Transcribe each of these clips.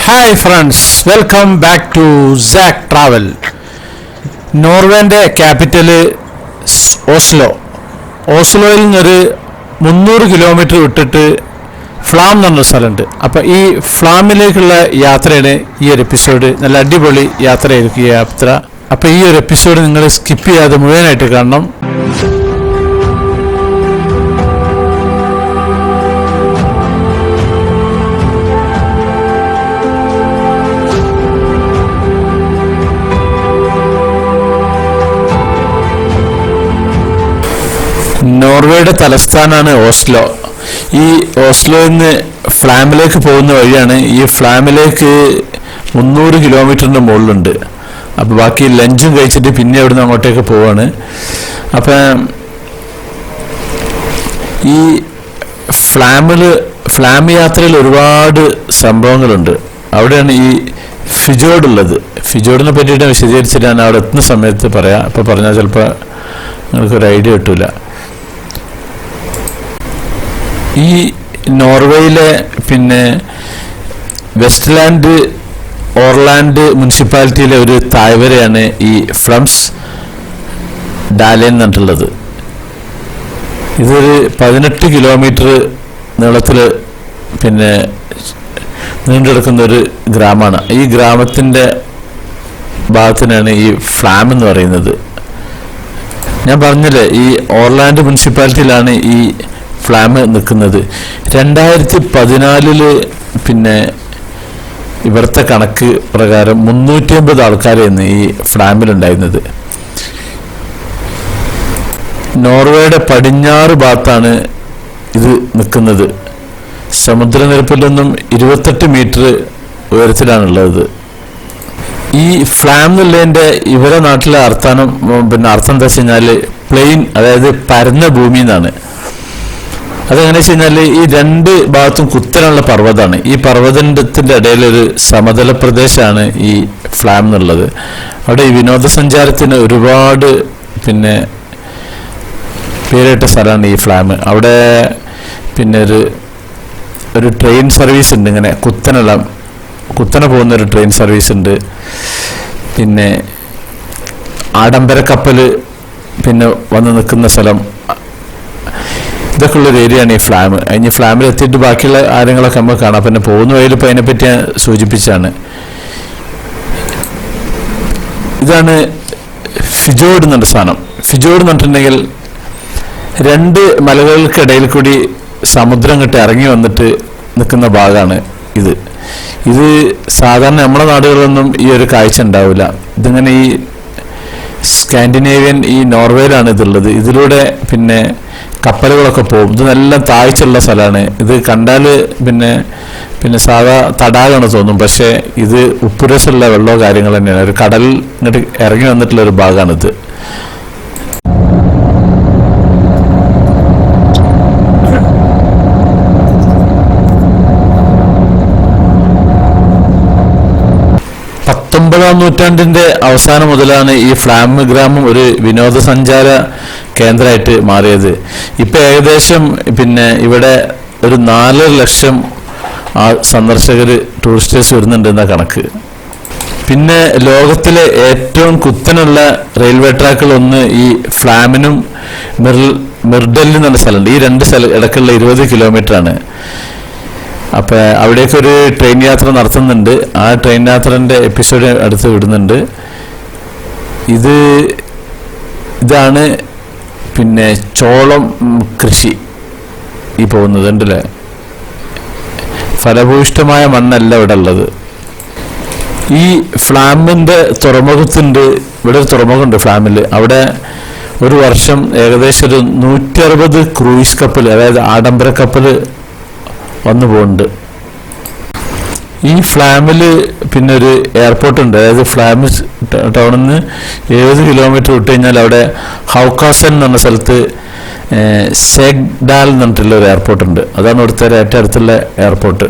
Hi friends, welcome back to Sak travel. നോർവേൻ്റെ capital ഓസ്ലോയിൽ നിന്നൊരു 300 കിലോമീറ്റർ വിട്ടിട്ട് ഫ്ലാം എന്ന് പറഞ്ഞൊരു സ്ഥലമുണ്ട്. അപ്പോൾ ഈ ഫ്ലാമിലേക്കുള്ള യാത്രയാണ് ഈ ഒരു എപ്പിസോഡ്. നല്ല അടിപൊളി യാത്രയായിരിക്കും ഈ യാത്ര. അപ്പോൾ ഈ ഒരു എപ്പിസോഡ് നിങ്ങൾ സ്കിപ്പ് ചെയ്യാതെ മുഴുവനായിട്ട് കാണണം. നോർവേയുടെ തലസ്ഥാനമാണ് ഓസ്ലോ. ഈ ഓസ്ലോയിൽ നിന്ന് ഫ്ലാമിലേക്ക് പോകുന്ന വഴിയാണ്. ഈ ഫ്ലാമിലേക്ക് 300 കിലോമീറ്ററിൻ്റെ മുകളിലുണ്ട്. അപ്പോൾ ബാക്കി ലഞ്ചും കഴിച്ചിട്ട് പിന്നെ അവിടുന്ന് അങ്ങോട്ടേക്ക് പോവാണ്. അപ്പം ഈ ഫ്ലാം യാത്രയിൽ ഒരുപാട് സംഭവങ്ങളുണ്ട്. അവിടെയാണ് ഈ ഫിജോർഡുള്ളത്. ഫിജോർഡിനെ പറ്റിയിട്ട് വിശദീകരിച്ചിട്ട് ഞാൻ അവിടെ എത്തുന്ന സമയത്ത് പറയാം. അപ്പോൾ പറഞ്ഞാൽ ചിലപ്പോൾ നിങ്ങൾക്കൊരു ഐഡിയ കിട്ടില്ല. ഈ നോർവേയിലെ വെസ്റ്റ്ലാൻഡ് ഓർലാൻഡ് മുനിസിപ്പാലിറ്റിയിലെ ഒരു താഴ്വരയാണ് ഈ ഫ്ലംസ് ഡാലേൻ എന്ന് പറഞ്ഞിട്ടുള്ളത്. ഇതൊരു 18 കിലോമീറ്റർ നീളത്തിൽ നീണ്ടെടുക്കുന്ന ഒരു ഗ്രാമമാണ്. ഈ ഗ്രാമത്തിൻ്റെ ഭാഗത്തിനാണ് ഈ ഫ്ലാം എന്ന് പറയുന്നത്. ഞാൻ പറഞ്ഞില്ലേ, ഈ ഓർലാൻഡ് മുനിസിപ്പാലിറ്റിയിലാണ് ഈ ഫ്ലാം നിൽക്കുന്നത്. 2014 ഇവിടുത്തെ കണക്ക് പ്രകാരം 350 ആൾക്കാരായിരുന്നു ഈ ഫ്ലാമിലുണ്ടായിരുന്നത്. നോർവേയുടെ പടിഞ്ഞാറ് ഭാഗത്താണ് ഇത് നിൽക്കുന്നത്. സമുദ്രനിരപ്പിൽ നിന്നും 28 മീറ്റർ ഉയരത്തിലാണുള്ളത്. ഈ ഫ്ലാം എന്നുള്ളതിൻ്റെ ഇവരുടെ നാട്ടിലെ അർത്ഥം എന്താ വെച്ച് കഴിഞ്ഞാൽ പ്ലെയിൻ, അതായത് പരന്ന ഭൂമി എന്നാണ്. അതെങ്ങനെ വെച്ച് കഴിഞ്ഞാൽ ഈ രണ്ട് ഭാഗത്തും കുത്തനുള്ള പർവ്വതമാണ്. ഈ പർവ്വതത്തിൻ്റെ ഇടയിലൊരു സമതല പ്രദേശമാണ് ഈ ഫ്ലാം എന്നുള്ളത്. അവിടെ ഈ വിനോദസഞ്ചാരത്തിന് ഒരുപാട് പേരിട്ട സ്ഥലമാണ് ഈ ഫ്ലാം. അവിടെ ഒരു ട്രെയിൻ സർവീസ് ഉണ്ട്. ഇങ്ങനെ കുത്തനെ പോകുന്നൊരു ട്രെയിൻ സർവീസ് ഉണ്ട്. ആഡംബര കപ്പൽ വന്ന് നിൽക്കുന്ന സ്ഥലം, ഇതൊക്കെ ഉള്ളൊരു ഏരിയയാണ് ഈ ഫ്ലാം. അതിന് ഫ്ലാമിൽ എത്തിയിട്ട് ബാക്കിയുള്ള കാര്യങ്ങളൊക്കെ നമുക്ക് കാണാം. പോകുന്ന വഴിയിൽ ഇപ്പോൾ അതിനെപ്പറ്റി ഞാൻ സൂചിപ്പിച്ചാണ്. ഇതാണ് ഫിജോർഡ് എന്നുള്ള സാധനം. ഫിജോർഡ് എന്ന് പറഞ്ഞിട്ടുണ്ടെങ്കിൽ 2 മലകൾക്കിടയിൽ കൂടി സമുദ്രം കിട്ടി ഇറങ്ങി വന്നിട്ട് നിൽക്കുന്ന ഭാഗമാണ് ഇത്. സാധാരണ നമ്മുടെ നാടുകളിലൊന്നും ഈ ഒരു കാഴ്ച ഉണ്ടാവില്ല. ഇതിങ്ങനെ ഈ സ്കാൻഡിനേവിയൻ ഈ നോർവേയിലാണ് ഇതുള്ളത്. ഇതിലൂടെ കപ്പലുകളൊക്കെ പോകും. ഇത് നല്ല താഴ്ചയുള്ള സ്ഥലമാണ്. ഇത് കണ്ടാൽ സാധാ തടാകമാണ് തോന്നും. പക്ഷേ ഇത് ഉപ്പുരസമുള്ള വെള്ളമോ കാര്യങ്ങൾ തന്നെയാണ്. ഒരു കടൽ ഇങ്ങോട്ട് ഇറങ്ങി വന്നിട്ടുള്ള ഒരു ഭാഗമാണിത്. നൂറ്റാണ്ടിൻ്റെ അവസാനം മുതലാണ് ഈ ഫ്ലാം ഗ്രാമം ഒരു വിനോദസഞ്ചാര കേന്ദ്രമായിട്ട് മാറിയത്. ഇപ്പം ഏകദേശം ഇവിടെ ഒരു 4 ലക്ഷം സന്ദർശകർ, ടൂറിസ്റ്റേഴ്സ് വരുന്നുണ്ടെന്ന കണക്ക്. ലോകത്തിലെ ഏറ്റവും കുത്തനുള്ള റെയിൽവേ ട്രാക്കുകളൊന്ന് ഈ ഫ്ലാമിനും മിർഡലിനും എന്ന സ്ഥലമുണ്ട്. ഈ 2 ഇടയ്ക്കുള്ള 20 കിലോമീറ്ററാണ്. അപ്പോൾ അവിടേക്കൊരു ട്രെയിൻ യാത്ര നടത്തുന്നുണ്ട്. ആ ട്രെയിൻ യാത്രൻ്റെ എപ്പിസോഡ് അടുത്ത് വിടുന്നുണ്ട്. ഇതാണ് ചോളം കൃഷി ഈ പോകുന്നത് ഉണ്ടല്ലേ. ഫലഭൂയിഷ്ടമായ മണ്ണല്ല ഇവിടെ ഉള്ളത്. ഈ ഫ്ലാമിൻ്റെ തുറമുഖത്തുണ്ട്. ഇവിടെ ഒരു തുറമുഖമുണ്ട് ഫ്ലാമിൽ. അവിടെ ഒരു വർഷം ഏകദേശം ഒരു 160 ക്രൂയിസ് കപ്പൽ, അതായത് ആഡംബര കപ്പൽ വന്നു പോകുന്നുണ്ട്. ഈ ഫ്ലാമിൽ ഒരു എയർപോർട്ട് ഉണ്ട്. അതായത് ഫ്ലാം ടൗണിൽ നിന്ന് 70 കിലോമീറ്റർ വിട്ട് കഴിഞ്ഞാൽ അവിടെ ഹൗക്കാസൻ എന്ന് പറഞ്ഞ സ്ഥലത്ത് സെഗ്ഡാൽ എന്ന് പറഞ്ഞിട്ടുള്ള ഒരു എയർപോർട്ടുണ്ട്. അതാണ് ഇവിടുത്തെ ഏറ്റവും അടുത്തുള്ള എയർപോർട്ട്.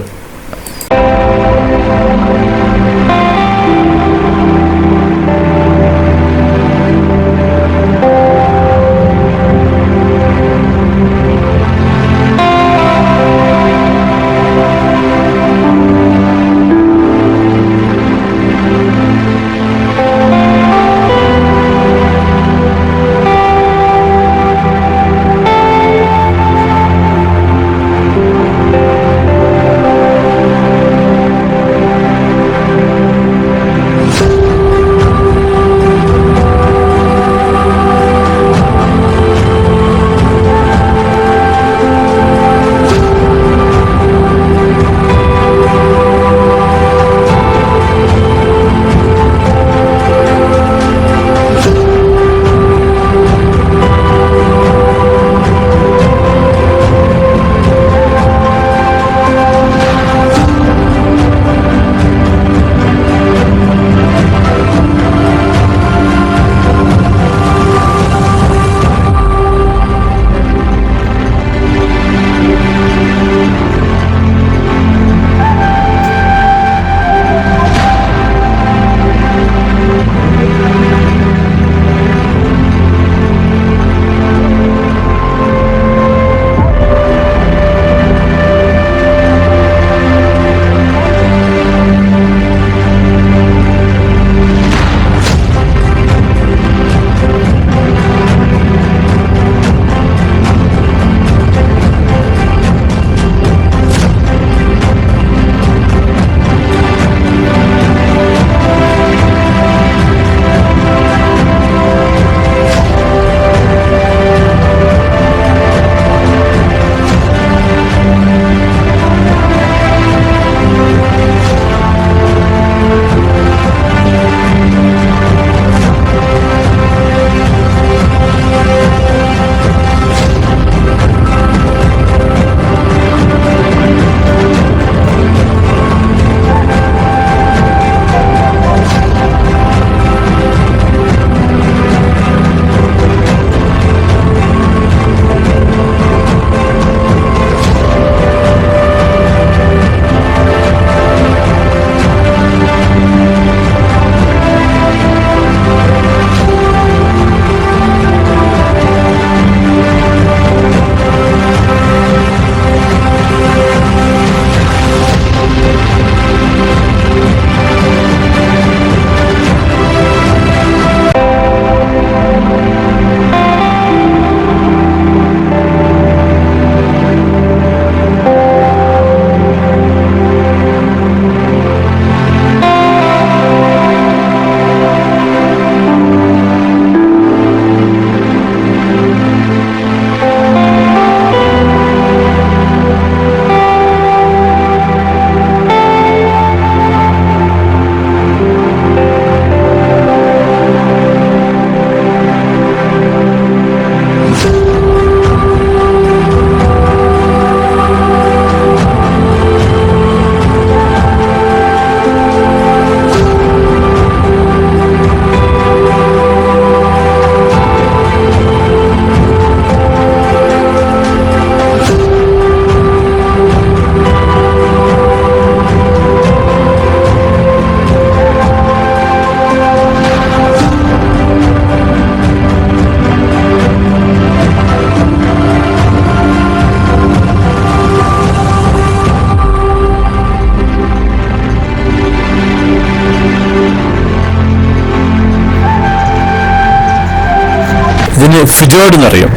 ഫിജോർഡ് എന്നറിയും.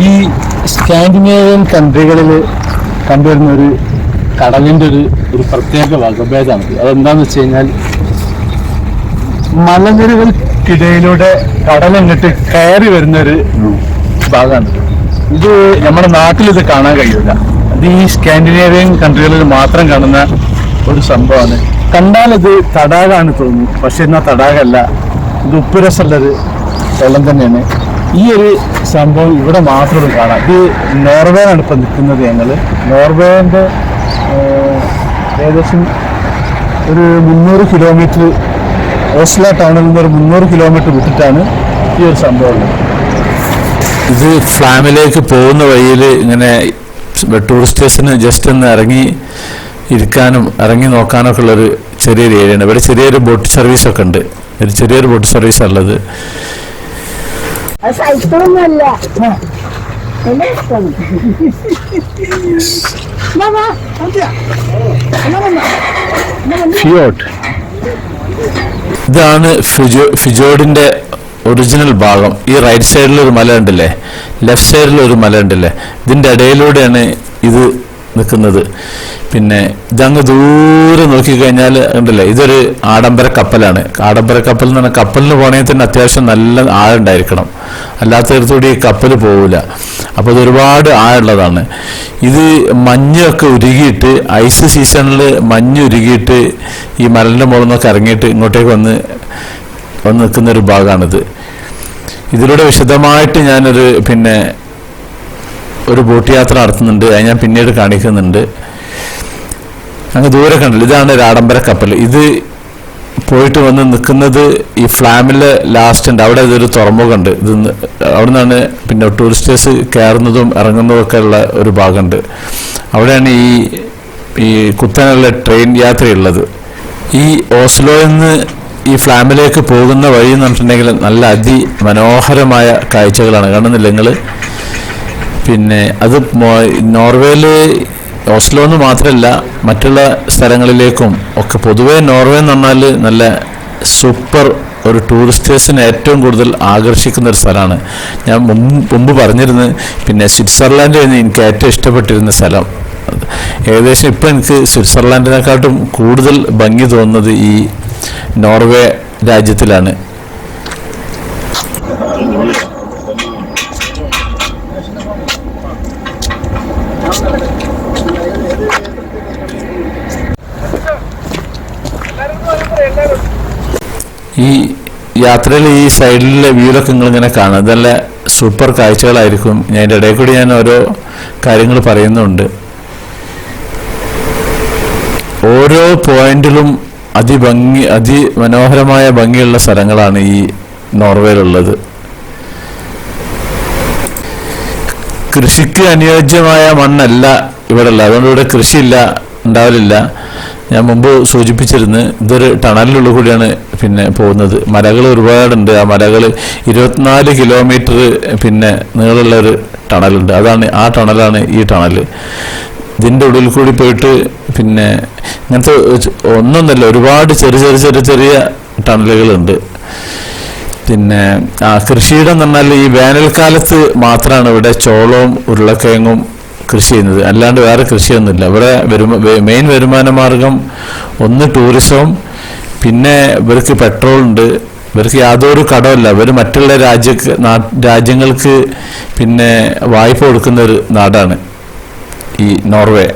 ഈ സ്കാൻഡിനേവിയൻ കൺട്രികളിൽ കണ്ടുവരുന്ന ഒരു കടലിൻ്റെ ഒരു പ്രത്യേക വകഭേദമാണ്. അതെന്താന്ന് വെച്ച് കഴിഞ്ഞാൽ മലനിരകൾക്കിടയിലൂടെ കടലങ്ങിട്ട് കയറി വരുന്നൊരു ഭാഗമാണ്. ഇത് നമ്മുടെ നാട്ടിൽ ഇത് കാണാൻ കഴിയില്ല. ഇത് ഈ സ്കാൻഡിനേവിയൻ കൺട്രികളിൽ മാത്രം കാണുന്ന ഒരു സംഭവമാണ്. കണ്ടാൽ ഇത് തടാകമാണ് തോന്നുന്നു, പക്ഷെ എന്നാൽ തടാകമല്ല, ഇത് ഉപ്പുരസമുള്ളൊരു വെള്ളം തന്നെയാണ്. ഈ ഒരു സംഭവം ഇവിടെ മാത്രം കാണാം. ഇത് നോർവേയിലാണ് ഇപ്പം നിൽക്കുന്നത് ഞങ്ങൾ. നോർവേൻ്റെ ഏകദേശം ഒരു 300 കിലോമീറ്റർ, ഓസ്ലോ ടൗണിൽ നിന്ന് ഒരു 300 കിലോമീറ്റർ വിട്ടിട്ടാണ് ഈ ഒരു സംഭവം. ഇത് ഫ്ലാമിലേക്ക് പോകുന്ന വഴിയിൽ ഇങ്ങനെ ടൂറിസ്റ്റേഴ്സിന് ജസ്റ്റ് ഒന്ന് ഇറങ്ങി ഇരിക്കാനും ഇറങ്ങി നോക്കാനൊക്കെ ഉള്ളൊരു ചെറിയൊരു ഏരിയയാണ്. ഇവിടെ ചെറിയൊരു ബോട്ട് സർവീസൊക്കെ ഉണ്ട്. ഒരു ചെറിയൊരു ബോട്ട് സർവീസാണ് ഉള്ളത്. ഇതാണ് ഫിജോർഡിന്റെ ഒറിജിനൽ ഭാഗം. ഈ റൈറ്റ് സൈഡിൽ ഒരു മല ഉണ്ടല്ലേ, ലെഫ്റ്റ് സൈഡിൽ ഒരു മല ഉണ്ടല്ലേ, ഇതിന്റെ ഇടയിലൂടെയാണ് ഇത് നിൽക്കുന്നത്. പിന്നെ ഇതങ്ങ് ദൂരെ നോക്കിക്കഴിഞ്ഞാൽ ഉണ്ടല്ലേ, ഇതൊരു ആഡംബര കപ്പലാണ്. ആഡംബര കപ്പൽ എന്ന് പറഞ്ഞാൽ കപ്പലിന് പോകണമെങ്കിൽ തന്നെ അത്യാവശ്യം നല്ല ആഴുണ്ടായിരിക്കണം, അല്ലാത്തടത്തുകൂടി ഈ കപ്പൽ പോവില്ല. അപ്പോൾ ഇത് ഒരുപാട് ആഴുള്ളതാണ്. ഇത് മഞ്ഞൊക്കെ ഉരുകിയിട്ട്, ഐസ് സീസണിൽ മഞ്ഞ് ഉരുകിയിട്ട് ഈ മലൻ്റെ മുകളിൽ നിന്നൊക്കെ ഇറങ്ങിയിട്ട് ഇങ്ങോട്ടേക്ക് വന്ന് നിൽക്കുന്നൊരു ഭാഗമാണിത്. ഇതിലൂടെ വിശദമായിട്ട് ഞാനൊരു ഒരു ബോട്ട് യാത്ര നടത്തുന്നുണ്ട്. അത് ഞാൻ പിന്നീട് കാണിക്കുന്നുണ്ട്. അങ്ങ് ദൂരെ കണ്ടില്ല, ഇതാണ് ഒരു ആഡംബര കപ്പൽ. ഇത് പോയിട്ട് വന്ന് നിൽക്കുന്നത് ഈ ഫ്ലാമിലെ ലാസ്റ്റ് ഉണ്ട്, അവിടെ ഇതൊരു തുറമുഖമുണ്ട്. ഇത് അവിടെ നിന്നാണ് ടൂറിസ്റ്റേഴ്സ് കയറുന്നതും ഇറങ്ങുന്നതും ഒക്കെ ഉള്ള ഒരു ഭാഗമുണ്ട്. അവിടെയാണ് ഈ കുത്തനുള്ള ട്രെയിൻ യാത്രയുള്ളത്. ഈ ഓസ്ലോയിൽ നിന്ന് ഈ ഫ്ലാമിലേക്ക് പോകുന്ന വഴി എന്ന് പറഞ്ഞിട്ടുണ്ടെങ്കിൽ നല്ല അതിമനോഹരമായ കാഴ്ചകളാണ് കാണുന്നില്ല നിങ്ങൾ. അത് നോർവേയിൽ ഓസ്ലോ എന്ന് മാത്രമല്ല മറ്റുള്ള സ്ഥലങ്ങളിലേക്കും ഒക്കെ പൊതുവേ നോർവേ എന്ന് പറഞ്ഞാൽ നല്ല സൂപ്പർ ഒരു ടൂറിസ്റ്റേഴ്സിനെ ഏറ്റവും കൂടുതൽ ആകർഷിക്കുന്ന ഒരു സ്ഥലമാണ്. ഞാൻ മുമ്പ് പറഞ്ഞിരുന്നു. സ്വിറ്റ്സർലാൻഡ് എനിക്ക് ഏറ്റവും ഇഷ്ടപ്പെട്ടിരുന്ന സ്ഥലം. ഏകദേശം ഇപ്പം എനിക്ക് സ്വിറ്റ്സർലാൻഡിനെക്കാട്ടും കൂടുതൽ ഭംഗി തോന്നുന്നത് ഈ നോർവേ രാജ്യത്തിലാണ്. ഈ യാത്രയിൽ ഈ സൈഡിലെ വ്യൂലൊക്കെ നിങ്ങളിങ്ങനെ കാണാം. ഇതല്ല സൂപ്പർ കാഴ്ചകളായിരിക്കും. ഞാൻ അതിൻ്റെ ഇടയിൽ കൂടി ഞാൻ ഓരോ കാര്യങ്ങൾ പറയുന്നുണ്ട്. ഓരോ പോയിന്റിലും അതിമനോഹരമായ ഭംഗിയുള്ള സ്ഥലങ്ങളാണ് ഈ നോർവേയിലുള്ളത്. കൃഷിക്ക് അനുയോജ്യമായ മണ്ണല്ല ഇവിടെ ഉള്ളത്, അതുകൊണ്ട് ഇവിടെ കൃഷിയില്ല, ഉണ്ടാവലില്ല. ഞാൻ മുമ്പ് സൂചിപ്പിച്ചിരുന്നു, ഇതൊരു ടണലിലുള്ള കൂടിയാണ് പോകുന്നത്. മലകൾ ഒരുപാടുണ്ട്. ആ മലകൾ 24 കിലോമീറ്റർ നീളമുള്ള ഒരു ടണലുണ്ട്. ആ ടണലാണ് ഈ ടണൽ. ഇതിൻ്റെ ഉള്ളിൽ കൂടി പോയിട്ട് ഇങ്ങനത്തെ ഒന്നൊന്നല്ല, ഒരുപാട് ചെറിയ ടണലുകളുണ്ട്. കൃഷിയിടം എന്ന് പറഞ്ഞാൽ ഈ വേനൽക്കാലത്ത് മാത്രമാണ് ഇവിടെ ചോളവും ഉരുളക്കിഴങ്ങും കൃഷി ചെയ്യുന്നത്, അല്ലാണ്ട് വേറെ കൃഷിയൊന്നുമില്ല. ഇവിടെ മെയിൻ വരുമാന മാർഗം ഒന്ന് ടൂറിസവും, പിന്നെ ഇവർക്ക് പെട്രോൾ ഉണ്ട്. ഇവർക്ക് യാതൊരു കടമില്ല. ഇവർ മറ്റുള്ള രാജ്യങ്ങൾക്ക് വായ്പ കൊടുക്കുന്ന ഒരു നാടാണ് ഈ നോർവേ.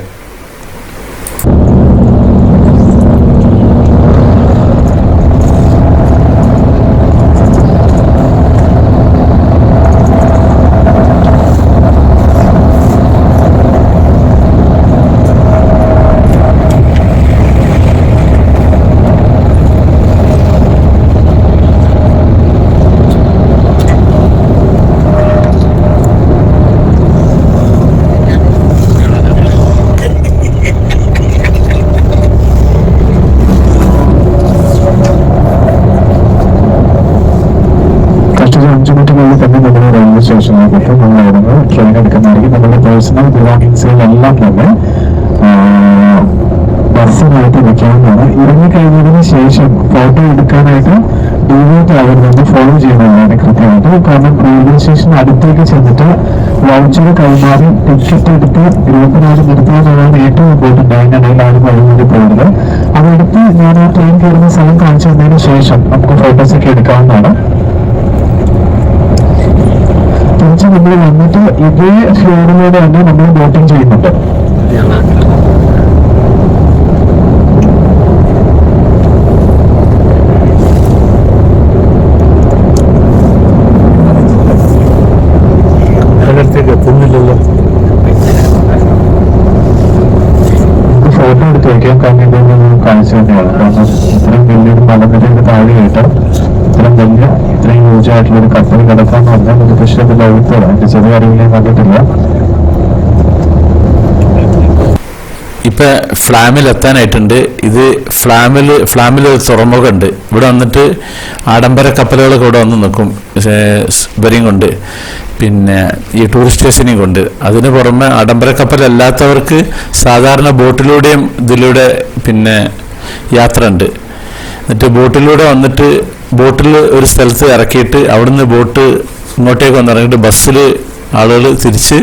സ്റ്റേഷനിലേക്ക് നമ്മളവിടുന്ന് ട്രെയിൻ എടുക്കുന്നതായിരിക്കും. നമ്മുടെ പേഴ്സണൽ ബിലോങ്ങിങ്സുകളെല്ലാം തന്നെ ബസ്സിനായിട്ട് വെക്കാവുന്നതാണ്. ഇറങ്ങിക്കഴിഞ്ഞതിന് ശേഷം ഫോട്ടോ എടുക്കാനായിട്ട് ഡീവിയേറ്റ് ആവരുതെന്ന് ഫോളോ ചെയ്യുന്നതാണ് കൃത്യമായിട്ട്. കാരണം റെയിൽവേ സ്റ്റേഷൻ അടുത്തേക്ക് ചെന്നിട്ട് വൗച്ചർ കൈമാറി ടിക്കറ്റ് എടുത്ത് 24 നിർത്തുന്നതാണ് ഏറ്റവും ഇമ്പോർട്ടൻ്റ്. അതിനിടയിൽ ആരും വഴിമാറി പോകരുത്. അതെടുത്ത് ഞാൻ ആ ട്രെയിൻ കയറുന്ന സ്ഥലം കാണിച്ചു തന്നതിന് ശേഷം നമുക്ക് ഫോട്ടോസ് ഒക്കെ എടുക്കാവുന്നതാണ്. തിരിച്ച് നമ്മൾ വന്നിട്ട് ഇതേ ഫ്ലോറിലൂടെ തന്നെ നമ്മൾ ബോട്ടിംഗ് ചെയ്യുന്നുണ്ട്. ഫോട്ടോ എടുത്ത് വയ്ക്കാൻ കാരണം ഇതൊന്നും കാണിച്ചു തന്നെയാണ്. കാരണം ഇത്രയും വലിയൊരു മലനിരയുടെ താഴെയായിട്ട് ഇത്രയും യൂജായിട്ടുള്ള ഒരു കപ്പൽ കിടക്കാന്ന് പറഞ്ഞാൽ ഒരു പ്രശ്നത്തിൽ ലോകത്തോടെ എന്റെ ചെറിയ അറിവിനെ കണ്ടിട്ടില്ല. ഇപ്പൊ ഫ്ലാമിൽ എത്താനായിട്ടുണ്ട്. ഇത് ഫ്ലാമിൽ ഒരു തുറമുഖമുണ്ട്. ഇവിടെ വന്നിട്ട് ആഡംബര കപ്പലുകളൊക്കെ ഇവിടെ വന്ന് നിൽക്കും ഇവരെയും കൊണ്ട്, പിന്നെ ഈ ടൂറിസ്റ്റ് സ്റ്റേഷനെയും കൊണ്ട്. അതിന് പുറമെ ആഡംബര കപ്പലല്ലാത്തവർക്ക് സാധാരണ ബോട്ടിലൂടെയും ഇതിലൂടെ പിന്നെ യാത്ര ഉണ്ട്. എന്നിട്ട് ബോട്ടിലൂടെ വന്നിട്ട് ബോട്ടിൽ ഒരു സ്ഥലത്ത് ഇറക്കിയിട്ട് അവിടുന്ന് ബോട്ട് ഇങ്ങോട്ടേക്ക് വന്നിറങ്ങിയിട്ട് ബസ്സിൽ ആളുകൾ തിരിച്ച്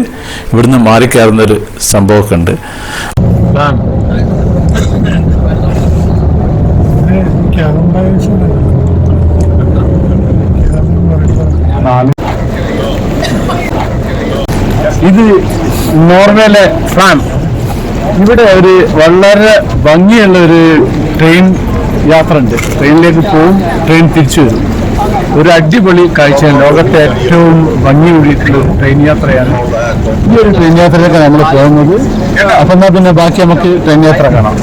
ഇവിടുന്ന് മാറിക്കയറുന്നൊരു സംഭവമൊക്കെ ഉണ്ട്. ഇത് നോർവേയിലെ ഫ്ലാം. ഇവിടെ ഒരു വളരെ ഭംഗിയുള്ള ഒരു ട്രെയിൻ യാത്ര ഉണ്ട്. ട്രെയിനിലേക്ക് പോവും, ട്രെയിൻ തിരിച്ചു വരും. ഒരു അടിപൊളി കാഴ്ചയാണ്. ലോകത്തെ ഏറ്റവും ഭംഗി കൂടിയിട്ടുള്ള ഒരു ട്രെയിൻ യാത്രയാണ്. ഈ ഒരു ട്രെയിൻ യാത്രയിലേക്ക് നമ്മൾ പോകുന്നത്. അപ്പം എന്നാൽ പിന്നെ ബാക്കി നമുക്ക് ട്രെയിൻ യാത്ര കാണാം.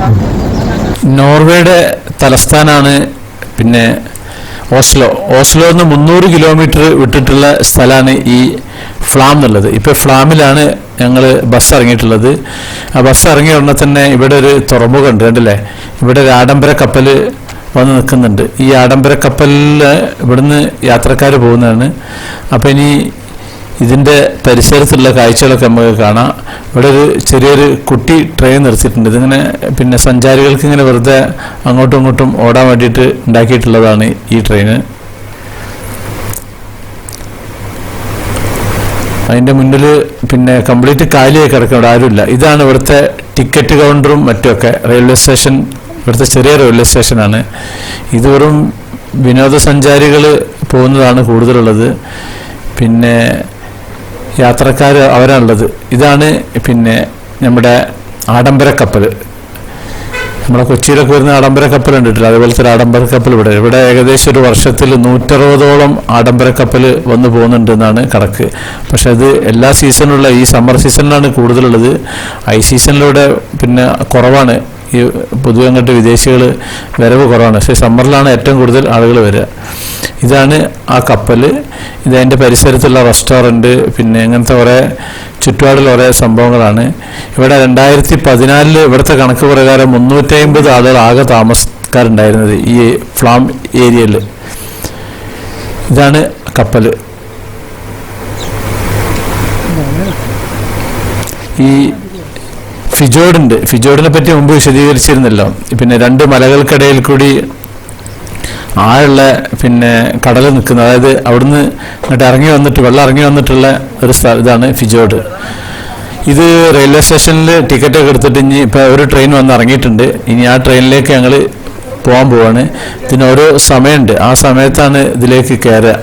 നോർവേയുടെ തലസ്ഥാനാണ് പിന്നെ ഓസ്ലോ നിന്ന് 300 കിലോമീറ്റർ വിട്ടിട്ടുള്ള സ്ഥലമാണ് ഈ ഫ്ലാം എന്നുള്ളത്. ഇപ്പോൾ ഫ്ലാമിലാണ് ഞങ്ങൾ ബസ് ഇറങ്ങിയിട്ടുള്ളത്. ആ ബസ് ഇറങ്ങിയ ഉടനെ തന്നെ ഇവിടെ ഒരു തുറമുഖമുണ്ട്, കണ്ടില്ലേ? ഇവിടെ ഒരു ആഡംബര കപ്പൽ വന്ന് നിൽക്കുന്നുണ്ട്. ഈ ആഡംബര കപ്പലിൽ ഇവിടുന്ന് യാത്രക്കാർ പോകുന്നതാണ്. അപ്പോൾ ഇനി ഇതിൻ്റെ പരിസരത്തുള്ള കാഴ്ചകളൊക്കെ നമുക്ക് കാണാം. ഇവിടെ ഒരു ചെറിയൊരു കുട്ടി ട്രെയിൻ നിർത്തിയിട്ടുണ്ട്. ഇതിങ്ങനെ പിന്നെ സഞ്ചാരികൾക്ക് ഇങ്ങനെ വെറുതെ അങ്ങോട്ടും ഇങ്ങോട്ടും ഓടാൻ വേണ്ടിയിട്ട് ഉണ്ടാക്കിയിട്ടുള്ളതാണ് ഈ ട്രെയിന്. അതിൻ്റെ മുന്നിൽ പിന്നെ കംപ്ലീറ്റ് കാലിയായി കിടക്കും, ഇവിടെ ആരുമില്ല. ഇതാണ് ഇവിടുത്തെ ടിക്കറ്റ് കൗണ്ടറും മറ്റുമൊക്കെ. റെയിൽവേ സ്റ്റേഷൻ ഇവിടുത്തെ ചെറിയ റെയിൽവേ സ്റ്റേഷനാണ്. ഇത് വെറും വിനോദസഞ്ചാരികൾ പോകുന്നതാണ് കൂടുതലുള്ളത്. പിന്നെ യാത്രക്കാർ അവരാണുള്ളത്. ഇതാണ് പിന്നെ നമ്മുടെ ആഡംബര കപ്പൽ. നമ്മളെ കൊച്ചിയിലൊക്കെ വരുന്ന ആഡംബര കപ്പൽ കണ്ടിട്ടില്ല, അതുപോലത്തെ ഒരു ആഡംബര കപ്പൽ ഇവിടെ ഏകദേശം ഒരു വർഷത്തിൽ 160ഓളം ആഡംബര കപ്പൽ വന്നു പോകുന്നുണ്ട് എന്നാണ് കണക്ക്. പക്ഷെ അത് എല്ലാ സീസണിലുള്ള ഈ സമ്മർ സീസണിലാണ് കൂടുതലുള്ളത്. ഐ സീസണിലൂടെ പിന്നെ കുറവാണ്. ഈ പൊതുവെ അങ്ങോട്ട് വിദേശികൾ വരവ് കുറവാണ്. പക്ഷേ സമ്മറിലാണ് ഏറ്റവും കൂടുതൽ ആളുകൾ വരിക. ഇതാണ് ആ കപ്പൽ. ഇതതിൻ്റെ പരിസരത്തുള്ള റെസ്റ്റോറൻറ്റ്, പിന്നെ ഇങ്ങനത്തെ കുറേ ചുറ്റുപാടിൽ കുറേ സംഭവങ്ങളാണ്. ഇവിടെ 2014 ഇവിടുത്തെ കണക്ക് പ്രകാരം 350 ആളുകൾ ആകെ താമസക്കാരുണ്ടായിരുന്നത് ഈ ഫ്ലാം ഏരിയയിൽ. ഇതാണ് കപ്പൽ. ഈ ഫിജോർഡുണ്ട്. ഫിജോർഡിനെ പറ്റി മുമ്പ് വിശദീകരിച്ചിരുന്നല്ലോ. പിന്നെ 2 മലകൾക്കിടയിൽ കൂടി ആഴുള്ള പിന്നെ കടൽ നിൽക്കുന്ന, അതായത് അവിടുന്ന് ഇങ്ങോട്ട് വെള്ളം ഇറങ്ങി വന്നിട്ടുള്ള ഒരു ഇതാണ് ഫിജോർഡ്. ഇത് റെയിൽവേ സ്റ്റേഷനിൽ ടിക്കറ്റൊക്കെ എടുത്തിട്ട് ഇനി ഇപ്പോൾ ഒരു ട്രെയിൻ വന്ന് ഇറങ്ങിയിട്ടുണ്ട്. ഇനി ആ ട്രെയിനിലേക്ക് ഞങ്ങൾ പോകാൻ പോവാണ്. ഇതിന് ഓരോ സമയമുണ്ട്. ആ സമയത്താണ് ഇതിലേക്ക് കയറുക.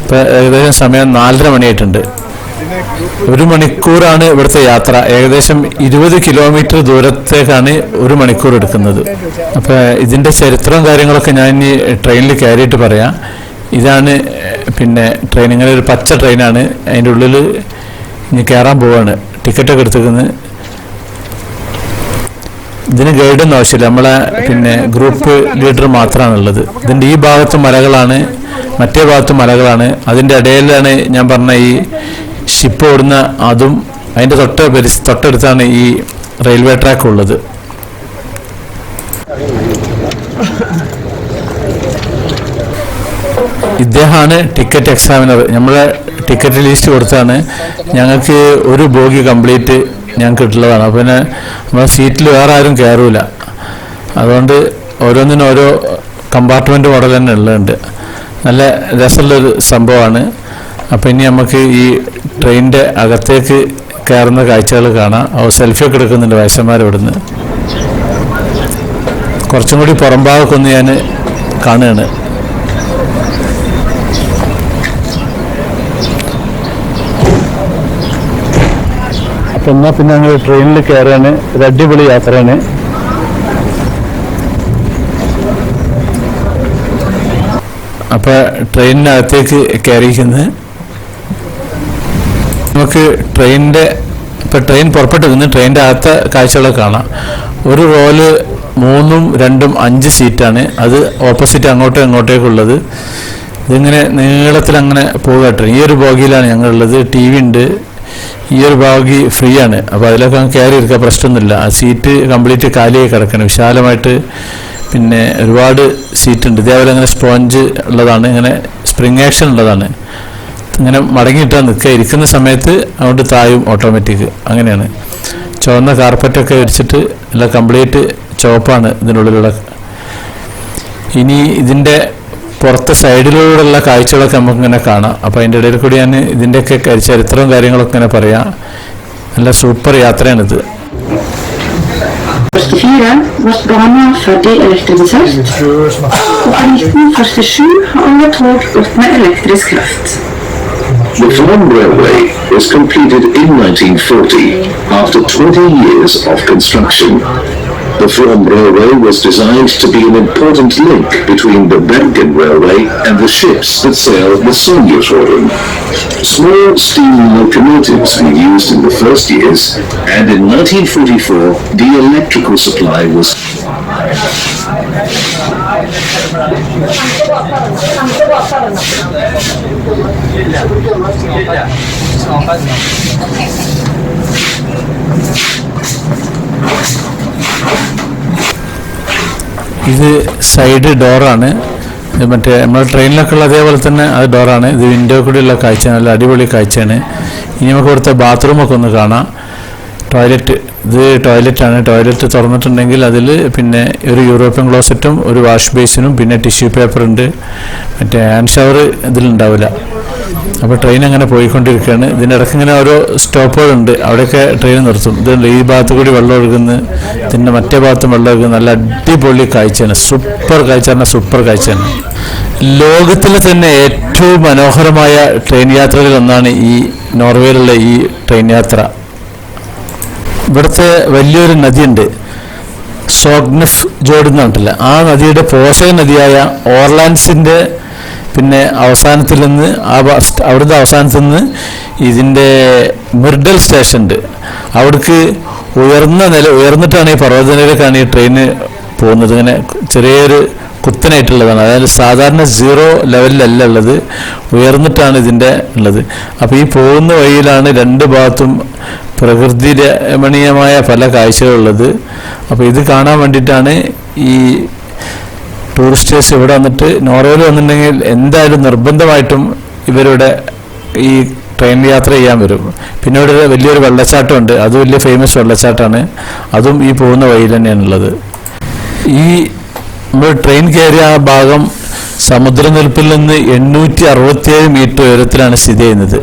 ഇപ്പോൾ ഏകദേശം സമയം 4:30 മണിയായിട്ടുണ്ട്. 1 മണിക്കൂറാണ് ഇവിടുത്തെ യാത്ര. ഏകദേശം 20 കിലോമീറ്റർ ദൂരത്തേക്കാണ് 1 മണിക്കൂർ എടുക്കുന്നത്. അപ്പോൾ ഇതിൻ്റെ ചരിത്രവും കാര്യങ്ങളൊക്കെ ഞാൻ ഇനി ട്രെയിനിൽ കയറിയിട്ട് പറയാം. ഇതാണ് പിന്നെ ട്രെയിൻ. ഇങ്ങനെ ഒരു പച്ച ട്രെയിനാണ്. അതിൻ്റെ ഉള്ളിൽ ഇനി കയറാൻ പോവാണ്. ടിക്കറ്റൊക്കെ എടുത്തിരിക്കുന്നത്. ഇതിന് ഗൈഡൊന്നും ആവശ്യമില്ല. നമ്മളെ പിന്നെ ഗ്രൂപ്പ് ലീഡർ മാത്രമാണുള്ളത്. ഇതിൻ്റെ ഈ ഭാഗത്ത് മലകളാണ്, മറ്റേ ഭാഗത്ത് മലകളാണ്. അതിൻ്റെ ഇടയിലാണ് ഞാൻ പറഞ്ഞ ഈ ഷിപ്പ് ഓടുന്ന അതും. അതിൻ്റെ തൊട്ടടുത്താണ് ഈ റെയിൽവേ ട്രാക്ക് ഉള്ളത്. ഇദ്ദേഹമാണ് ടിക്കറ്റ് എക്സാമിനർ. നമ്മളെ ടിക്കറ്റ് ലിസ്റ്റ് കൊടുത്താണ്. ഞങ്ങൾക്ക് ഒരു ബോഗി കംപ്ലീറ്റ് ഞങ്ങൾക്ക് കിട്ടുള്ളതാണ്. അപ്പോൾ പിന്നെ നമ്മളെ സീറ്റിൽ വേറെ ആരും കയറൂല. അതുകൊണ്ട് ഓരോന്നിനും ഓരോ കമ്പാർട്ട്മെൻറ്റ് മോഡൽ തന്നെ ഉള്ളുണ്ട്. നല്ല രസമുള്ളൊരു സംഭവമാണ്. അപ്പോൾ ഇനി നമുക്ക് ഈ ട്രെയിനിൻ്റെ അകത്തേക്ക് കയറുന്ന കാഴ്ചകൾ കാണാം. അവർ സെൽഫിയൊക്കെ എടുക്കുന്നുണ്ട് വയസ്സന്മാർ ഇവിടുന്ന്. കുറച്ചും കൂടി പുറംഭാഗമൊക്കെ ഒന്ന് ഞാൻ കാണുകയാണ്. അപ്പം എന്നാൽ പിന്നെ ഞങ്ങൾ ട്രെയിനിൽ കയറാണ്. ഒരു അടിപൊളി യാത്രയാണ്. അപ്പോൾ ട്രെയിനിനകത്തേക്ക് കയറിയിരിക്കുന്നത് നമുക്ക് ഇപ്പോൾ ട്രെയിൻ പുറപ്പെട്ടു നിന്ന് ട്രെയിനിൻ്റെ അകത്തെ കാഴ്ചകളൊക്കെ കാണാം. ഒരു റോല് 3, 2, 5 സീറ്റാണ്. അത് ഓപ്പോസിറ്റ് അങ്ങോട്ടും ഇങ്ങോട്ടേക്കുള്ളത്. ഇതിങ്ങനെ നീളത്തിലങ്ങനെ പോകുക ട്രെയിൻ. ഈ ഒരു ബോഗിയിലാണ് ഞങ്ങളുള്ളത്. TV ഉണ്ട്. ഈ ഒരു ബോഗി ഫ്രീ ആണ്. അപ്പോൾ അതിലൊക്കെ കയറി ഇരിക്കുക, പ്രശ്നമൊന്നുമില്ല. ആ സീറ്റ് കംപ്ലീറ്റ് കാലിയായി കിടക്കണം, വിശാലമായിട്ട്. പിന്നെ ഒരുപാട് സീറ്റ് ഉണ്ട്. ഇതേപോലെ ഇങ്ങനെ സ്പോഞ്ച് ഉള്ളതാണ്, ഇങ്ങനെ സ്പ്രിങ് ആക്ഷൻ ഉള്ളതാണ്. ഇങ്ങനെ മടങ്ങിയിട്ടാൽ നിൽക്കുക. ഇരിക്കുന്ന സമയത്ത് അങ്ങോട്ട് തായും ഓട്ടോമാറ്റിക്. അങ്ങനെയാണ്. ചുവന്ന കാർപ്പറ്റൊക്കെ വിരിച്ചിട്ട് എല്ലാം കംപ്ലീറ്റ് ചുവപ്പാണ് ഇതിനുള്ളിലുള്ള. ഇനി ഇതിൻ്റെ പുറത്തെ സൈഡിലൂടെയുള്ള കാഴ്ചകളൊക്കെ നമുക്കിങ്ങനെ കാണാം. അപ്പോൾ അതിൻ്റെ ഇടയിൽ കൂടി ഞാൻ ഇതിൻ്റെയൊക്കെ ചരിത്രവും കാര്യങ്ങളൊക്കെ ഇങ്ങനെ പറയാം. നല്ല super യാത്രയാണിത്. was banen ferdig elektrifisert, og fra 1947 har alle tog gått med elektrisk kraft. The Frome Railway was completed in 1940 after 20 years of construction. The Frome Railway was designed to be an important link between the Bergen Railway and the ships that sailed the Sonjefjorden. Small steam locomotives were used in the first years, and in 1944 the electrical supply was ഇത് side ഡോറാണ്. മറ്റേ നമ്മൾ ട്രെയിനിലൊക്കെ ഉള്ള അതേപോലെ തന്നെ അത് ഡോറാണ്. ഇത് വിൻഡോ കൂടിയുള്ള കാഴ്ച, നല്ല അടിപൊളി കാഴ്ചയാണ്. ഇനി നമുക്ക് ഇവിടുത്തെ ബാത്റൂമൊക്കെ ഒന്ന് കാണാം. ടോയ്ലറ്റ്, ഇത് ടോയ്ലറ്റാണ്. ടോയ്ലറ്റ് തുറന്നിട്ടുണ്ടെങ്കിൽ അതിൽ പിന്നെ ഒരു യൂറോപ്യൻ ക്ലോസറ്റും ഒരു വാഷ് ബേസിനും പിന്നെ ടിഷ്യൂ പേപ്പർ ഉണ്ട്. മറ്റേ ഹാൻഡ് ഷവർ ഇതിലുണ്ടാവില്ല. അപ്പോൾ ട്രെയിൻ അങ്ങനെ പോയിക്കൊണ്ടിരിക്കുകയാണ്. ഇതിൻ്റെ ഇടയ്ക്ക് ഇങ്ങനെ ഓരോ സ്റ്റോപ്പുകളുണ്ട്, അവിടെയൊക്കെ ട്രെയിൻ നിർത്തും. ഇതുണ്ട്, ഈ ഭാഗത്ത് കൂടി വെള്ളം ഒഴുകുന്നു, ഇതിൻ്റെ മറ്റേ ഭാഗത്തും വെള്ളം ഒഴുകുന്നു. നല്ല അടിപൊളി കാഴ്ചയാണ്, സൂപ്പർ കാഴ്ച പറഞ്ഞാൽ സൂപ്പർ കാഴ്ചയാണ്. ലോകത്തിലെ തന്നെ ഏറ്റവും മനോഹരമായ ട്രെയിൻ യാത്രകളിൽ ഒന്നാണ് ഈ നോർവേയിലുള്ള ഈ ട്രെയിൻ യാത്ര. ഇവിടുത്തെ വലിയൊരു നദിയുണ്ട്, സോഗ്നഫ് ജോഡ് എന്ന് പറഞ്ഞിട്ടില്ല. ആ നദിയുടെ പോഷക നദിയായ ഓർലാൻഡ്സിൻ്റെ പിന്നെ അവസാനത്തിൽ നിന്ന് അവിടുത്തെ അവസാനത്തിൽ നിന്ന് ഇതിൻ്റെ മിർഡൽ സ്റ്റേഷൻ ഉണ്ട്. അവിടേക്ക് ഉയർന്നിട്ടാണ് ഈ പർവ്വതനിരക്കാണ് ഈ ട്രെയിന് പോകുന്നത്. ഇങ്ങനെ ചെറിയൊരു കുത്തനായിട്ടുള്ളതാണ്. അതായത് സാധാരണ 0 ലെവലിലല്ല ഉള്ളത്, ഉയർന്നിട്ടാണ് ഇതിൻ്റെ ഉള്ളത്. അപ്പോൾ ഈ പോകുന്ന വഴിയിലാണ് 2 ഭാഗത്തും പ്രകൃതി രമണീയമായ പല കാഴ്ചകളുള്ളത്. അപ്പോൾ ഇത് കാണാൻ വേണ്ടിയിട്ടാണ് ഈ ടൂറിസ്റ്റേഴ്സ് ഇവിടെ വന്നിട്ട്, നോർവേയിൽ വന്നിട്ടുണ്ടെങ്കിൽ എന്തായാലും നിർബന്ധമായിട്ടും ഇവരുടെ ഈ ട്രെയിൻ യാത്ര ചെയ്യാൻ വരും. പിന്നെ ഇവിടെ വലിയൊരു വെള്ളച്ചാട്ടമുണ്ട്, അത് വലിയ ഫേമസ് വെള്ളച്ചാട്ടമാണ്. അതും ഈ പോകുന്ന വഴിയിൽ തന്നെയാണുള്ളത്. ഈ നമ്മൾ ട്രെയിൻ കയറിയ ആ ഭാഗം സമുദ്രനിരപ്പിൽ നിന്ന് 867 മീറ്റർ ഉയരത്തിലാണ് സ്ഥിതി ചെയ്യുന്നത്.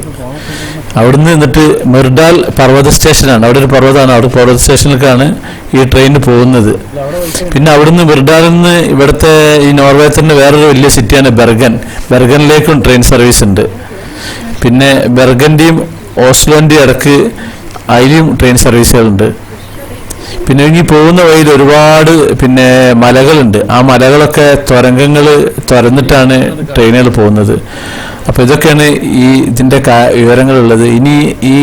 അവിടുന്ന് എന്നിട്ട് മിർഡാൽ പർവ്വത സ്റ്റേഷനാണ്, അവിടെ ഒരു പർവ്വതമാണ്, അവിടെ പർവ്വത സ്റ്റേഷനിലേക്കാണ് ഈ ട്രെയിൻ പോകുന്നത്. പിന്നെ അവിടുന്ന് മിർഡാലിൽ നിന്ന് ഇവിടുത്തെ ഈ നോർവേ തന്നെ വേറൊരു വലിയ സിറ്റിയാണ് ബെർഗനിലേക്കും ട്രെയിൻ സർവീസ് ഉണ്ട്. പിന്നെ ബെർഗൻ്റെയും ഓസ്ലോൻ്റെയും ഇടയ്ക്ക് അതിലും ട്രെയിൻ സർവീസുകളുണ്ട്. പിന്നെ ഇനി പോകുന്ന വഴിയിൽ ഒരുപാട് പിന്നെ മലകളുണ്ട്. ആ മലകളൊക്കെ തുരങ്കങ്ങൾ തുരന്നിട്ടാണ് ട്രെയിനുകൾ പോകുന്നത്. അപ്പോൾ ഇതൊക്കെയാണ് ഈ ഇതിൻ്റെ വിവരങ്ങളുള്ളത്. ഇനി ഈ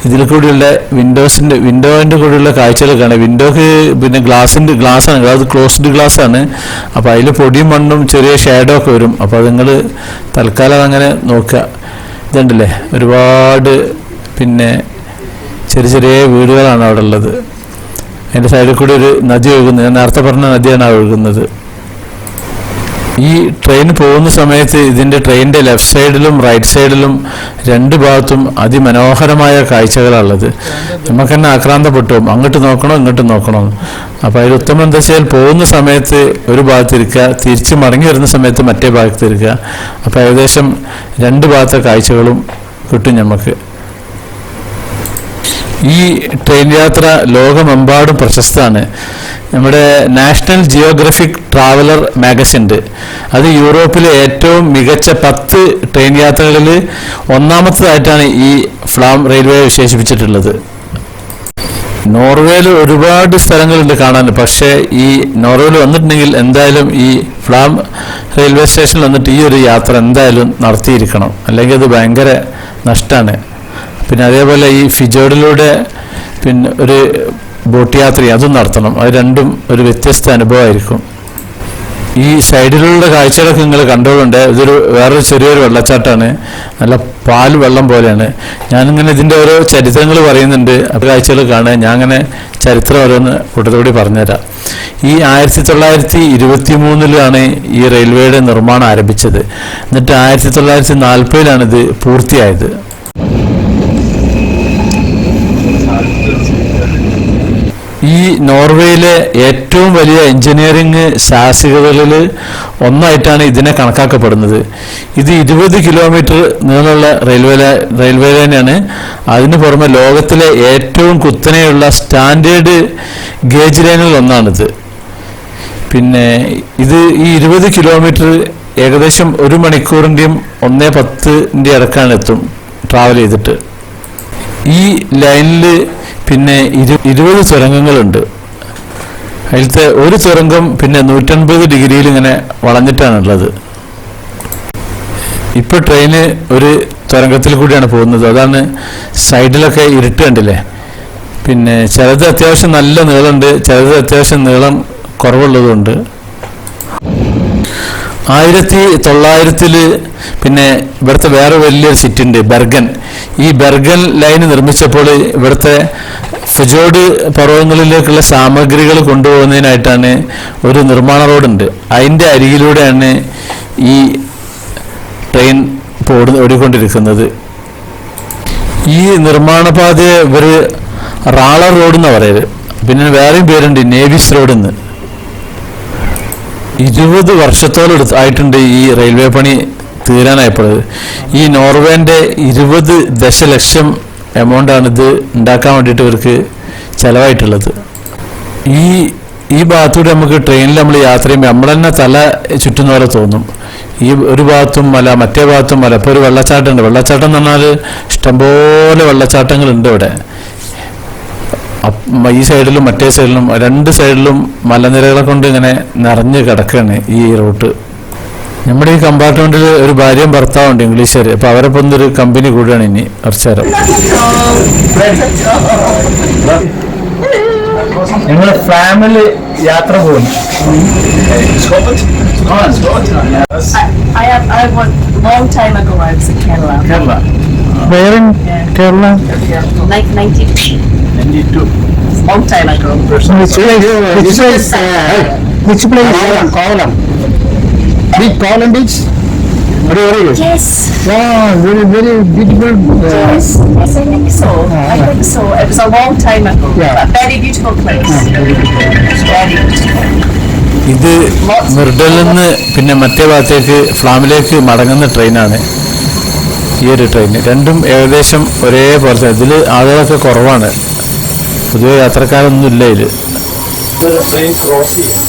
ഇതിൽ കൂടിയുള്ള വിൻഡോൻ്റെ കൂടെയുള്ള കാഴ്ചകളൊക്കെയാണ്. വിൻഡോക്ക് പിന്നെ ഗ്ലാസ്സാണ്, അത് ക്ലോസ്ഡ് ഗ്ലാസ്സാണ്. അപ്പോൾ അതിൽ പൊടിയും മണ്ണും ചെറിയ ഷേഡോ ഒക്കെ വരും. അപ്പോൾ അത് നിങ്ങൾ തൽക്കാലം അങ്ങനെ നോക്കുക. ഇതുണ്ടല്ലേ, ഒരുപാട് പിന്നെ ചെറിയ ചെറിയ വീടുകളാണ് അവിടെ ഉള്ളത്. അതിൻ്റെ സൈഡിൽ കൂടി ഒരു നദി ഒഴുകുന്നത്, ഞാൻ നേരത്തെ പറഞ്ഞ നദിയാണ് ഒഴുകുന്നത്. ഈ ട്രെയിൻ പോകുന്ന സമയത്ത് ഇതിൻ്റെ ട്രെയിനിൻ്റെ ലെഫ്റ്റ് സൈഡിലും റൈറ്റ് സൈഡിലും രണ്ട് ഭാഗത്തും അതിമനോഹരമായ കാഴ്ചകളാണുള്ളത്. നമുക്ക് തന്നെ ആക്രാന്തപ്പെട്ടു പോകും, അങ്ങോട്ട് നോക്കണോ ഇങ്ങോട്ട് നോക്കണോ. അപ്പോൾ അതിൽ ഉത്തമം എന്താ വെച്ചാൽ പോകുന്ന സമയത്ത് ഒരു ഭാഗത്തിരിക്കുക, തിരിച്ച് മടങ്ങി വരുന്ന സമയത്ത് മറ്റേ ഭാഗത്തിരിക്കുക. അപ്പോൾ ഏകദേശം രണ്ട് ഭാഗത്തെ കാഴ്ചകളും കിട്ടും നമുക്ക്. ഈ ട്രെയിൻ യാത്ര ലോകമെമ്പാടും പ്രശസ്തമാണ്. നമ്മുടെ നാഷണൽ ജിയോഗ്രഫിക് ട്രാവലർ മാഗസിൻ്റെ അത് യൂറോപ്പിലെ ഏറ്റവും മികച്ച 10 ട്രെയിൻ യാത്രകളിൽ ഒന്നാമത്തേതായിട്ടാണ് ഈ ഫ്ലാം റെയിൽവേ വിശേഷിപ്പിച്ചിട്ടുള്ളത്. നോർവേയിൽ ഒരുപാട് സ്ഥലങ്ങളുണ്ട് കാണാൻ. പക്ഷേ ഈ നോർവേയിൽ വന്നിട്ടുണ്ടെങ്കിൽ എന്തായാലും ഈ ഫ്ലാം റെയിൽവേ സ്റ്റേഷനിൽ വന്നിട്ട് ഈ ഒരു യാത്ര എന്തായാലും നടത്തിയിരിക്കണം, അല്ലെങ്കിൽ അത് ഭയങ്കര നഷ്ടമാണ്. പിന്നെ അതേപോലെ ഈ ഫിജോഡിലൂടെ പിന്നെ ഒരു ബോട്ട് യാത്ര അതും നടത്തണം. അത് രണ്ടും ഒരു വ്യത്യസ്ത അനുഭവമായിരിക്കും. ഈ സൈഡിലുള്ള കാഴ്ചകളൊക്കെ നിങ്ങൾ കണ്ടുകൊണ്ട് ഇതൊരു വേറൊരു ചെറിയൊരു വെള്ളച്ചാട്ടമാണ്. നല്ല പാൽ വെള്ളം പോലെയാണ്. ഞാനിങ്ങനെ ഇതിൻ്റെ ഓരോ ചരിത്രങ്ങൾ പറയുന്നുണ്ട്, അപ്പോൾ കാഴ്ചകൾ കാണുക. ഞാൻ അങ്ങനെ ചരിത്രം ഓരോന്ന് കൂട്ടത്തോടെ പറഞ്ഞുതരാം. ഈ 1923 ഈ റെയിൽവേയുടെ നിർമ്മാണം ആരംഭിച്ചത്. എന്നിട്ട് 1940 ഇത് പൂർത്തിയായത്. ഈ നോർവേയിലെ ഏറ്റവും വലിയ എഞ്ചിനീയറിംഗ് സാഹസികതകളിൽ ഒന്നായിട്ടാണ് ഇതിനെ കണക്കാക്കപ്പെടുന്നത്. ഇത് 20 കിലോമീറ്റർ നീളമുള്ള റെയിൽവേ ലൈനാണ്. അതിന് പുറമെ ലോകത്തിലെ ഏറ്റവും കുത്തനെയുള്ള സ്റ്റാൻഡേർഡ് ഗേജ് ലൈനുകളിൽ ഒന്നാണിത്. പിന്നെ ഇത് ഈ 20 കിലോമീറ്റർ ഏകദേശം 1 മണിക്കൂറിൻ്റെയും 1:10 ഇടക്കാണ് എത്തും ട്രാവൽ ചെയ്തിട്ട്. ഈ ലൈനിൽ പിന്നെ 20 തുരങ്കങ്ങളുണ്ട്. അതിലത്തെ ഒരു തുരങ്കം പിന്നെ 180 ഡിഗ്രിയിൽ ഇങ്ങനെ വളഞ്ഞിട്ടാണുള്ളത്. ഇപ്പോൾ ട്രെയിന് ഒരു തുരങ്കത്തിൽ കൂടിയാണ് പോകുന്നത്. അതാണ് സൈഡിലൊക്കെ ഇരുട്ട് കണ്ടില്ലേ. പിന്നെ ചിലത് അത്യാവശ്യം നല്ല നീളമുണ്ട്, ചിലത് അത്യാവശ്യം നീളം കുറവുള്ളതുണ്ട്. 1900 പിന്നെ ഇവിടുത്തെ വേറെ വലിയൊരു സിറ്റി ഉണ്ട്, ബെർഗൻ. ഈ ബെർഗൻ ലൈൻ നിർമ്മിച്ചപ്പോൾ ഇവിടുത്തെ ഫിജോഡ് പർവ്വതങ്ങളിലേക്കുള്ള സാമഗ്രികൾ കൊണ്ടുപോകുന്നതിനായിട്ടാണ് ഒരു നിർമ്മാണ റോഡുണ്ട്. അതിൻ്റെ അരികിലൂടെയാണ് ഈ ട്രെയിൻ ഓടിക്കൊണ്ടിരിക്കുന്നത്. ഈ നിർമ്മാണപാതയെ ഇവർ റാളർ റോഡ് എന്നാണ് പറയുന്നത്. പിന്നെ വേറെയും പേരുണ്ട്, നേവിസ് റോഡെന്ന്. 20 വർഷത്തോളം ആയിട്ടുണ്ട് ഈ റെയിൽവേ പണി തീരാനായപ്പോൾ. ഈ നോർവേൻ്റെ 20 ദശലക്ഷം എമൗണ്ടാണിത് ഉണ്ടാക്കാൻ വേണ്ടിയിട്ട് ഇവർക്ക് ചിലവായിട്ടുള്ളത്. ഈ ഭാഗത്തൂടെ നമുക്ക് ട്രെയിനിൽ നമ്മൾ യാത്ര ചെയ്യുമ്പോൾ നമ്മൾ തന്നെ തല ചുറ്റുന്ന പോലെ തോന്നും. ഈ ഒരു ഭാഗത്തും മല, മറ്റേ ഭാഗത്തും മല. ഇപ്പോൾ ഒരു വെള്ളച്ചാട്ടം ഉണ്ട്. വെള്ളച്ചാട്ടം എന്ന് പറഞ്ഞാൽ ഇഷ്ടംപോലെ വെള്ളച്ചാട്ടങ്ങളുണ്ട് ഇവിടെ. ഈ സൈഡിലും മറ്റേ സൈഡിലും 2 സൈഡിലും മലനിരകളെ കൊണ്ട് ഇങ്ങനെ നിറഞ്ഞ് കിടക്കുകയാണ് ഈ റൂട്ട്. നമ്മുടെ ഈ കമ്പാർട്ട്മെന്റിൽ ഒരു ഭാര്യയും ഭർത്താവുണ്ട്, ഇംഗ്ലീഷുകാർ. അപ്പോൾ അവരൊപ്പം ഒരു കമ്പനി കൂടിയാണ് ഇനി കുറച്ചു നേരം. ഞങ്ങൾ ഫാമിലി യാത്ര പോകുന്നു. I went long time ago. I was in Kerala. Kerala. Where in Kerala? 92. Long time ago. Which place? Kovalam. Big Kovalam beach? Yes. Wow, very beautiful. Yes, I think so. I think so. It was a long time ago. Yeah. A very beautiful place. Very beautiful. ഇത് മിർഡലിൽ നിന്ന് പിന്നെ മറ്റേ ഭാഗത്തേക്ക് ഫ്ലാമിലേക്ക് മടങ്ങുന്ന ട്രെയിനാണ് ഈ ഒരു train. രണ്ടും ഏകദേശം ഒരേപോലെ. ഇതിൽ ആളുകളൊക്കെ കുറവാണ്, പൊതുവെ യാത്രക്കാരൊന്നും ഇല്ല ഇതിൽ. ട്രെയിൻ ക്രോസ് ചെയ്യാം.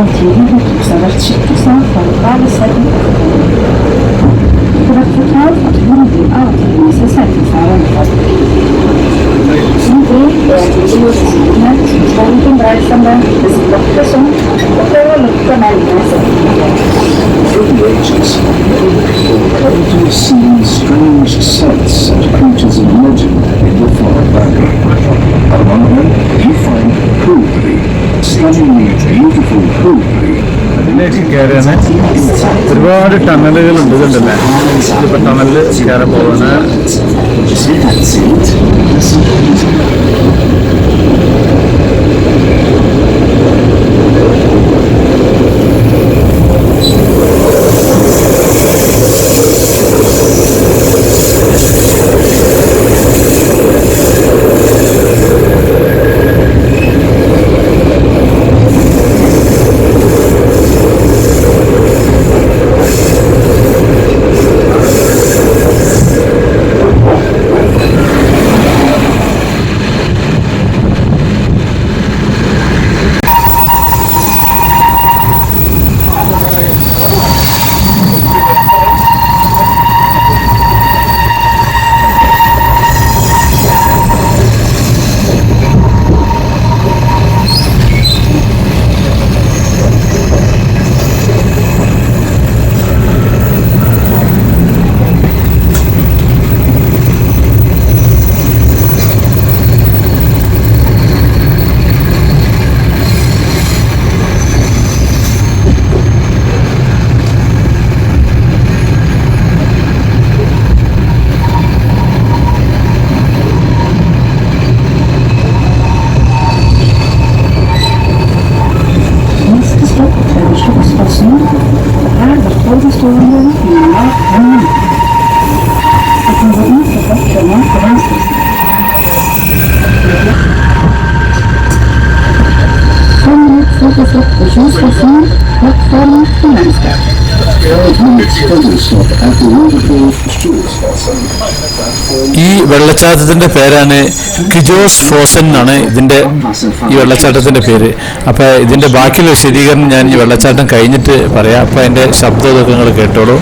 motiven uttrykksavert skikkelse fra lokale selv. Det ble fortalt at hun blir avtidende seg selv til faren for. Som det er de jordsidene som tolken breisende med sin lokkesum og prøver å lukke nærmere seg. Through the ages, people have seen strange sights and creatures of legend in the far back. Among them, you find Poolbury, stunningly beautiful Poolbury. അതിലേക്ക് കയറാണ് ഒരുപാട് ടണലുകളുണ്ട് ഇതുണ്ടല്ലേ ഇതിപ്പോ ടണലില് കയറാൻ പോകുന്ന ഈ വെള്ളച്ചാട്ടത്തിന്റെ പേരാണ് കിജോസ് frozen എന്നാണ് ഈ വെള്ളച്ചാട്ടത്തിന്റെ പേര്. അപ്പൊ ഇതിന്റെ ബാക്കിയുള്ള വിശദീകരണം ഞാൻ ഈ വെള്ളച്ചാട്ടം കഴിഞ്ഞിട്ട് പറയാം. അപ്പൊ അതിന്റെ ശബ്ദം ഇതൊക്കെ നിങ്ങൾ കേട്ടോളൂ.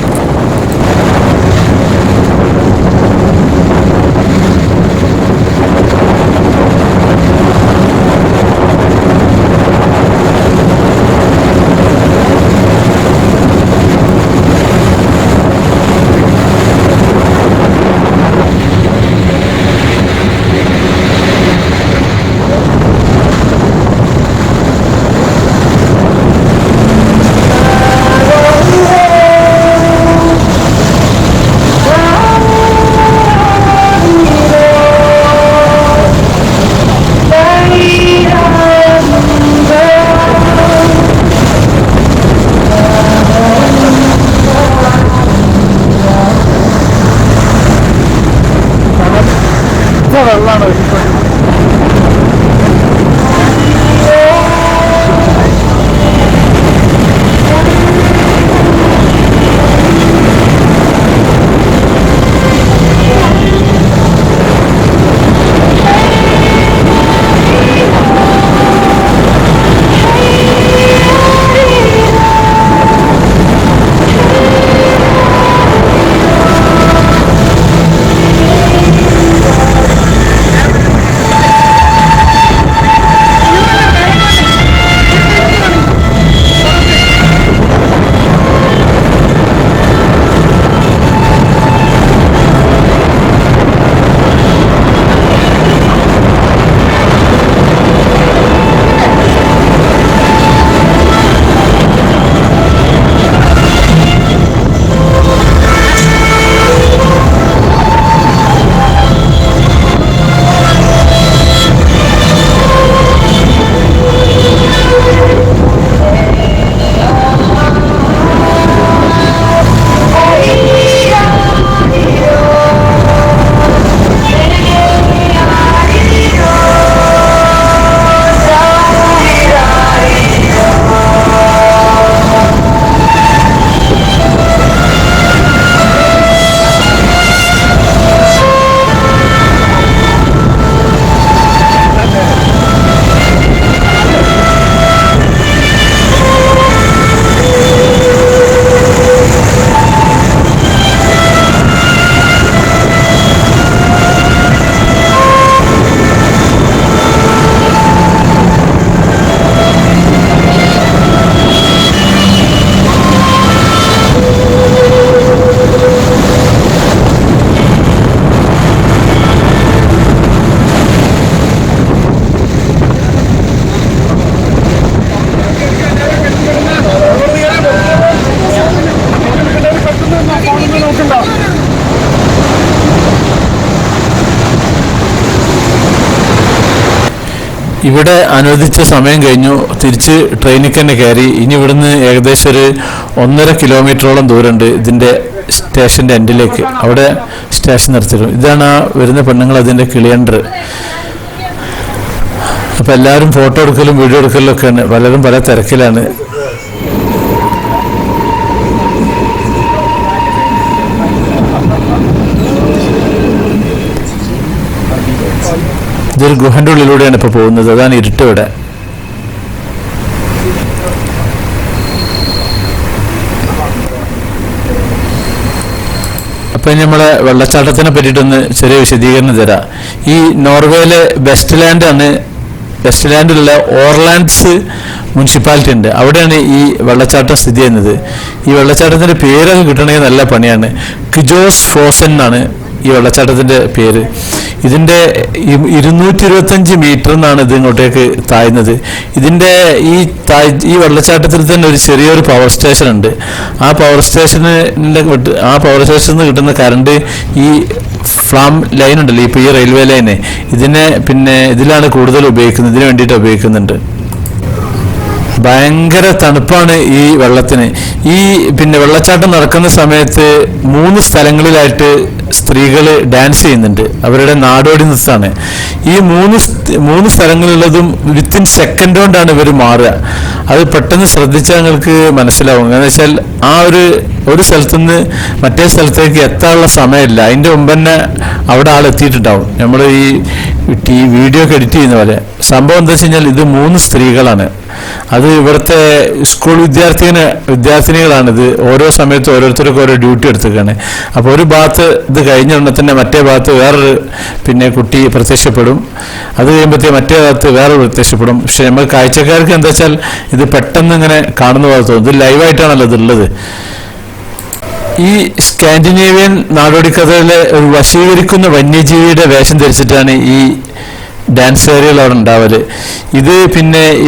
ഇവിടെ അനുവദിച്ച സമയം കഴിഞ്ഞു. തിരിച്ച് ട്രെയിനിൽ തന്നെ കയറി. ഇനി ഇവിടുന്ന് ഏകദേശം ഒരു 1.5 കിലോമീറ്ററോളം ദൂരമുണ്ട് ഇതിൻ്റെ സ്റ്റേഷൻ്റെ എൻഡിലേക്ക്. അവിടെ സ്റ്റേഷൻ നിർത്തിയിരുന്നു. ഇതാണ് ആ വരുന്ന പെണ്ണുങ്ങൾ, അതിൻ്റെ കിളിയണ്ടർ. അപ്പം എല്ലാവരും ഫോട്ടോ എടുക്കലും വീഡിയോ എടുക്കലും ഒക്കെയാണ്. പലരും പല തിരക്കിലാണ്. ഇതൊരു ഗുഹൻ്റെ ഉള്ളിലൂടെയാണ് ഇപ്പോൾ പോകുന്നത്. അതാണ് ഇരുട്ട് ഇവിടെ. അപ്പം നമ്മളെ വെള്ളച്ചാട്ടത്തിനെ പറ്റിയിട്ടൊന്ന് ചെറിയ വിശദീകരണം തരാം. ഈ നോർവേയിലെ വെസ്റ്റ് ലാൻഡിലുള്ള ഓർലാൻഡ്സ് മുനിസിപ്പാലിറ്റി ഉണ്ട്. അവിടെയാണ് ഈ വെള്ളച്ചാട്ടം സ്ഥിതി ചെയ്യുന്നത്. ഈ വെള്ളച്ചാട്ടത്തിൻ്റെ പേരൊക്കെ കിട്ടണമെങ്കിൽ നല്ല പണിയാണ്. ക്വിജോസ് ഫോസൻ എന്നാണ് ഈ വെള്ളച്ചാട്ടത്തിൻ്റെ പേര്. ഇതിൻ്റെ 225 മീറ്റർ എന്നാണ് ഇത് ഇങ്ങോട്ടേക്ക് താഴ്ന്നത്. ഇതിൻ്റെ ഈ വെള്ളച്ചാട്ടത്തിൽ തന്നെ ഒരു ചെറിയൊരു പവർ സ്റ്റേഷൻ ഉണ്ട്. ആ പവർ സ്റ്റേഷനിൽ നിന്ന് കിട്ടുന്ന കറണ്ട് ഈ ഫ്ലാം ലൈൻ ഉണ്ടല്ലോ, ഇപ്പോൾ ഈ റെയിൽവേ ലൈന്, ഇതിലാണ് കൂടുതൽ ഉപയോഗിക്കുന്നത്. ഇതിന് വേണ്ടിയിട്ട് ഉപയോഗിക്കുന്നുണ്ട്. ഭയങ്കര തണുപ്പാണ് ഈ വെള്ളത്തിന്. വെള്ളച്ചാട്ടം നടക്കുന്ന സമയത്ത് 3 സ്ഥലങ്ങളിലായിട്ട് സ്ത്രീകൾ ഡാൻസ് ചെയ്യുന്നുണ്ട്. അവരുടെ നാടോടി നൃത്തമാണ്. ഈ മൂന്ന് സ്ഥലങ്ങളിലുള്ളതും വിത്തിൻ സെക്കൻഡ് കൊണ്ടാണ് ഇവർ മാറുക. അത് പെട്ടെന്ന് ശ്രദ്ധിച്ചാൽ നിങ്ങൾക്ക് മനസ്സിലാവും. എന്ന് വെച്ചാൽ ആ ഒരു സ്ഥലത്തുനിന്ന് മറ്റേ സ്ഥലത്തേക്ക് എത്താനുള്ള സമയമില്ല. അതിൻ്റെ മുമ്പ് തന്നെ അവിടെ ആളെത്തിയിട്ടുണ്ടാവും. നമ്മൾ ഈ വീഡിയോ ഒക്കെ എഡിറ്റ് ചെയ്യുന്ന പോലെ. സംഭവം എന്താ വെച്ച് കഴിഞ്ഞാൽ ഇത് 3 സ്ത്രീകളാണ്. അത് ഇവിടുത്തെ സ്കൂൾ വിദ്യാർത്ഥിനികളാണിത്. ഓരോ സമയത്ത് ഓരോരുത്തർക്കും ഓരോ ഡ്യൂട്ടി എടുത്തിരിക്കുകയാണ്. അപ്പോൾ ഒരു ഭാഗത്ത് ഇത് കഴിഞ്ഞ ഉടനെ തന്നെ മറ്റേ ഭാഗത്ത് വേറൊരു കുട്ടി പ്രത്യക്ഷപ്പെടും. അത് കഴിയുമ്പോഴത്തേ മറ്റേ ഭാഗത്ത് വേറൊരു പ്രത്യക്ഷപ്പെടും. പക്ഷെ നമ്മൾ കാഴ്ചക്കാർക്ക് എന്താ വെച്ചാൽ ഇത് പെട്ടെന്ന് ഇങ്ങനെ കാണുന്ന പോലെ തോന്നും. ഇത് ലൈവായിട്ടാണല്ലോ ഇതുള്ളത്. ഈ സ്കാൻഡിനേവിയൻ നാടോടിക്കഥയിലെ ഒരു വശീകരിക്കുന്ന വന്യജീവിയുടെ വേഷം ധരിച്ചിട്ടാണ് ഈ ഡാൻസ് ഏരിയകൾ അവിടെ ഉണ്ടാവല്. ഇത്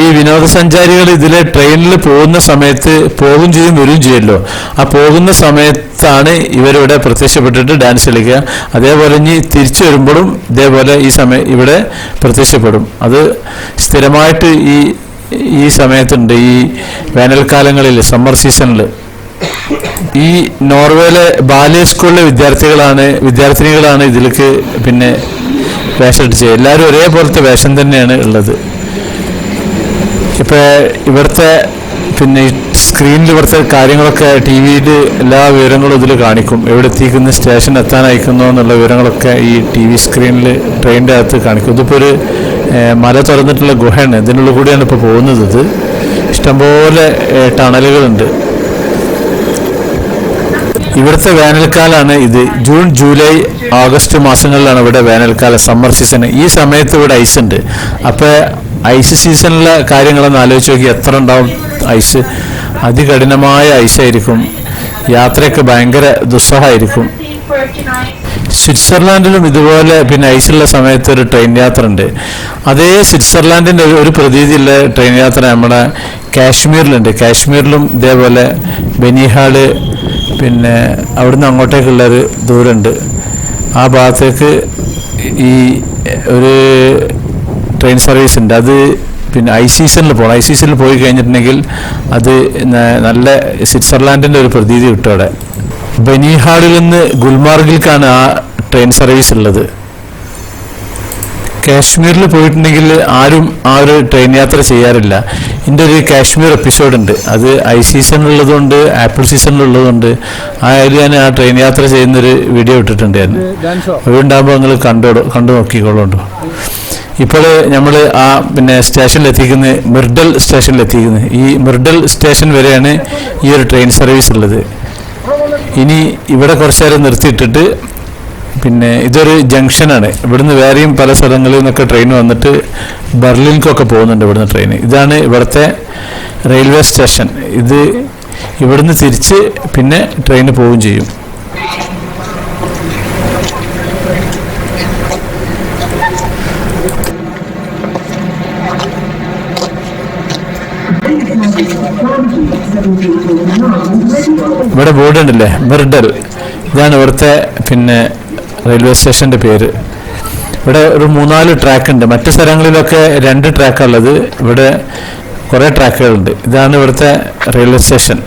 ഈ വിനോദസഞ്ചാരികൾ ഇതിലെ ട്രെയിനിൽ പോകുന്ന സമയത്ത് പോകും ചെയ്യും വരികയും ചെയ്യുമല്ലോ. ആ പോകുന്ന സമയത്താണ് ഇവരിവിടെ പ്രത്യക്ഷപ്പെട്ടിട്ട് ഡാൻസ് കളിക്കുക. അതേപോലെ ഇനി തിരിച്ചു വരുമ്പോഴും ഇതേപോലെ ഇവിടെ പ്രത്യക്ഷപ്പെടും. അത് സ്ഥിരമായിട്ട് ഈ സമയത്തുണ്ട്. ഈ വേനൽക്കാലങ്ങളിൽ, സമ്മർ സീസണിൽ. ഈ നോർവേയിലെ ബാലെ സ്കൂളിലെ വിദ്യാർത്ഥിനികളാണ് ഇതിലേക്ക് വേഷം ഇടിച്ച്. എല്ലാവരും ഒരേപോലത്തെ വേഷം തന്നെയാണ് ഉള്ളത്. ഇപ്പോൾ ഇവിടുത്തെ സ്ക്രീനിൽ ഇവിടുത്തെ കാര്യങ്ങളൊക്കെ TV-യിൽ എല്ലാ വിവരങ്ങളും ഇതിൽ കാണിക്കും. എവിടെ എത്തിക്കുന്ന, സ്റ്റേഷൻ എത്താനയക്കുന്നോ എന്നുള്ള വിവരങ്ങളൊക്കെ ഈ TV സ്ക്രീനിൽ ട്രെയിനിൻ്റെ അകത്ത് കാണിക്കും. ഇതിപ്പോൾ ഒരു മല തുറന്നിട്ടുള്ള ഗുഹയാണ്. ഇതിനുള്ളിൽ കൂടിയാണ് ഇപ്പോൾ പോകുന്നത്. ഇത് ഇഷ്ടംപോലെ ടണലുകളുണ്ട്. ഇവിടുത്തെ വേനൽക്കാലമാണ് ഇത്. ജൂൺ, ജൂലൈ, ഓഗസ്റ്റ് മാസങ്ങളിലാണ് ഇവിടെ വേനൽക്കാലം, സമ്മർ സീസൺ. ഈ സമയത്ത് ഇവിടെ ഐസ് ഉണ്ട്. അപ്പോൾ ഐസ് സീസണിലെ കാര്യങ്ങളൊന്ന് ആലോചിച്ച് നോക്കി, എത്ര ഉണ്ടാവും ഐസ്. അതികഠിനമായ ഐസായിരിക്കും. യാത്രയൊക്കെ ഭയങ്കര ദുസ്സഹമായിരിക്കും. സ്വിറ്റ്സർലാൻഡിലും ഇതുപോലെ ഐസുള്ള സമയത്ത് ഒരു ട്രെയിൻ യാത്ര ഉണ്ട്. അതേ സ്വിറ്റ്സർലാൻഡിൻ്റെ ഒരു പ്രതീതിയുള്ള ട്രെയിൻ യാത്ര നമ്മുടെ കാശ്മീരിലുണ്ട്. കാശ്മീരിലും ഇതേപോലെ ബനിഹാള്, അവിടുന്ന് അങ്ങോട്ടേക്കുള്ളൊരു ദൂരമുണ്ട്. ആ ഭാഗത്തേക്ക് ഒരു ട്രെയിൻ സർവീസ് ഉണ്ട്. അത് ഐ സീസണിൽ പോകണം. ഐ സീസണിൽ പോയി കഴിഞ്ഞിട്ടുണ്ടെങ്കിൽ അത് നല്ല സ്വിറ്റ്സർലാൻഡിൻ്റെ ഒരു പ്രതീതി കിട്ടും. അവിടെ ബനിഹാളിൽ നിന്ന് ഗുൽമാർഗിലേക്കാണ് ആ ട്രെയിൻ സർവീസ് ഉള്ളത്. കാശ്മീരിൽ പോയിട്ടുണ്ടെങ്കിൽ ആരും ആ ഒരു ട്രെയിൻ യാത്ര ചെയ്യാറില്ല. ഇതിൻ്റെ ഒരു കാശ്മീർ എപ്പിസോഡുണ്ട്. അത് ഐ സീസണിലുള്ളതുകൊണ്ട് ആപ്പിൾ സീസണിലുള്ളതുകൊണ്ട് ഞാൻ ആ ട്രെയിൻ യാത്ര ചെയ്യുന്നൊരു വീഡിയോ ഇട്ടിട്ടുണ്ട്. ഞാൻ അതുണ്ടാകുമ്പോൾ നിങ്ങൾ കണ്ടു നോക്കിക്കോളുണ്ടോ. ഇപ്പോൾ നമ്മൾ ആ സ്റ്റേഷനിലെത്തിക്കുന്നത് മിർഡൽ സ്റ്റേഷനിലെത്തിക്കുന്നത്. ഈ മിർഡൽ സ്റ്റേഷൻ വരെയാണ് ഈ ഒരു ട്രെയിൻ സർവീസ് ഉള്ളത്. ഇനി ഇവിടെ കുറച്ച് നേരം നിർത്തിയിട്ടിട്ട് ഇതൊരു ജംഗ്ഷനാണ്. ഇവിടുന്ന് വേറെയും പല സ്ഥലങ്ങളിൽ നിന്നൊക്കെ ട്രെയിൻ വന്നിട്ട് ബെർലിൻക്കൊക്കെ പോകുന്നുണ്ട് ഇവിടുന്ന് ട്രെയിൻ. ഇതാണ് ഇവിടുത്തെ റെയിൽവേ സ്റ്റേഷൻ. ഇവിടുന്ന് തിരിച്ച് ട്രെയിന് പോവുകയും ചെയ്യും. ഇവിടെ ബോർഡ് ഉണ്ടല്ലേ, മിർഡൽ. ഇതാണ് ഇവിടുത്തെ റെയിൽവേ സ്റ്റേഷൻ്റെ പേര്. ഇവിടെ ഒരു 3-4 ട്രാക്ക് ഉണ്ട്. മറ്റു സ്ഥലങ്ങളിലൊക്കെ 2 ട്രാക്കുള്ളത്, ഇവിടെ കുറേ ട്രാക്കുകളുണ്ട്. ഇതാണ് ഇവിടുത്തെ റെയിൽവേ സ്റ്റേഷൻ.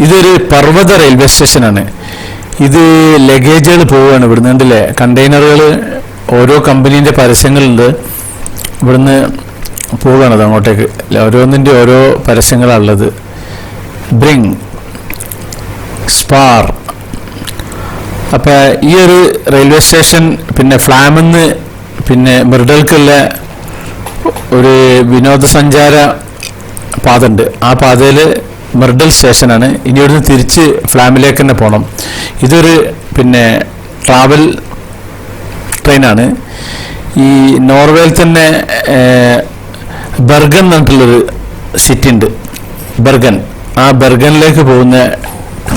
ഇതൊരു പർവ്വത റെയിൽവേ സ്റ്റേഷനാണ്. ഇത് ലഗേജുകൾ പോവുകയാണ് ഇവിടുന്ന്, കണ്ടില്ലേ? കണ്ടെയ്നറുകൾ, ഓരോ കമ്പനീൻ്റെ പരസ്യങ്ങളുണ്ട്, ഇവിടുന്ന് പോവുകയാണത് അങ്ങോട്ടേക്ക്. ഓരോന്നിൻ്റെ ഓരോ പരസ്യങ്ങളാണുള്ളത്. ബ്രിങ്, സ്പാർ. അപ്പോൾ ഈ ഒരു റെയിൽവേ സ്റ്റേഷൻ പിന്നെ ഫ്ലാമെന്ന് പിന്നെ മിർഡൽക്കുള്ള ഒരു വിനോദസഞ്ചാര പാത ഉണ്ട്. ആ പാതയിൽ മിർഡൽ സ്റ്റേഷനാണ്. ഇനി ഇവിടുന്ന് തിരിച്ച് ഫ്ലാമിലേക്ക് തന്നെ പോകണം. ഇതൊരു പിന്നെ ട്രാവൽ ട്രെയിനാണ്. ഈ നോർവേയിൽ തന്നെ ബെർഗൻ എന്ന് പറഞ്ഞിട്ടുള്ളൊരു സിറ്റി ഉണ്ട്, ബെർഗൻ. ആ ബെർഗനിലേക്ക് പോകുന്ന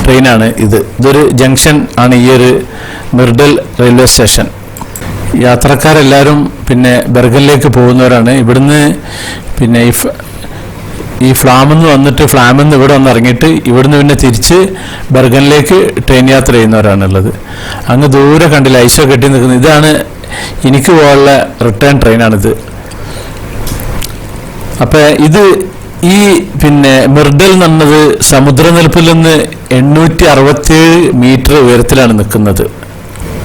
ട്രെയിനാണ് ഇത്. ഇതൊരു ജംഗ്ഷൻ ആണ് ഈ ഒരു മിർഡൽ റെയിൽവേ സ്റ്റേഷൻ. യാത്രക്കാരെല്ലാവരും പിന്നെ ബെർഗനിലേക്ക് പോകുന്നവരാണ്. ഇവിടുന്ന് പിന്നെ ഈ ഫ്ലാമെന്ന് വന്നിട്ട് ഫ്ലാമെന്ന് ഇവിടെ വന്ന് ഇറങ്ങിയിട്ട് ഇവിടുന്ന് പിന്നെ തിരിച്ച് ബെർഗനിലേക്ക് ട്രെയിൻ യാത്ര ചെയ്യുന്നവരാണുള്ളത്. അങ്ങ് ദൂരെ കണ്ടില്ല ഐസോ കെട്ടി നിൽക്കുന്നത്. ഇതാണ് എനിക്ക് പോകാനുള്ള റിട്ടേൺ ട്രെയിനാണിത്. അപ്പം ഇത് ഈ പിന്നെ മിർഡൽ എന്ന് പറഞ്ഞത് സമുദ്രനിരപ്പിൽ നിന്ന് 867 മീറ്റർ ഉയരത്തിലാണ് നിൽക്കുന്നത്.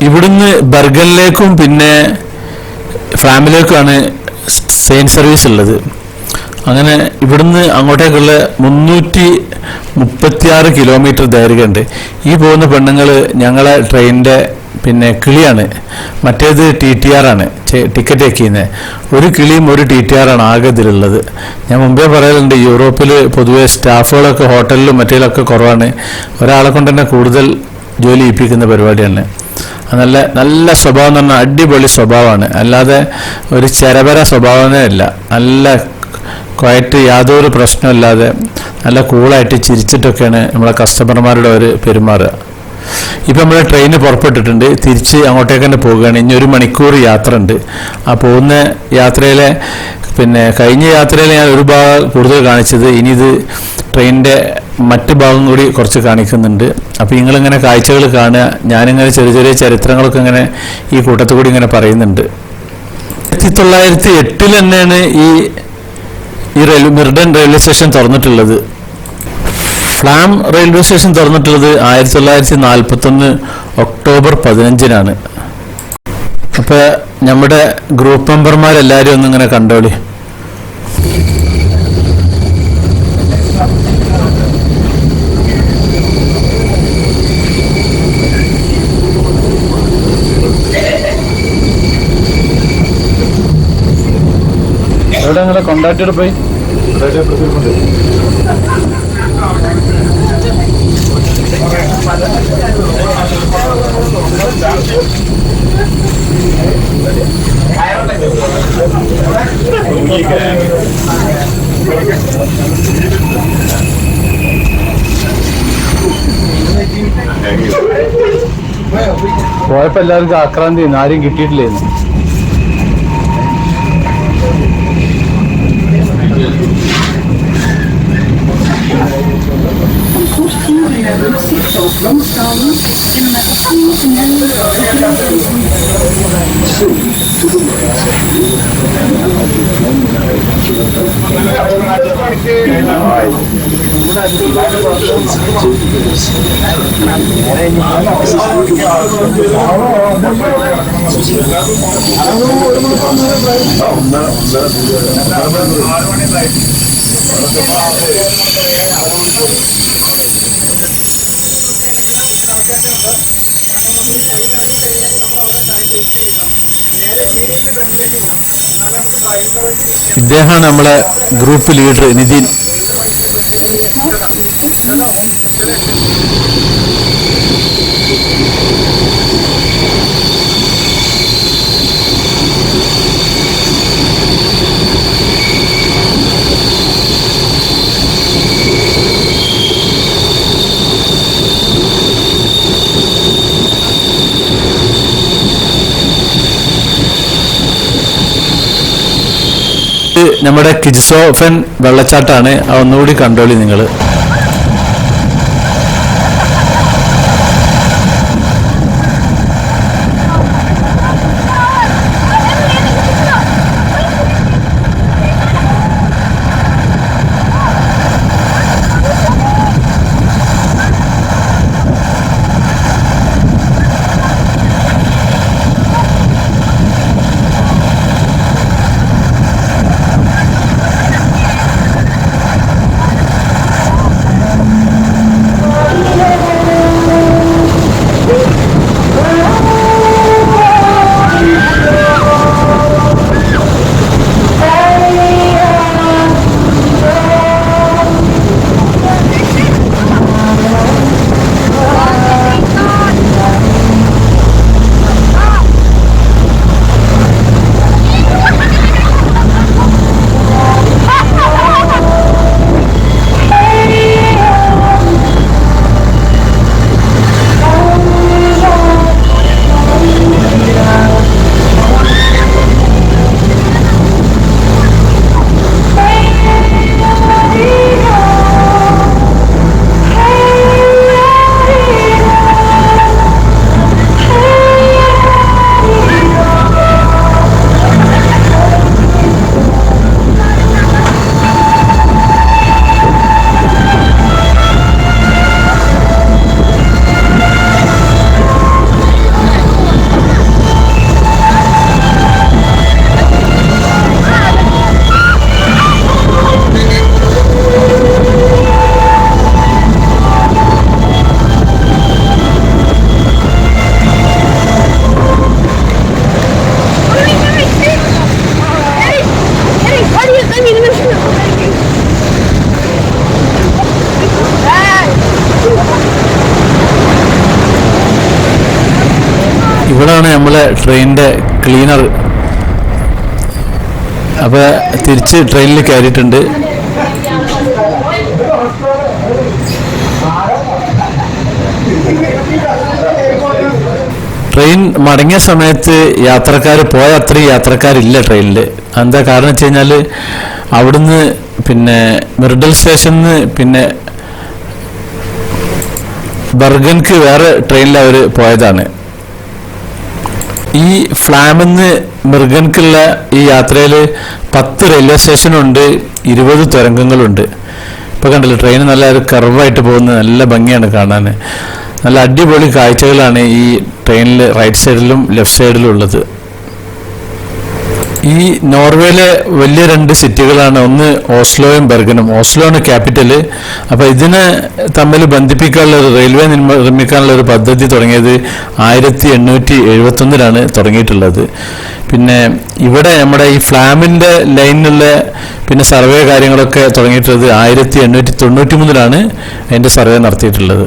ഇവിടുന്ന് ബെർഗനിലേക്കും പിന്നെ ഫ്ലാമിലേക്കുമാണ് ട്രെയിൻ സർവീസ് ഉള്ളത്. അങ്ങനെ ഇവിടുന്ന് അങ്ങോട്ടേക്കുള്ള 336 കിലോമീറ്റർ ദൈർഘ്യമുണ്ട്. ഈ പോകുന്ന പെണ്ണുങ്ങൾ ഞങ്ങളെ ട്രെയിനിൻ്റെ പിന്നെ കിളിയാണ്. മറ്റേത് TTR ആണ്, ടിക്കറ്റ് വെക്കുന്നത്. ഒരു കിളിയും ഒരു TTR ആണ് ആകെ ഇതിലുള്ളത്. ഞാൻ മുമ്പേ പറയലുണ്ട്, യൂറോപ്പിൽ പൊതുവെ സ്റ്റാഫുകളൊക്കെ ഹോട്ടലിലും മറ്റേലൊക്കെ കുറവാണ്. ഒരാളെ കൊണ്ട് തന്നെ കൂടുതൽ ജോലി ചെയ്യിപ്പിക്കുന്ന പരിപാടിയാണ്. നല്ല നല്ല സ്വഭാവം എന്ന് പറഞ്ഞാൽ അടിപൊളി സ്വഭാവമാണ്. അല്ലാതെ ഒരു ചെരപര സ്വഭാവമേ അല്ല. നല്ല ക്വയറ്റ്, യാതൊരു പ്രശ്നമില്ലാതെ നല്ല കൂളായിട്ട് ചിരിച്ചിട്ടൊക്കെയാണ് നമ്മളെ കസ്റ്റമർമാരുടെ ഒരു പെരുമാറുക. ഇപ്പം നമ്മൾ ട്രെയിന് പുറപ്പെട്ടിട്ടുണ്ട്, തിരിച്ച് അങ്ങോട്ടേക്ക് തന്നെ പോവുകയാണ്. ഇനി 1 മണിക്കൂർ യാത്ര ഉണ്ട്. ആ പോകുന്ന യാത്രയിലെ പിന്നെ കഴിഞ്ഞ യാത്രയിൽ ഞാൻ ഒരു ഭാഗം കൂടുതൽ കാണിച്ചത്, ഇനി ഇത് ട്രെയിനിൻ്റെ മറ്റ് ഭാഗം കൂടി കുറച്ച് കാണിക്കുന്നുണ്ട്. അപ്പോൾ നിങ്ങളിങ്ങനെ കാഴ്ചകൾ കാണുക. ഞാനിങ്ങനെ ചെറിയ ചെറിയ ചരിത്രങ്ങളൊക്കെ ഇങ്ങനെ ഈ കൂട്ടത്തിൽ കൂടി ഇങ്ങനെ പറയുന്നുണ്ട്. 1908 തന്നെയാണ് ഈ മിർഡൽ റെയിൽവേ സ്റ്റേഷൻ തുറന്നിട്ടുള്ളത്. ഫ്ലാം റെയിൽവേ സ്റ്റേഷൻ തുറന്നിട്ടുള്ളത് 1941 ഒക്ടോബർ 15-നാണ്. അപ്പോൾ നമ്മുടെ ഗ്രൂപ്പ് മെമ്പർമാരെല്ലാവരും ഒന്നിങ്ങനെ കണ്ടോളി. എവിടെ നിങ്ങളെ കോണ്ടാക്ട് പോയി? പോയപ്പോ എല്ലാവർക്കും ആക്രാന്തി, ആരും കിട്ടിയിട്ടില്ലായിരുന്നു. ഇദ്ദേഹമാണ് നമ്മളെ ഗ്രൂപ്പ് ലീഡർ നിതിൻ. ഇത് നമ്മുടെ കിജ്സോഫൻ വെള്ളച്ചാട്ടാണ്. ഒന്നുകൂടി കണ്ടോളി നിങ്ങൾ. ഇവിടാണ് നമ്മളെ ട്രെയിനിൻ്റെ ക്ലീനർ. അപ്പോൾ തിരിച്ച് ട്രെയിനിൽ കയറിയിട്ടുണ്ട്. ട്രെയിൻ മടങ്ങിയ സമയത്ത് പോയ അത്രയും യാത്രക്കാരില്ല ട്രെയിനിൽ. എന്താ കാരണം വെച്ച് കഴിഞ്ഞാൽ അവിടുന്ന് പിന്നെ മിർഡൽ സ്റ്റേഷനിൽ നിന്ന് പിന്നെ ബർഗൻക്ക് വേറെ ട്രെയിനിൽ അവർ പോയതാണ്. ഈ ഫ്ലാമിന്ന് മിർഗൻക്കുള്ള ഈ യാത്രയിൽ 10 റെയിൽവേ സ്റ്റേഷനുണ്ട്, 20 തുരങ്കങ്ങളുണ്ട്. ഇപ്പോൾ കണ്ടില്ല, ട്രെയിൻ നല്ല ഒരു കർവായിട്ട് പോകുന്നത് നല്ല ഭംഗിയാണ് കാണാൻ. നല്ല അടിപൊളി കാഴ്ചകളാണ് ഈ ട്രെയിനിൽ റൈറ്റ് സൈഡിലും ലെഫ്റ്റ് സൈഡിലും ഉള്ളത്. ഈ നോർവേയിലെ വലിയ 2 സിറ്റികളാണ്, ഒന്ന് ഓസ്ലോയും ബെർഗനും. ഓസ്ലോ ആണ് ക്യാപിറ്റൽ. അപ്പോൾ ഇതിനെ തമ്മിൽ ബന്ധിപ്പിക്കാനുള്ള ഒരു റെയിൽവേ നിർമ്മിക്കാനുള്ള ഒരു പദ്ധതി തുടങ്ങിയത് 1871 തുടങ്ങിയിട്ടുള്ളത്. പിന്നെ ഇവിടെ നമ്മുടെ ഈ ഫ്ലാമിൻ്റെ ലൈനിലുള്ള പിന്നെ സർവേ കാര്യങ്ങളൊക്കെ തുടങ്ങിയിട്ടുള്ളത് 1893 അതിൻ്റെ സർവേ നടത്തിയിട്ടുള്ളത്.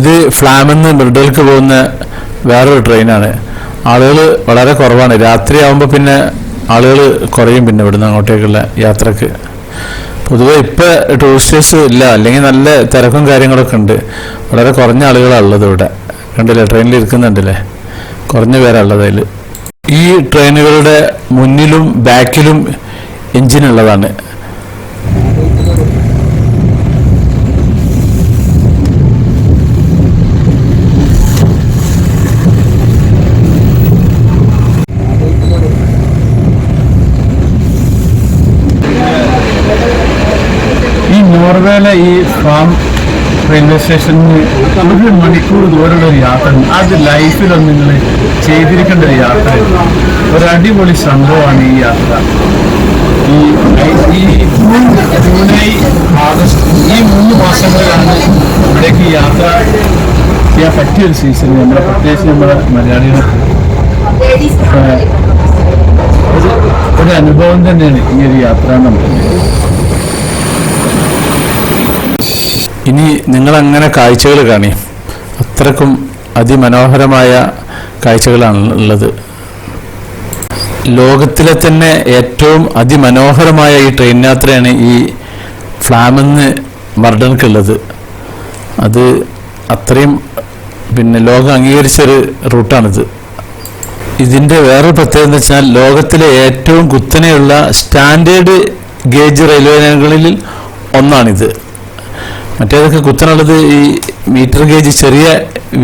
ഇത് ഫ്ലാമിന്ന് മിർഡൽക്ക് പോകുന്ന വേറൊരു ട്രെയിനാണ്. ആളുകൾ വളരെ കുറവാണ്. രാത്രിയാകുമ്പോൾ പിന്നെ ആളുകൾ കുറയും. പിന്നെ ഇവിടുന്ന് അങ്ങോട്ടേക്കുള്ള യാത്രക്ക് പൊതുവെ ഇപ്പോൾ ടൂറിസ്റ്റേഴ്സ് ഇല്ല, അല്ലെങ്കിൽ നല്ല തിരക്കും കാര്യങ്ങളൊക്കെ ഉണ്ട്. വളരെ കുറഞ്ഞ ആളുകളാണ് ഉള്ളത് ഇവിടെ. കണ്ടില്ലേ, ട്രെയിനിൽ ഇരിക്കുന്നുണ്ടല്ലേ, കുറഞ്ഞ പേരുള്ളത് അതിൽ. ഈ ട്രെയിനുകളുടെ മുന്നിലും ബാക്കിലും എഞ്ചിനുള്ളതാണ്. നോർവേയിലെ ഈ ഫാം റെയിൽവേ സ്റ്റേഷനിൽ 1 മണിക്കൂർ ദൂരമുള്ള ഒരു യാത്ര. അത് ലൈഫിലൊന്നും നിങ്ങൾ ചെയ്തിരിക്കേണ്ട ഒരു യാത്ര. ഒരു അടിപൊളി സംഭവമാണ് ഈ യാത്ര. ഈ ജൂലൈ, ആഗസ്റ്റ് ഈ 3 മാസങ്ങളിലാണ് ഇവിടേക്ക് യാത്ര ചെയ്യാൻ പറ്റിയൊരു സീസൺ. പ്രത്യേകിച്ച് നമ്മുടെ മലയാളികൾ ഒരു അനുഭവം തന്നെയാണ് ഈ ഒരു യാത്ര എന്നുള്ളത്. ഇനി നിങ്ങളങ്ങനെ കാഴ്ചകൾ കാണി. അത്രക്കും അതിമനോഹരമായ കാഴ്ചകളാണ് ഉള്ളത്. ലോകത്തിലെ തന്നെ ഏറ്റവും അതിമനോഹരമായ ഈ ട്രെയിൻ യാത്രയാണ് ഈ ഫ്ലാമിന്ന് മർഡൻക്കുള്ളത്. അത് അത്രയും പിന്നെ ലോകം അംഗീകരിച്ചൊരു റൂട്ടാണിത്. ഇതിൻ്റെ വേറൊരു പ്രത്യേകത എന്ന് വെച്ചാൽ ലോകത്തിലെ ഏറ്റവും കുത്തനെയുള്ള സ്റ്റാൻഡേർഡ് ഗേജ് റെയിൽവേ ലൈനുകളിൽ ഒന്നാണിത്. മറ്റേതൊക്കെ കുത്തനുള്ളത് ഈ മീറ്റർ ഗേജ് ചെറിയ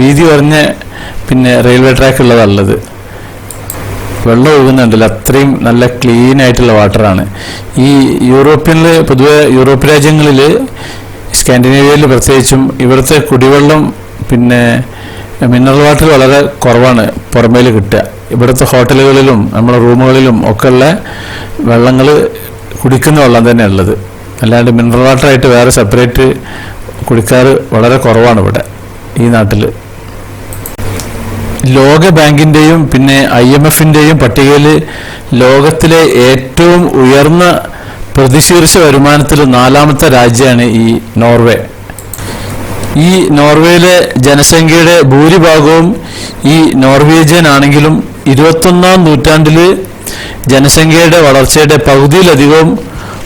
വീതി പറഞ്ഞ പിന്നെ റെയിൽവേ ട്രാക്ക് ഉള്ളതുള്ളത്. വെള്ളം ഒഴുകുന്നുണ്ടല്ലോ, അത്രയും നല്ല ക്ലീൻ ആയിട്ടുള്ള വാട്ടറാണ്. ഈ യൂറോപ്യനിൽ പൊതുവെ യൂറോപ്പ് രാജ്യങ്ങളിൽ സ്കാൻഡിനേവിയയിൽ പ്രത്യേകിച്ചും ഇവിടുത്തെ കുടിവെള്ളം പിന്നെ മിനറൽ വാട്ടർ വളരെ കുറവാണ് പുറമേൽ കിട്ടുക. ഇവിടുത്തെ ഹോട്ടലുകളിലും നമ്മുടെ റൂമുകളിലും ഒക്കെ ഉള്ള വെള്ളങ്ങൾ കുടിക്കുന്ന വെള്ളം തന്നെ ഉള്ളത്. അല്ലാണ്ട് മിനറൽ വാട്ടറായിട്ട് വേറെ സെപ്പറേറ്റ് കുടിക്കാറ് വളരെ കുറവാണ് ഇവിടെ ഈ നാട്ടിൽ. ലോക ബാങ്കിൻ്റെയും പിന്നെ IMFൻ്റെയും പട്ടികയിൽ ലോകത്തിലെ ഏറ്റവും ഉയർന്ന പ്രതിശീർഷ വരുമാനത്തിൽ 4ാമത്തെ രാജ്യമാണ് ഈ നോർവേ. ഈ നോർവേയിലെ ജനസംഖ്യയുടെ ഭൂരിഭാഗവും ഈ നോർവീജിയൻ ആണെങ്കിലും 21ാം നൂറ്റാണ്ടിൽ ജനസംഖ്യയുടെ വളർച്ചയുടെ പകുതിയിലധികവും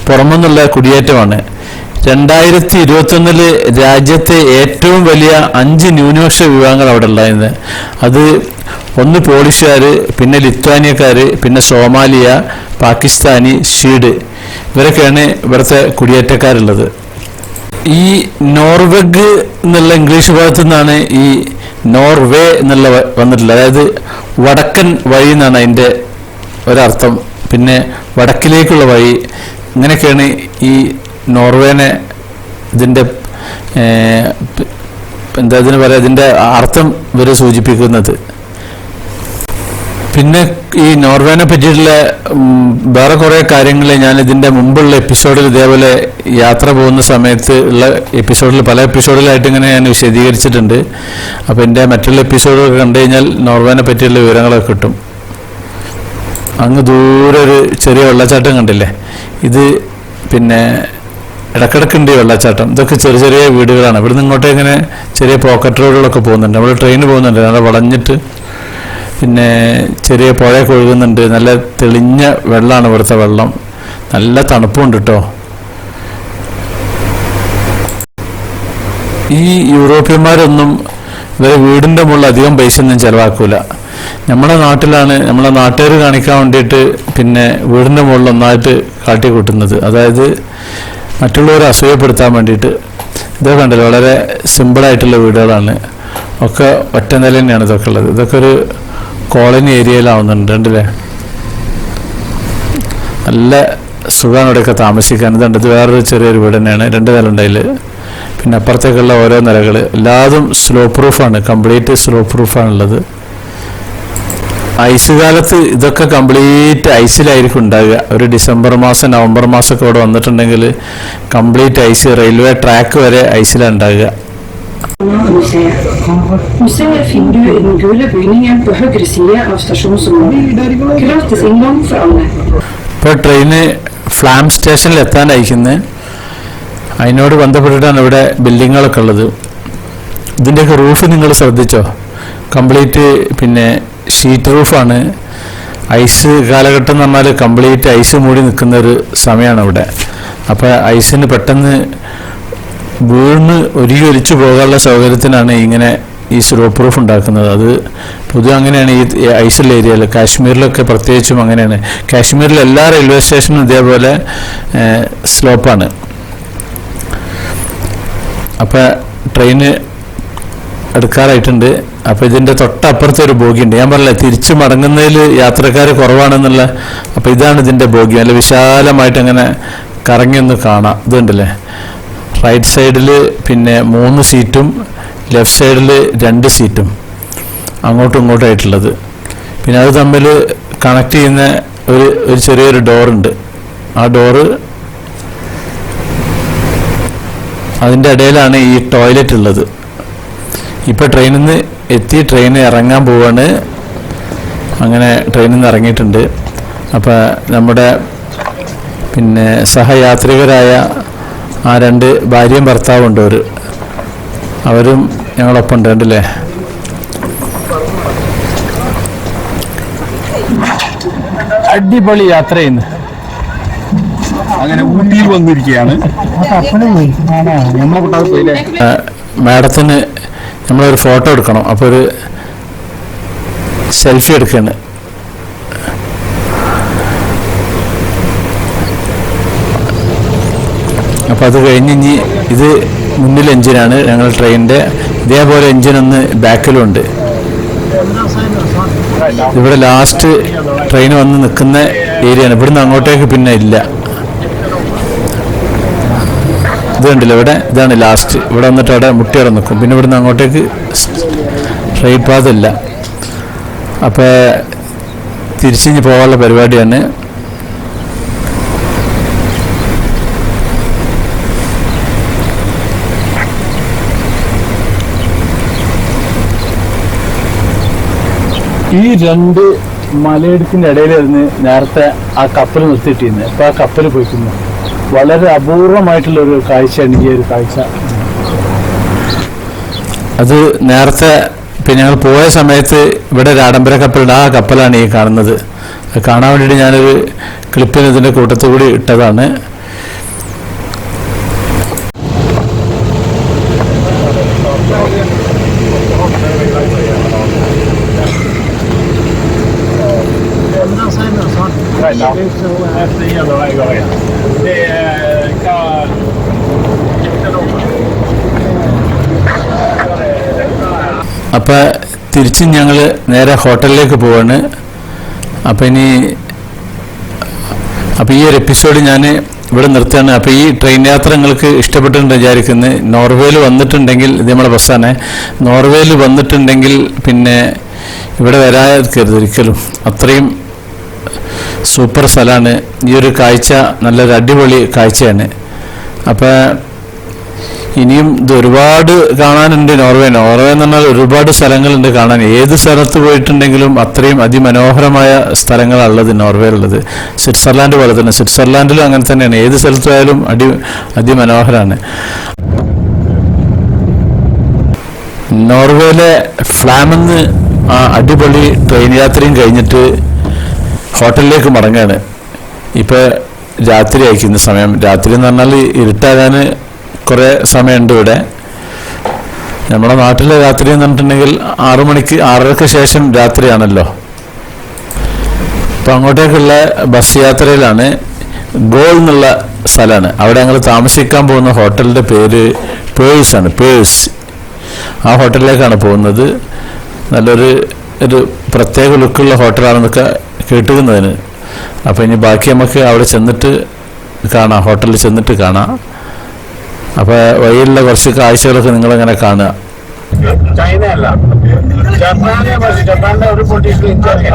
പുറമെന്നുള്ള കുടിയേറ്റമാണ്. 2021 രാജ്യത്തെ ഏറ്റവും വലിയ 5 ന്യൂനപക്ഷ വിഭാഗങ്ങൾ അവിടെ ഉണ്ടായിരുന്നത്. അത് ഒന്ന് പോളിഷുകാർ, പിന്നെ ലിത്വാനിയക്കാർ, പിന്നെ സോമാലിയ, പാകിസ്ഥാനി, ഷീഡ്, ഇവരൊക്കെയാണ് ഇവിടുത്തെ കുടിയേറ്റക്കാരുള്ളത്. ഈ നോർവെഗ് എന്നുള്ള ഇംഗ്ലീഷ് ഭാഗത്തു നിന്നാണ് ഈ നോർവേ എന്നുള്ള വന്നിട്ടുള്ളത്. അതായത് വടക്കൻ വഴി എന്നാണ് അതിൻ്റെ ഒരർത്ഥം. പിന്നെ വടക്കിലേക്കുള്ള വഴി, ഇങ്ങനെയൊക്കെയാണ് ഈ നോർവേനെ ഇതിൻ്റെ എന്താ ഇതിന് പറയുക, ഇതിൻ്റെ അർത്ഥം ഇവർ സൂചിപ്പിക്കുന്നത്. പിന്നെ ഈ നോർവേനെ പറ്റിയിട്ടുള്ള വേറെ കുറേ കാര്യങ്ങൾ ഞാൻ ഇതിൻ്റെ മുമ്പുള്ള എപ്പിസോഡിൽ ഇതേപോലെ യാത്ര പോകുന്ന സമയത്ത് ഉള്ള എപ്പിസോഡിൽ പല എപ്പിസോഡിലായിട്ട് ഇങ്ങനെ ഞാൻ വിശദീകരിച്ചിട്ടുണ്ട്. അപ്പോൾ എൻ്റെ മറ്റുള്ള എപ്പിസോഡുകൾ കണ്ടു കഴിഞ്ഞാൽ നോർവേനെ പറ്റിയുള്ള വിവരങ്ങളൊക്കെ കിട്ടും. അങ്ങ് ദൂരെ ഒരു ചെറിയ വെള്ളച്ചാട്ടം കണ്ടില്ലേ, ഇത് പിന്നെ ഇടക്കിടക്കുണ്ട് വെള്ളച്ചാട്ടം. ഇതൊക്കെ ചെറിയ ചെറിയ വീടുകളാണ്. ഇവിടുന്ന് ഇങ്ങോട്ട് ഇങ്ങനെ ചെറിയ പോക്കറ്റ് റോഡുകളൊക്കെ പോകുന്നുണ്ട്. നമ്മൾ ട്രെയിൻ പോകുന്നുണ്ട്, നല്ല വളഞ്ഞിട്ട് പിന്നെ ചെറിയ പുഴയൊക്കെ ഒഴുകുന്നുണ്ട്. നല്ല തെളിഞ്ഞ വെള്ളമാണ് ഇവിടുത്തെ വെള്ളം. നല്ല തണുപ്പുണ്ട് കേട്ടോ. ഈ യൂറോപ്യന്മാരൊന്നും ഇവരെ വീടിൻ്റെ മുകളിൽ അധികം പൈസ ഒന്നും ചിലവാക്കൂല. നമ്മളെ നാട്ടിലാണ് നമ്മളെ നാട്ടുകാർ കാണിക്കാൻ വേണ്ടിയിട്ട് പിന്നെ വീടിൻ്റെ മുകളിൽ ഒന്നായിട്ട് കാട്ടിക്കൂട്ടുന്നത്. അതായത് മറ്റുള്ളവരെ അസൂയപ്പെടുത്താൻ വേണ്ടിയിട്ട്. ഇതൊക്കെ കണ്ടല്ലോ, വളരെ സിമ്പിളായിട്ടുള്ള വീടുകളാണ്. ഒക്കെ ഒറ്റ നില തന്നെയാണ് ഇതൊക്കെ ഉള്ളത്. ഇതൊക്കെ ഒരു കോളനി ഏരിയയിലാവുന്നുണ്ട് കണ്ടില്ലേ. നല്ല സുഖമാണ് ഇവിടെയൊക്കെ താമസിക്കാൻ. ഇതുണ്ട്, ഇത് വേറൊരു ചെറിയൊരു വീട് തന്നെയാണ്, 2 നില ഉണ്ട് അതിൽ. പിന്നെ അപ്പുറത്തേക്കുള്ള ഓരോ നിലകൾ എല്ലാതും സ്ലോ പ്രൂഫാണ്, കംപ്ലീറ്റ് സ്ലോ പ്രൂഫാണുള്ളത്. ഐസ് കാലത്ത് ഇതൊക്കെ കംപ്ലീറ്റ് ഐസിലായിരിക്കും ഉണ്ടാവുക. ഒരു ഡിസംബർ മാസം നവംബർ മാസമൊക്കെ ഇവിടെ വന്നിട്ടുണ്ടെങ്കിൽ കംപ്ലീറ്റ് ഐസ്, റെയിൽവേ ട്രാക്ക് വരെ ഐസിലാണ് ഉണ്ടാവുക. Museet finner du i den gule bygningen på høyre side av stasjonsområdet. Gratis inngang for alle. ഇപ്പോൾ ട്രെയിന് ഫ്ലാം സ്റ്റേഷനിൽ എത്താനായിരിക്കുന്നത്. അതിനോട് ബന്ധപ്പെട്ടിട്ടാണ് ഇവിടെ ബിൽഡിങ്ങുകളൊക്കെ ഉള്ളത്. ഇതിൻ്റെയൊക്കെ റൂഫ് നിങ്ങൾ ശ്രദ്ധിച്ചോ? കംപ്ലീറ്റ് പിന്നെ ഷീറ്റ് റൂഫാണ്. ഐസ് കാലഘട്ടം എന്ന് പറഞ്ഞാൽ കംപ്ലീറ്റ് ഐസ് മൂടി നിൽക്കുന്ന ഒരു സമയമാണ് ഇവിടെ. അപ്പോൾ ഐസിന് പെട്ടെന്ന് വീണ് ഒലിച്ചു പോകാനുള്ള സൗകര്യത്തിനാണ് ഇങ്ങനെ ഈ സ്ലോ പ്രൂഫ് ഉണ്ടാക്കുന്നത്. അത് പൊതുവെ അങ്ങനെയാണ് ഈ ഐസുള്ള ഏരിയയിൽ. കാശ്മീരിലൊക്കെ പ്രത്യേകിച്ചും അങ്ങനെയാണ്. കാശ്മീരിലെ എല്ലാ റെയിൽവേ സ്റ്റേഷനും ഇതേപോലെ സ്ലോപ്പാണ്. അപ്പോൾ ട്രെയിന് എടുക്കാറായിട്ടുണ്ട്. അപ്പോൾ ഇതിൻ്റെ തൊട്ടപ്പുറത്തെ ഒരു ബോഗിയുണ്ട്. ഞാൻ പറഞ്ഞില്ലേ തിരിച്ച് മടങ്ങുന്നതിൽ യാത്രക്കാർ കുറവാണെന്നുള്ള. അപ്പോൾ ഇതാണ് ഇതിൻ്റെ ബോഗി. നല്ല വിശാലമായിട്ട് അങ്ങനെ കറങ്ങി ഒന്ന് കാണാം. ഇതുണ്ടല്ലേ, റൈറ്റ് സൈഡിൽ പിന്നെ 3 സീറ്റും ലെഫ്റ്റ് സൈഡിൽ 2 സീറ്റും അങ്ങോട്ടും ഇങ്ങോട്ടായിട്ടുള്ളത്. പിന്നെ അത് തമ്മിൽ കണക്ട് ചെയ്യുന്ന ഒരു ചെറിയൊരു ഡോറുണ്ട്. ആ ഡോറ് അതിൻ്റെ ഇടയിലാണ് ഈ ടോയ്ലറ്റ് ഉള്ളത്. ഇപ്പോൾ ട്രെയിനിൽ നിന്ന് എത്തി, ട്രെയിൻ ഇറങ്ങാൻ പോവാണ്. അങ്ങനെ ട്രെയിനിൽ നിന്ന് ഇറങ്ങിയിട്ടുണ്ട്. അപ്പോൾ നമ്മുടെ പിന്നെ സഹയാത്രികരായ ആ 2 ഭാര്യയും ഭർത്താവുണ്ട്. അവരും ഞങ്ങളൊപ്പം ഉണ്ട് കണ്ടില്ലേ. അടിപൊളി യാത്ര ചെയ്യുന്നു. അങ്ങനെ ഊട്ടിയിൽ വന്നിരിക്കുകയാണ്. മാഡത്തിന് നമ്മളൊരു ഫോട്ടോ എടുക്കണം. അപ്പോൾ ഒരു സെൽഫി എടുക്കുകയാണ്. അപ്പോൾ അത് കഴിഞ്ഞ് ഇനി ഇത് മുന്നിൽ എഞ്ചിനാണ് ഞങ്ങൾ ട്രെയിനിൻ്റെ. ഇതേപോലെ എഞ്ചിനൊന്ന് ബാക്കിലുണ്ട്. ഇവിടെ ലാസ്റ്റ് ട്രെയിൻ വന്ന് നിൽക്കുന്ന ഏരിയയാണ്. ഇവിടുന്ന് അങ്ങോട്ടേക്ക് പിന്നെ ഇല്ല. ഇത് കണ്ടില്ല ഇവിടെ, ഇതാണ് ലാസ്റ്റ്. ഇവിടെ വന്നിട്ട് അവിടെ മുട്ടിയോടെ നിൽക്കും. പിന്നെ ഇവിടുന്ന് അങ്ങോട്ടേക്ക് ട്രെയിൻ പാതല്ല. അപ്പോൾ തിരിച്ചിഞ്ഞ് പോകാനുള്ള പരിപാടിയാണ്. ഈ രണ്ട് മലയിടുക്കിൻ്റെ ഇടയിലിരുന്ന് നേരത്തെ ആ കപ്പൽ നിർത്തിയിട്ടിരുന്നത്. അപ്പോൾ ആ കപ്പൽ പോയിക്കുന്നു. വളരെ അപൂർവമായിട്ടുള്ളൊരു കാഴ്ചയാണ് ഈ ഒരു കാഴ്ച. അത് നേരത്തെ പിന്നെ ഞങ്ങൾ പോയ സമയത്ത് ഇവിടെ ഒരു ആഡംബര കപ്പലുണ്ട്. ആ കപ്പലാണ് ഈ കാണുന്നത്. അത് കാണാൻ വേണ്ടിയിട്ട് ഞാനൊരു ക്ലിപ്പിന് ഇതിൻ്റെ കൂട്ടത്തിൽ കൂടി ഇട്ടതാണ്. അപ്പോൾ തിരിച്ചും ഞങ്ങൾ നേരെ ഹോട്ടലിലേക്ക് പോവാണ്. അപ്പോൾ ഈ ഒരു എപ്പിസോഡ് ഞാൻ ഇവിടെ നിർത്തുകയാണ്. അപ്പോൾ ഈ ട്രെയിൻ യാത്ര നിങ്ങൾക്ക് ഇഷ്ടപ്പെട്ടിട്ടുണ്ട് വിചാരിക്കുന്നത്. നോർവേയിൽ വന്നിട്ടുണ്ടെങ്കിൽ, ഇത് നമ്മളെ ബസ്സാണ്, നോർവേയിൽ വന്നിട്ടുണ്ടെങ്കിൽ പിന്നെ ഇവിടെ വരാതിരിക്കരുത് ഒരിക്കലും. അത്രയും സൂപ്പർ സ്ഥലമാണ്. ഈ ഒരു കാഴ്ച നല്ലൊരു അടിപൊളി കാഴ്ചയാണ്. അപ്പോൾ ഇനിയും ഇത് ഒരുപാട് കാണാനുണ്ട്. നോർവേ എന്ന് പറഞ്ഞാൽ ഒരുപാട് സ്ഥലങ്ങളുണ്ട് കാണാൻ. ഏത് സ്ഥലത്ത് പോയിട്ടുണ്ടെങ്കിലും അത്രയും അതിമനോഹരമായ സ്ഥലങ്ങളുള്ളത് നോർവേയിലുള്ളത്. സ്വിറ്റ്സർലാൻഡ് പോലെ തന്നെ, സ്വിറ്റ്സർലാൻഡിലും അങ്ങനെ തന്നെയാണ്. ഏത് സ്ഥലത്ത് പോയാലും അതിമനോഹരമാണ്. നോർവേയിലെ ഫ്ലാമെന്ന് ആ അടിപൊളി ട്രെയിൻ യാത്രയും കഴിഞ്ഞിട്ട് ഹോട്ടലിലേക്ക് മടങ്ങുകയാണ്. ഇപ്പോൾ രാത്രി അയക്കുന്ന സമയം. രാത്രി എന്ന് പറഞ്ഞാൽ ഇരുട്ടാകാൻ കുറേ സമയമുണ്ട് ഇവിടെ. നമ്മുടെ നാട്ടിലെ രാത്രി എന്ന് പറഞ്ഞിട്ടുണ്ടെങ്കിൽ 6 മണിക്ക് 6:30 ശേഷം രാത്രിയാണല്ലോ. അപ്പോൾ അങ്ങോട്ടേക്കുള്ള ബസ് യാത്രയിലാണ്. ഗോൾ എന്നുള്ള സ്ഥലമാണ്. അവിടെ ഞങ്ങൾ താമസിക്കാൻ പോകുന്ന ഹോട്ടലിൻ്റെ പേര് പേഴ്സ് ആണ്. പേഴ്സ് ആ ഹോട്ടലിലേക്കാണ് പോകുന്നത്. നല്ലൊരു പ്രത്യേക ലുക്കുള്ള ഹോട്ടലാണെന്നൊക്കെ കേട്ടുന്നതിന്. അപ്പോൾ ഇനി ബാക്കി നമുക്ക് അവിടെ ചെന്നിട്ട് കാണാം, ഹോട്ടലിൽ ചെന്നിട്ട് കാണാം. അപ്പോൾ വഴിയിലുള്ള കുറച്ച് കാഴ്ചകളൊക്കെ നിങ്ങളിങ്ങനെ കാണുക. ചൈനയല്ല, ജപ്പാന്റെ ഒരു പൊളിറ്റിക്കൽ ഇൻചാർജ്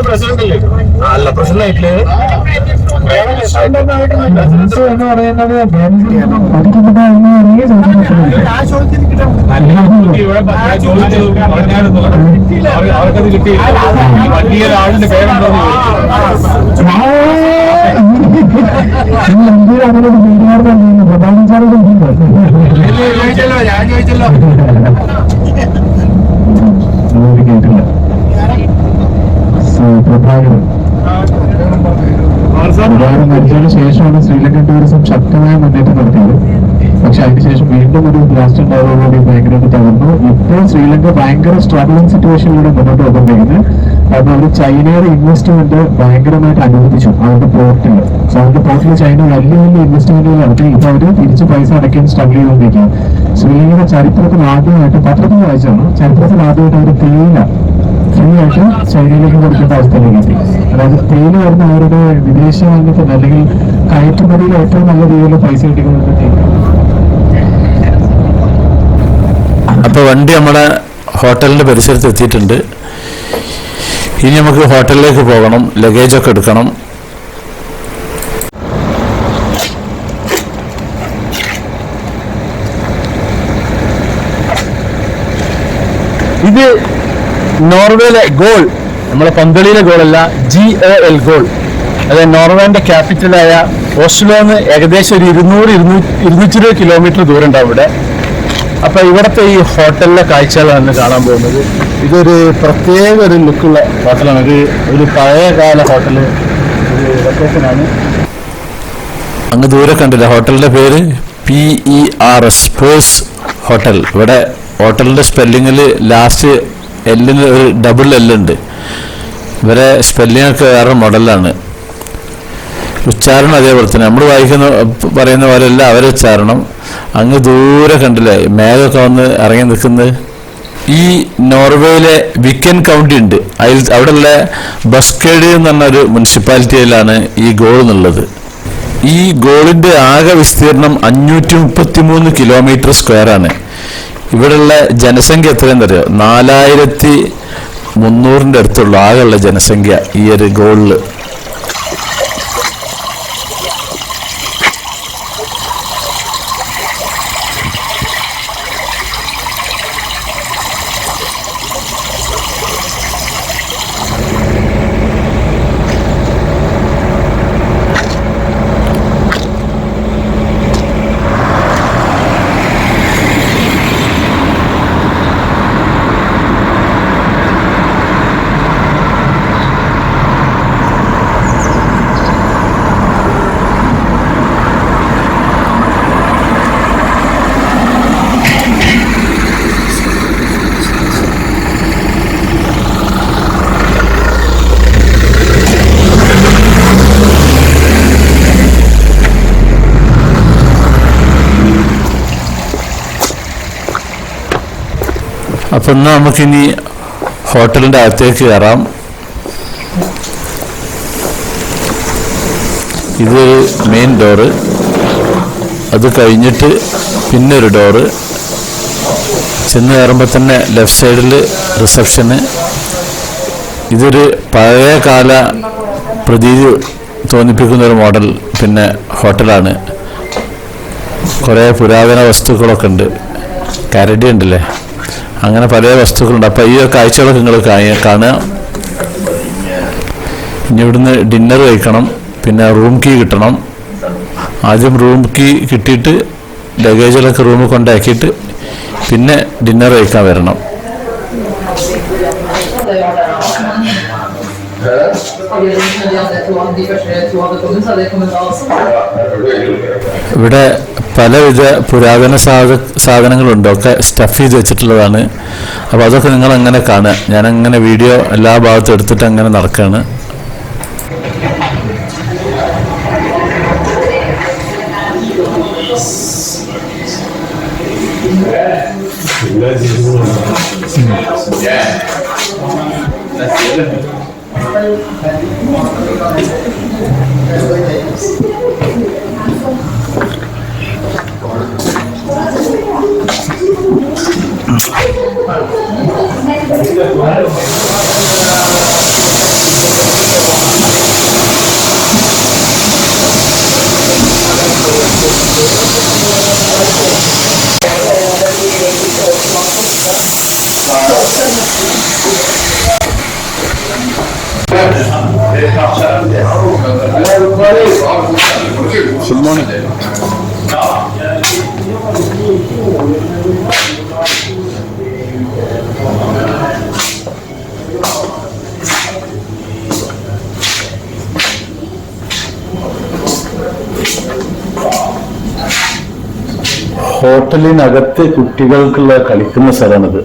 പ്രസിഡന്റ് അല്ല, പ്രസിഡന്റ് ആയിട്ടില്ലേ എന്ന് പറയുന്നത് അവർക്കത് കിട്ടി. വലിയൊരാളിന്റെ പേരുണ്ടോ ഞാൻ ചോദിച്ചല്ലോ. മരിച്ചതിന് ശേഷമാണ് ശ്രീലങ്കൻ ടൂറിസം ശക്തമായ മുന്നേറ്റം നടത്തിയത്. പക്ഷെ അതിനുശേഷം വീണ്ടും ഒരു ബ്ലാസ്റ്റ് ഉണ്ടായതോടുകൂടി ഭയങ്കരമായിട്ട് തകർന്നു. ഇപ്പോൾ ശ്രീലങ്ക ഭയങ്കര സ്ട്രഗ്ലിംഗ് സിറ്റുവേഷനിലൂടെ മുന്നോട്ട് പോയിക്കൊണ്ടിരിക്കുന്നത്. കാരണം അവർ ചൈനയുടെ ഇൻവെസ്റ്റ്മെന്റ് ഭയങ്കരമായിട്ട് അനുവദിച്ചു അവരുടെ പോർട്ടിൽ. സോ അവരുടെ പോർട്ടിൽ ചൈന വലിയ വലിയ ഇൻവെസ്റ്റ്മെന്റുകൾ നടത്തി. ഇപ്പൊ അവര് തിരിച്ച് പൈസ അടയ്ക്കാൻ സ്ട്രഗിൾ ചെയ്തുകൊണ്ടിരിക്കുക. ശ്രീലങ്കയുടെ ചരിത്രത്തിൽ ആദ്യമായിട്ട്, പത്രത്തിൽ വായിച്ചാണ്, ചരിത്രത്തിൽ ആദ്യമായിട്ട് അവർ തേയില ഫ്രീ ആയിട്ട് ചൈനയിലേക്ക് കൊടുക്കേണ്ട അവസ്ഥയിലേക്ക് എത്തി. അതായത് തേയില വരുന്ന അവരുടെ വിദേശ വാണിജ്യത്തിന് അല്ലെങ്കിൽ കയറ്റുമതിയിൽ ഏറ്റവും നല്ല രീതിയിൽ പൈസ കിട്ടിക്കൊണ്ടിരുന്ന തേയില. അപ്പോൾ വണ്ടി നമ്മുടെ ഹോട്ടലിൻ്റെ പരിസരത്ത് എത്തിയിട്ടുണ്ട്. ഇനി നമുക്ക് ഹോട്ടലിലേക്ക് പോകണം, ലഗേജൊക്കെ എടുക്കണം. ഇത് നോർവേയിലെ ഗോൾ, നമ്മളെ പന്തളിയിലെ ഗോളല്ല, GOL ഗോൾ. അതായത് നോർവേന്റെ ക്യാപിറ്റലായ ഓസ്ലോന്ന് ഏകദേശം ഒരു 200-220 കിലോമീറ്റർ ദൂരം ഉണ്ടാവും ഇവിടെ. അപ്പൊ ഇവിടുത്തെ ഈ ഹോട്ടലിലെ കാഴ്ചകളാണ് കാണാൻ പോകുന്നത്. ഇതൊരു പ്രത്യേക ഒരു ലുക്കുള്ള ഹോട്ടലാണ്. ഒരു പഴയകാല ഹോട്ടല്, ഒരു ലൊക്കേഷനാണ്. അങ്ങ് ദൂരെ കണ്ടില്ല ഹോട്ടലിൻ്റെ പേര് PERS പേഴ്സ് ഹോട്ടൽ. ഇവിടെ ഹോട്ടലിൻ്റെ സ്പെല്ലിങ്ങിൽ ലാസ്റ്റ് എല്ലിന് ഒരു ഡബിൾ എല്ലുണ്ട്. ഇവരെ സ്പെല്ലിങ്ങൊക്കെ വേറെ മോഡലാണ്. ഉച്ചാരണം അതേപോലെ തന്നെ നമ്മൾ പറയുന്ന പോലെയല്ല അവരെ ഉച്ചാരണം. അങ്ങ് ദൂരെ കണ്ടില്ലേ മേഘമൊക്കെ വന്ന് ഇറങ്ങി നിൽക്കുന്നത്. ഈ നോർവേയിലെ വിക്കൻ കൗണ്ടി ഉണ്ട്, അവിടെയുള്ള ബസ്കേഡ് എന്ന് പറഞ്ഞൊരു മുനിസിപ്പാലിറ്റിയിലാണ് ഈ ഗോൾ എന്നുള്ളത്. ഈ ഗോളിൻ്റെ ആകെ വിസ്തീർണം 533 കിലോമീറ്റർ സ്ക്വയറാണ്. ഇവിടെയുള്ള ജനസംഖ്യ എത്രയെന്ന് അറിയോ? 4300 അടുത്തുള്ള ആകെയുള്ള ജനസംഖ്യ ഈ ഒരു ഗോളിൽ. അപ്പം ഇന്ന് നമുക്കിനി ഹോട്ടലിൻ്റെ അകത്തേക്ക് കയറാം. ഇതൊരു മെയിൻ ഡോറ്, അത് കഴിഞ്ഞിട്ട് പിന്നെ ഒരു ഡോറ്. ചെന്ന് കയറുമ്പോൾ തന്നെ ലെഫ്റ്റ് സൈഡിൽ റിസപ്ഷന്. ഇതൊരു പഴയ കാല പ്രതീതി തോന്നിപ്പിക്കുന്നൊരു മോഡൽ ഹോട്ടലാണ്. കുറേ പുരാതന വസ്തുക്കളൊക്കെ ഉണ്ട്. കരടി ഉണ്ടല്ലേ, അങ്ങനെ പല വസ്തുക്കളുണ്ട്. അപ്പോൾ ഈ കാഴ്ചകളൊക്കെ നിങ്ങൾ കാണുക. ഇനി ഇവിടുന്ന് ഡിന്നർ കഴിക്കണം, പിന്നെ റൂം കീ കിട്ടണം. ആദ്യം റൂം കീ കിട്ടിയിട്ട് ലഗേജിലൊക്കെ റൂമിൽ കൊണ്ടാക്കിയിട്ട് പിന്നെ ഡിന്നർ കഴിക്കാൻ വരണം. ഇവിടെ പലവിധ പുരാതന സാധനങ്ങളുണ്ട്, ഒക്കെ സ്റ്റഫ് ചെയ്ത് വെച്ചിട്ടുള്ളതാണ്. അപ്പോൾ അതൊക്കെ നിങ്ങൾ അങ്ങനെ കാണുക. ഞാനങ്ങനെ വീഡിയോ എല്ലാ ഭാഗത്തും എടുത്തിട്ട് അങ്ങനെ നടക്കുകയാണ്. ഹോട്ടലിനകത്ത് കുട്ടികൾക്കുള്ള കളിക്കുന്ന സ്ഥലമാണിത്.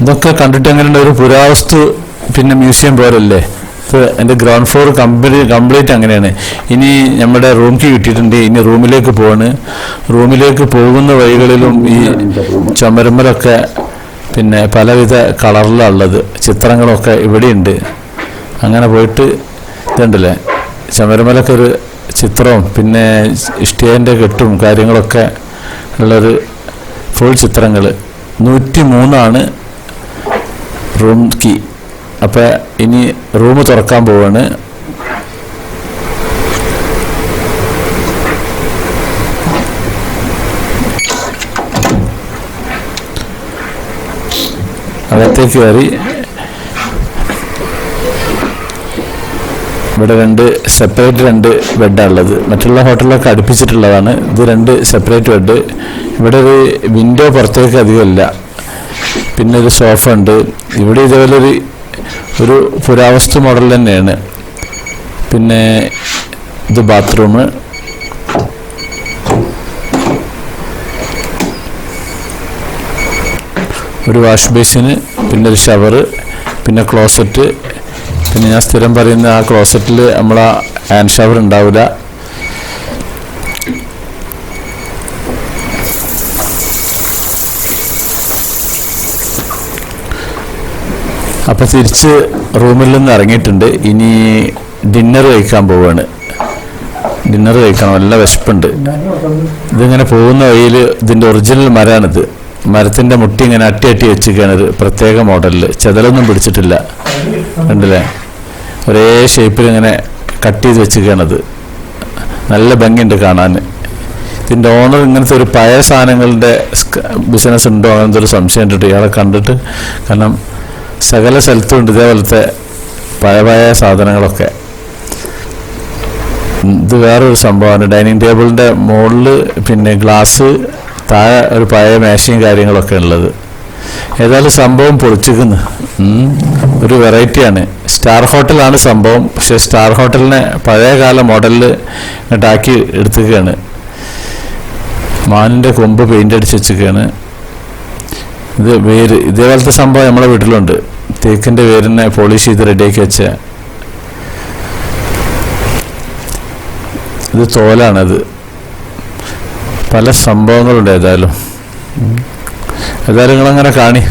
ഇതൊക്കെ കണ്ടിട്ട് എങ്ങനെയുണ്ട്? ഒരു പുരാവസ്തു പിന്നെ മ്യൂസിയം പോലല്ലേ? ഇപ്പോൾ എൻ്റെ ഗ്രൗണ്ട് ഫ്ലോർ കംപ്ലീറ്റ് അങ്ങനെയാണ്. ഇനി നമ്മുടെ റൂം കീ കിട്ടിയിട്ടുണ്ട്. ഇനി റൂമിലേക്ക് പോവാണ്. റൂമിലേക്ക് പോകുന്ന വഴികളിലും ഈ ചുമരുമ്മലൊക്കെ പിന്നെ പലവിധ കളറിലുള്ളത് ചിത്രങ്ങളൊക്കെ ഇവിടെയുണ്ട്. അങ്ങനെ പോയിട്ട് ഇതുണ്ടല്ലേ, ചുമരുമ്മലൊക്കെ ഒരു ചിത്രവും പിന്നെ ഇഷ്ടികേൻ്റെ കെട്ടും കാര്യങ്ങളൊക്കെ ഉള്ളൊരു ഫുൾ ചിത്രങ്ങൾ. 103 റൂം കീ. അപ്പോൾ ഇനി റൂം തുറക്കാൻ പോവാണ്. അകത്തേക്ക് കയറി. ഇവിടെ 2 സെപ്പറേറ്റ് ബെഡാണുള്ളത്. മറ്റുള്ള ഹോട്ടലിലൊക്കെ അടുപ്പിച്ചിട്ടുള്ളതാണ്. ഇത് 2 സെപ്പറേറ്റ് ബെഡ്. ഇവിടെ ഒരു വിൻഡോ പുറത്തേക്ക് അധികമില്ല. പിന്നെ ഒരു സോഫ ഉണ്ട്. ഇവിടെ ഇതേപോലെ ഒരു പുരാവസ്തു മോഡൽ തന്നെയാണ്. പിന്നെ ഇത് ബാത്റൂം. ഒരു വാഷ് ബേസിന്, പിന്നെ ഒരു ഷവർ, പിന്നെ ക്ലോസറ്റ്. പിന്നെ ഞാൻ സ്ഥിരം പറയുന്ന ആ ക്ലോസറ്റിൽ നമ്മൾ ആ ഹാൻഡ് ഷവർ ഉണ്ടാവില്ല. അപ്പോൾ തിരിച്ച് റൂമിൽ നിന്ന് ഇറങ്ങിയിട്ടുണ്ട്. ഇനി ഡിന്നർ കഴിക്കാൻ പോവുകയാണ്. ഡിന്നർ കഴിക്കണം, നല്ല വിശപ്പുണ്ട്. ഇതിങ്ങനെ പോകുന്ന വഴിയിൽ ഇതിൻ്റെ ഒറിജിനൽ മരമാണിത്. മരത്തിൻ്റെ മുട്ടി ഇങ്ങനെ അട്ടി വെച്ചിരിക്കുകയാണ്. ഒരു പ്രത്യേക മോഡലിൽ, ചെതലൊന്നും പിടിച്ചിട്ടില്ല. കണ്ടില്ലേ? ഒരേ ഷേപ്പിൽ ഇങ്ങനെ കട്ട് ചെയ്ത് വെച്ചിരിക്കുകയാണത്. നല്ല ഭംഗിയുണ്ട് കാണാൻ. ഇതിൻ്റെ ഓണർ ഇങ്ങനത്തെ ഒരു പഴയ സാധനങ്ങളുടെ ബിസിനസ് ഉണ്ടോ അങ്ങനത്തെ ഒരു സംശയം ഉണ്ട് ഇയാളെ കണ്ടിട്ട്. കാരണം സകല സ്ഥലത്തും ഉണ്ട് ഇതേപോലത്തെ പഴയ സാധനങ്ങളൊക്കെ. ഇത് വേറൊരു സംഭവമാണ്. ഡൈനിങ് ടേബിളിൻ്റെ മുകളിൽ പിന്നെ ഗ്ലാസ്, താഴെ ഒരു പഴയ മേശയും കാര്യങ്ങളൊക്കെ ഉള്ളത്. ഏതായാലും സംഭവം പൊളിച്ചിരിക്കുന്നു. ഒരു വെറൈറ്റിയാണ്. സ്റ്റാർ ഹോട്ടലാണ് സംഭവം. പക്ഷെ സ്റ്റാർ ഹോട്ടലിനെ പഴയകാല മോഡലിൽ ഇങ്ങോട്ടാക്കി എടുത്തുകയാണ്. മാനിൻ്റെ കൊമ്പ് പെയിൻ്റ് അടിച്ച് വെച്ചിരിക്കുകയാണ്. ഇത് വേര്, ഇതേപോലത്തെ സംഭവം നമ്മളെ വീട്ടിലുണ്ട്. തേക്കിൻ്റെ വേരിനെ പോളിഷ് ചെയ്ത് റെഡിയാക്കി വെച്ച ഇത് തോലാണത്. പല സംഭവങ്ങളുണ്ട്. ഏതായാലും നിങ്ങളങ്ങനെ കാണി.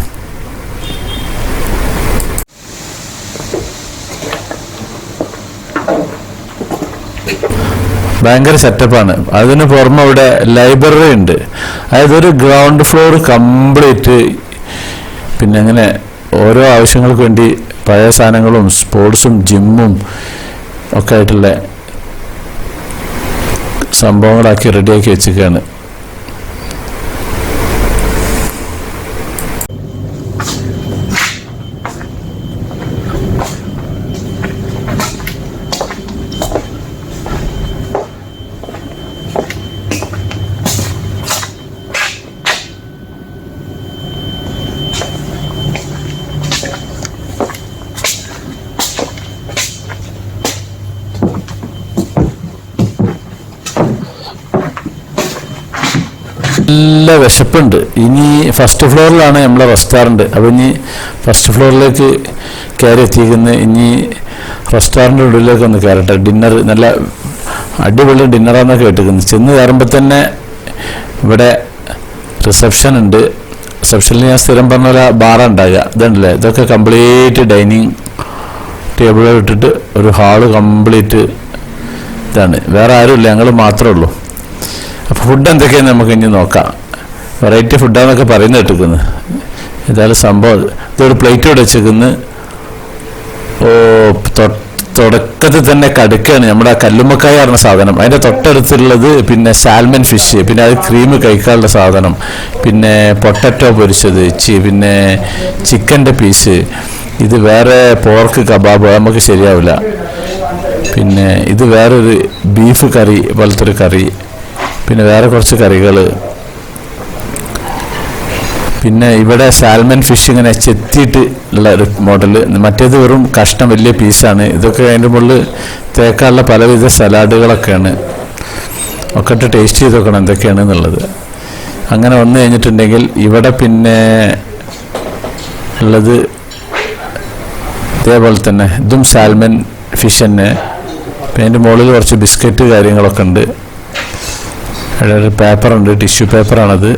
ഭയങ്കര സെറ്റപ്പാണ്. അതിന് പുറമെ ഇവിടെ ലൈബ്രറി ഉണ്ട്. അതായത് ഒരു ഗ്രൗണ്ട് ഫ്ലോർ കംപ്ലീറ്റ് പിന്നെ അങ്ങനെ ഓരോ ആവശ്യങ്ങൾക്ക് വേണ്ടി പഴയ സാധനങ്ങളും സ്പോർട്സും ജിമ്മും ഒക്കെ ആയിട്ടുള്ള സംഭവങ്ങളാക്കി റെഡിയാക്കി വെച്ചിരിക്കുകയാണ്. നല്ല വിശപ്പുണ്ട്. ഇനി ഫസ്റ്റ് ഫ്ലോറിലാണ് നമ്മളെ റെസ്റ്റോറൻറ്റ്. അപ്പോൾ ഇനി ഫസ്റ്റ് ഫ്ലോറിലേക്ക് കയറി എത്തിക്കുന്നത്. ഇനി റെസ്റ്റോറൻറ്റ് ഉള്ളിലേക്ക് ഒന്ന് കയറട്ടെ. ഡിന്നർ നല്ല അടിപൊളി ഡിന്നറാണെന്നൊക്കെ കേട്ടിരിക്കുന്നത്. ചെന്ന് കയറുമ്പോൾ തന്നെ ഇവിടെ റിസപ്ഷൻ ഉണ്ട്. റിസപ്ഷനിൽ ഞാൻ സ്ഥിരം പറഞ്ഞ പോലെ ബാറാണ് ഉണ്ടാകുക. ഇതുണ്ടല്ലേ, ഇതൊക്കെ കംപ്ലീറ്റ് ഡൈനിങ് ടേബിൾ ഇട്ടിട്ട് ഒരു ഹാള് കംപ്ലീറ്റ് ഇതാണ്. വേറെ ആരുമില്ല, ഞങ്ങൾ മാത്രമേ ഉള്ളൂ. അപ്പോൾ ഫുഡ് എന്തൊക്കെയാണ് നമുക്ക് ഇനി നോക്കാം. വെറൈറ്റി ഫുഡാന്നൊക്കെ പറയുന്നത് കേട്ടിരിക്കുന്നത്. ഏതായാലും സംഭവം ഇതൊരു പ്ലേറ്റ് ഇവിടെ വെച്ചിരിക്കുന്നു. തുടക്കത്തിൽ തന്നെ കടുക്കാണ്. നമ്മുടെ കല്ലുമ്മക്കായ പറഞ്ഞ സാധനം. അതിൻ്റെ തൊട്ടടുത്തുള്ളത് പിന്നെ സാൽമൺ ഫിഷ്, പിന്നെ അത് ക്രീം കഴിക്കാനുള്ള സാധനം, പിന്നെ പൊട്ടറ്റോ പൊരിച്ചത്, പിന്നെ ചിക്കൻ്റെ പീസ്, ഇത് വേറെ പോർക്ക് കബാബ്, നമുക്ക് ശരിയാവില്ല. പിന്നെ ഇത് വേറൊരു ബീഫ് കറി പോലത്തെ ഒരു കറി, പിന്നെ വേറെ കുറച്ച് കറികൾ, പിന്നെ ഇവിടെ സാൽമൺ ഫിഷ് ഇങ്ങനെ ചെത്തിയിട്ട് ഉള്ള ഒരു മോഡൽ. മറ്റേത് വെറും കഷ്ണം വലിയ പീസാണ്. ഇതൊക്കെ അതിൻ്റെ മുകളിൽ തേക്കാനുള്ള പലവിധ സലാഡുകളൊക്കെയാണ്. ഒക്കെ ഇട്ട് ടേസ്റ്റ് ചെയ്ത് നോക്കണം എന്തൊക്കെയാണ് എന്നുള്ളത്. അങ്ങനെ വന്നു കഴിഞ്ഞിട്ടുണ്ടെങ്കിൽ ഇവിടെ പിന്നെ ഉള്ളത്. ഇതേപോലെ തന്നെ ഇതും സാൽമൺ ഫിഷ് തന്നെ. പിന്നെ അതിൻ്റെ മുകളിൽ കുറച്ച് ബിസ്ക്കറ്റ് കാര്യങ്ങളൊക്കെ ഉണ്ട്. അവിടെ ഒരു പേപ്പറുണ്ട്, ടിഷ്യൂ പേപ്പറാണത്.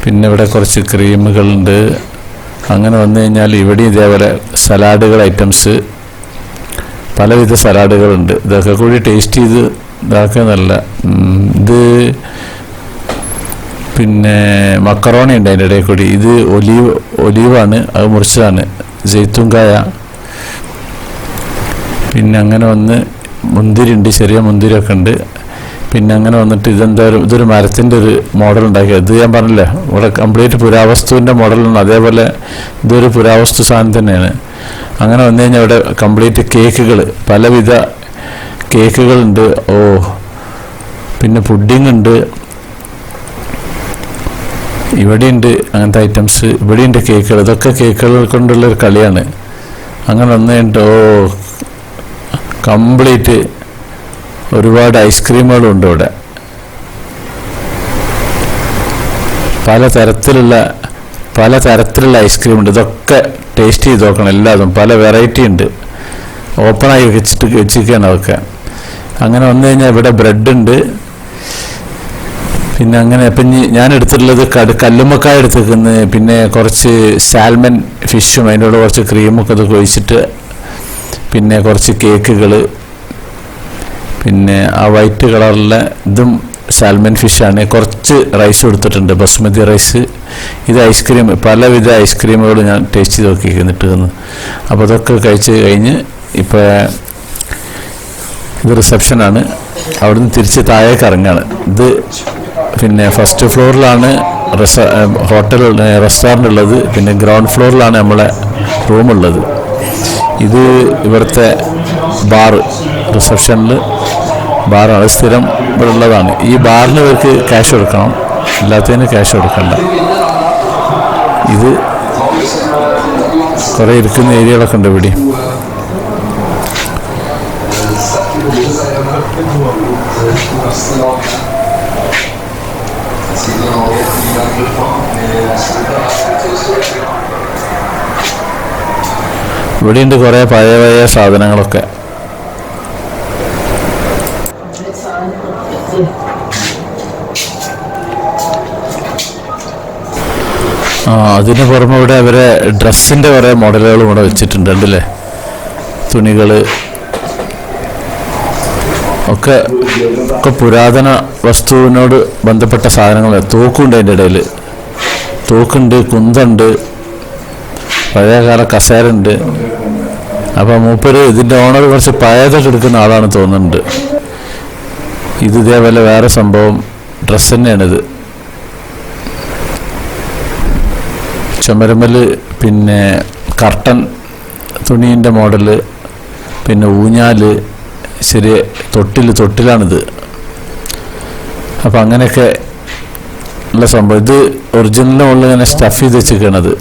പിന്നെ ഇവിടെ കുറച്ച് ക്രീമുകളുണ്ട്. അങ്ങനെ വന്നു കഴിഞ്ഞാൽ ഇവിടെ ഇതേപോലെ സലാഡുകൾ ഐറ്റംസ്, പലവിധ സലാഡുകളുണ്ട്. ഇതൊക്കെ കൂടി ടേസ്റ്റ് ചെയ്ത് ഇതാക്കുക നല്ല. ഇത് പിന്നെ മക്കറോണി ഉണ്ട് അതിൻ്റെ ഇടയിൽ കൂടി. ഇത് ഒലീവാണ്, അത് മുറിച്ചതാണ്, ജെയ്ത്തുങ്കായ. പിന്നെ അങ്ങനെ വന്ന് മുന്തിരി ഉണ്ട്, ചെറിയ മുന്തിരിയൊക്കെ ഉണ്ട്. പിന്നെ അങ്ങനെ വന്നിട്ട് ഇതൊരു മരത്തിൻ്റെ ഒരു മോഡൽ ഉണ്ടാക്കിയത്. ഇത് ഞാൻ പറഞ്ഞില്ലേ, ഇവിടെ കംപ്ലീറ്റ് പുരാവസ്തുവിൻ്റെ മോഡലാണ്. അതേപോലെ ഇതൊരു പുരാവസ്തു സാധനം തന്നെയാണ്. അങ്ങനെ വന്നു കഴിഞ്ഞാൽ ഇവിടെ കംപ്ലീറ്റ് കേക്കുകൾ, പലവിധ കേക്കുകളുണ്ട്. പിന്നെ പുഡിംഗ് ഉണ്ട്, ഇവിടെയുണ്ട് അങ്ങനത്തെ ഐറ്റംസ്. ഇവിടെയുണ്ട് കേക്കുകൾ. ഇതൊക്കെ കേക്കുകൾ കൊണ്ടുള്ളൊരു കളിയാണ്. അങ്ങനെ വന്നു കഴിഞ്ഞിട്ട് കംപ്ലീറ്റ് ഒരുപാട് ഐസ്ക്രീമുകളും ഉണ്ട് ഇവിടെ. പലതരത്തിലുള്ള ഐസ്ക്രീം ഉണ്ട്. ഇതൊക്കെ ടേസ്റ്റ് ചെയ്ത് നോക്കണം എല്ലാതും. പല വെറൈറ്റി ഉണ്ട്, ഓപ്പണായി വെച്ചിരിക്കുകയാണ് അതൊക്കെ. അങ്ങനെ വന്നു കഴിഞ്ഞാൽ ഇവിടെ ബ്രെഡ് ഉണ്ട്. പിന്നെ അങ്ങനെ ഇപ്പം ഞാൻ എടുത്തിട്ടുള്ളത് കല്ലുമ്മക്കായ എടുത്തിരിക്കുന്നത്. പിന്നെ കുറച്ച് സാൽമൺ ഫിഷും അതിൻ്റെ കൂടെ കുറച്ച് ക്രീമൊക്കെ ഇതൊക്കെ ഒഴിച്ചിട്ട്, പിന്നെ കുറച്ച് കേക്കുകൾ, പിന്നെ ആ വൈറ്റ് കളറിലെ ഇതും സാൽമൺ ഫിഷാണ്. കുറച്ച് റൈസ് എടുത്തിട്ടുണ്ട്, ബസ്മതി റൈസ്. ഇത് ഐസ്ക്രീം, പലവിധ ഐസ്ക്രീമുകൾ ഞാൻ ടേസ്റ്റ് ചെയ്ത് നോക്കിയിട്ട്. അപ്പോൾ അതൊക്കെ കഴിച്ച് കഴിഞ്ഞ് ഇപ്പോൾ ഇത് റിസപ്ഷനാണ്. അവിടുന്ന് തിരിച്ച് താഴേക്ക് ഇറങ്ങാണ്. ഇത് പിന്നെ ഫസ്റ്റ് ഫ്ലോറിലാണ് ഹോട്ടൽ റെസ്റ്റോറൻ്റ് ഉള്ളത്. പിന്നെ ഗ്രൗണ്ട് ഫ്ലോറിലാണ് നമ്മളെ റൂമുള്ളത്. ഇത് ഇവിടുത്തെ ബാറ്, റിസപ്ഷനിൽ ബാറാണ്, സ്ഥിരം ഇവിടെ ഉള്ളതാണ്. ഈ ബാറിന് ഇവർക്ക് ക്യാഷ് കൊടുക്കണം, അല്ലാത്തതിന് ക്യാഷ് കൊടുക്കണ്ട. ഇത് കുറേ ഇരിക്കുന്ന ഏരിയകളൊക്കെ ഉണ്ട് ഇവിടെ. ഇവിടെയുണ്ട് കുറേ പഴയ സാധനങ്ങളൊക്കെ. അതിന് പുറമെ ഇവിടെ അവരെ ഡ്രസ്സിൻ്റെ കുറേ മോഡലുകളും ഇവിടെ വെച്ചിട്ടുണ്ട്, ഉണ്ടല്ലേ? തുണികൾ ഒക്കെ പുരാതന വസ്തുവിനോട് ബന്ധപ്പെട്ട സാധനങ്ങൾ. തോക്കുണ്ട് അതിൻ്റെ ഇടയിൽ, തോക്കുണ്ട്, കുന്തുണ്ട്, പഴയകാല കസേരയുണ്ട്. അപ്പോൾ മൂപ്പര് ഇതിൻ്റെ ഓണർ കുറച്ച് പഴയതൊക്കെ എടുക്കുന്ന ആളാണ് തോന്നുന്നുണ്ട്. ഇത് ഇതേപോലെ വേറെ സംഭവം ഡ്രസ്സ് തന്നെയാണിത്. ചുമരമ്മൽ പിന്നെ കർട്ടൻ തുണീൻ്റെ മോഡല്, പിന്നെ ഊഞ്ഞാല്, ചെറിയ തൊട്ടിലാണിത്. അപ്പം അങ്ങനെയൊക്കെ ഉള്ള സംഭവം. ഇത് ഒറിജിനലിൻ്റെ മുകളിൽ ഇങ്ങനെ സ്റ്റഫ് ചെയ്ത് വെച്ചിരിക്കണത്.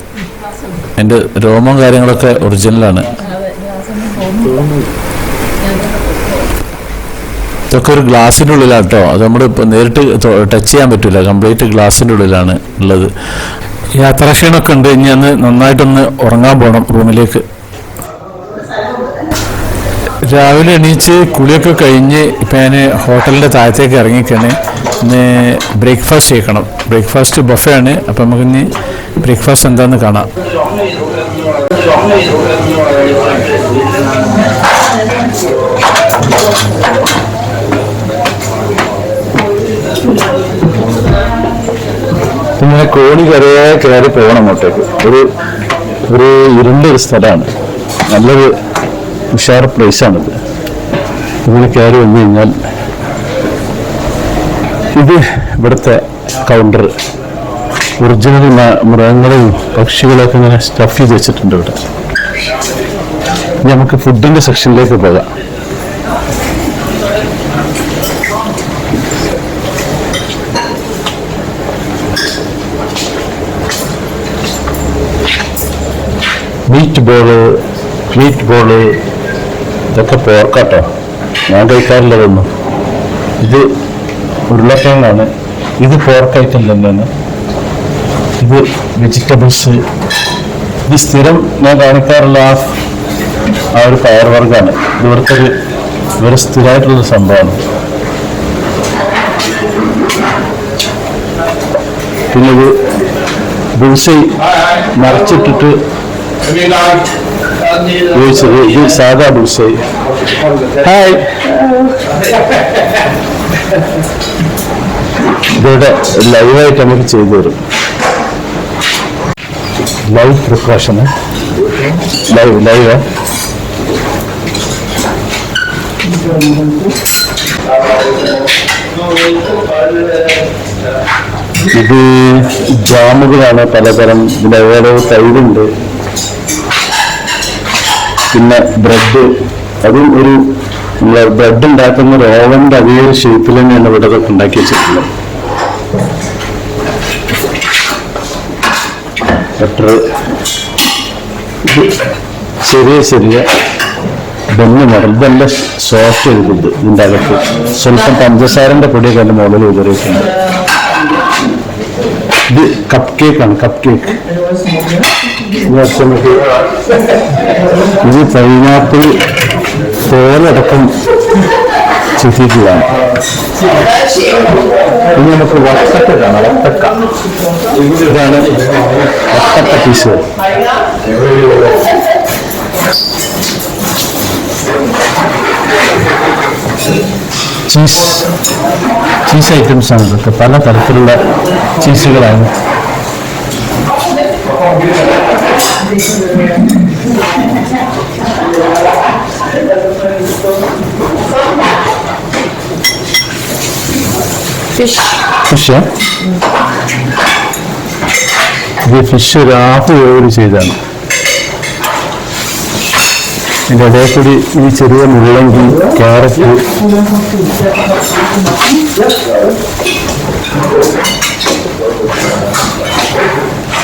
അതിൻ്റെ രോമം കാര്യങ്ങളൊക്കെ ഒറിജിനലാണ്. ഇതൊക്കെ ഒരു ഗ്ലാസിൻ്റെ ഉള്ളിലാണ് കേട്ടോ. അത് നമ്മൾ നേരിട്ട് ടച്ച് ചെയ്യാൻ പറ്റില്ല, കംപ്ലീറ്റ് ഗ്ലാസിൻ്റെ ഉള്ളിലാണ് ഉള്ളത്. യാത്രാക്ഷീണമൊക്കെ ഉണ്ട്. ഇനി അന്ന് നന്നായിട്ടൊന്ന് ഉറങ്ങാൻ പോകണം റൂമിലേക്ക്. രാവിലെ എണീച്ച് കുളിയൊക്കെ കഴിഞ്ഞ് ഇപ്പം ഞാൻ ഹോട്ടലിൻ്റെ താഴത്തേക്ക് ഇറങ്ങിക്കാണ്. ഇന്ന് ബ്രേക്ക്ഫാസ്റ്റ് കഴിക്കണം. ബ്രേക്ക്ഫാസ്റ്റ് ബഫേ ആണ്. അപ്പം നമുക്കിന്ന് ബ്രേക്ക്ഫാസ്റ്റ് എന്താണെന്ന് കാണാം. ഇങ്ങനെ കോണി കയറി പോകണം അങ്ങോട്ടേക്ക്. ഒരു ഇരുണ്ടൊരു സ്ഥലമാണ്, നല്ലൊരു ഉഷാർ പ്ലേസാണിത്. ഇങ്ങനെ കയറി വന്നു കഴിഞ്ഞാൽ ഇത് ഇവിടുത്തെ കൗണ്ടർ. ഒറിജിനൽ മൃഗങ്ങളെയും പക്ഷികളെയൊക്കെ ഇങ്ങനെ സ്റ്റഫ് ചെയ്ത് വെച്ചിട്ടുണ്ട് ഇവിടെ. ഇനി നമുക്ക് ഫുഡിൻ്റെ സെക്ഷനിലേക്ക് പോകാം. മീറ്റ് ബോള് ഇതൊക്കെ പോർക്കാട്ടോ, ഞാൻ കഴിക്കാറില്ലതൊന്നും. ഇത് ഉരുളക്കിഴങ്ങാണ്. ഇത് പോർക്ക് ഐറ്റം തന്നെയാണ്. ഇത് വെജിറ്റബിൾസ്, ഇത് സ്ഥിരം ഞാൻ കാണിക്കാറുള്ള ആ ഒരു പയർ വർഗ്ഗമാണ്. ഇവരുടെ സ്ഥിരമായിട്ടുള്ള സംഭവമാണ്. പിന്നെ ഇത് ബുൾസൈ മറച്ചിട്ടിട്ട് ഉപയോഗിച്ചത്. ഇത് സാധാ ബുൾസൈ. ഹായ്, ഇതിവിടെ ലൈവായിട്ട് നമുക്ക് ചെയ്തു തരും. ലൈവ് പ്രിക്കോഷന് ലൈവ് ഇത് ജാമുകളാണ് പലതരം. ഇതിൻ്റെ ഓരോ തൈരുണ്ട്. പിന്നെ ബ്രെഡ്, അതും ഒരു ബ്രെഡ് ഉണ്ടാക്കുന്ന ഒരു ഓവൻ്റെ അതേ ഒരു ഷേപ്പിൽ തന്നെയാണ് ഇവിടെ ഇതൊക്കെ ഉണ്ടാക്കി വെച്ചിട്ടുള്ളത്. ബട്ടർ, ചെറിയ ചെറിയ ബെന്ന് മോഡൽ. ഇതല്ല സോഫ്റ്റ് ചെയ്തിട്ടുണ്ട്. ഇതിൻ്റെ അകത്ത് സ്വല്പം പഞ്ചസാരൻ്റെ പൊടിയൊക്കെ എൻ്റെ മുകളിൽ ഉപയോഗിക്കുന്നുണ്ട്. ഇത് കപ്പ് കേക്കാണ്. Cup cake. ഇത് പൈനാപ്പിൾ തോലടക്കം ചുറ്റിയിട്ടുള്ളതാണ്. ഇനി നമുക്ക് വത്തക്ക കാണാം. വത്തക്ക, ഇതാണ് വത്തക്ക പീസ്. ചീസ് ഐറ്റംസ് ആണ് ഇതൊക്കെ. പല തരത്തിലുള്ള ചീസുകളാണ്. ഫിഷ്, ഇത് ഫിഷ് ഒരു ഹാഫ് വേവ് ചെയ്താണ്. ഇതിൻ്റെ ഇടയിൽ കൂടി ഈ ചെറിയ മുള്ളങ്കി, ക്യാരറ്റ്,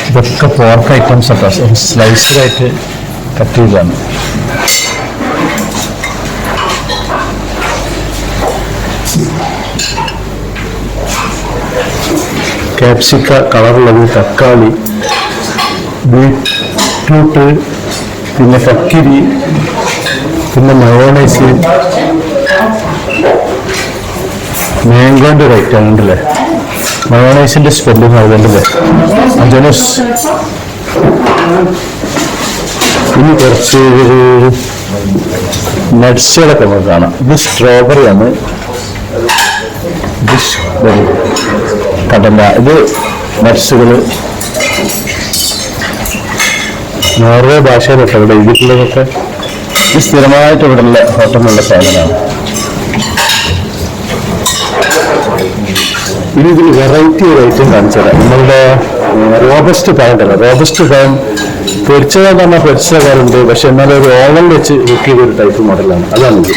ഇതൊക്കെ പോർക്ക് ഐറ്റംസ് ഒക്കെ സ്ലൈസറായിട്ട് കട്ട് ചെയ്താണ്. ക്യാപ്സിക്ക കളറുള്ളത്, തക്കാളി, ബീട്രൂട്ട്, പിന്നെ കക്കിരി, പിന്നെ മയോണൈസ്, മാംഗോൻ്റെ ഒരു ഐറ്റം ഉണ്ടല്ലേ. മയോണൈസിൻ്റെ സ്പെല്ലിങ് അതുകൊണ്ടല്ലേ അജനസ്. ഇനി കുറച്ച് നട്സുകളൊക്കെ നമുക്ക് കാണാം. ഇത് സ്ട്രോബെറിയാണ്. ഇത് കടല. ഇത് നട്സുകൾ. നോർവേ ഭാഷയിലൊക്കെ ഇവിടെ എഴുതിയിട്ടുള്ളതൊക്കെ. ഇത് സ്ഥിരമായിട്ട് ഇവിടെയുള്ള ഹോട്ടലിലുള്ള സാധനമാണ്. ഇനി ഇതിൽ വെറൈറ്റി ഒരു ഐറ്റം കാണിച്ചുതരാം. നമ്മളുടെ റോബസ്റ്റ് പഴം ഉണ്ടല്ലോ. റോബസ്റ്റ് പഴം പൊരിച്ചതെന്ന് പറഞ്ഞാൽ പൊരിച്ച പഴമുണ്ട്, പക്ഷെ എന്നാലും ഒരു ഓവൻ വെച്ച് കുക്ക് ചെയ്തൊരു ടൈപ്പ് മോഡലാണ്. അതാണിത്.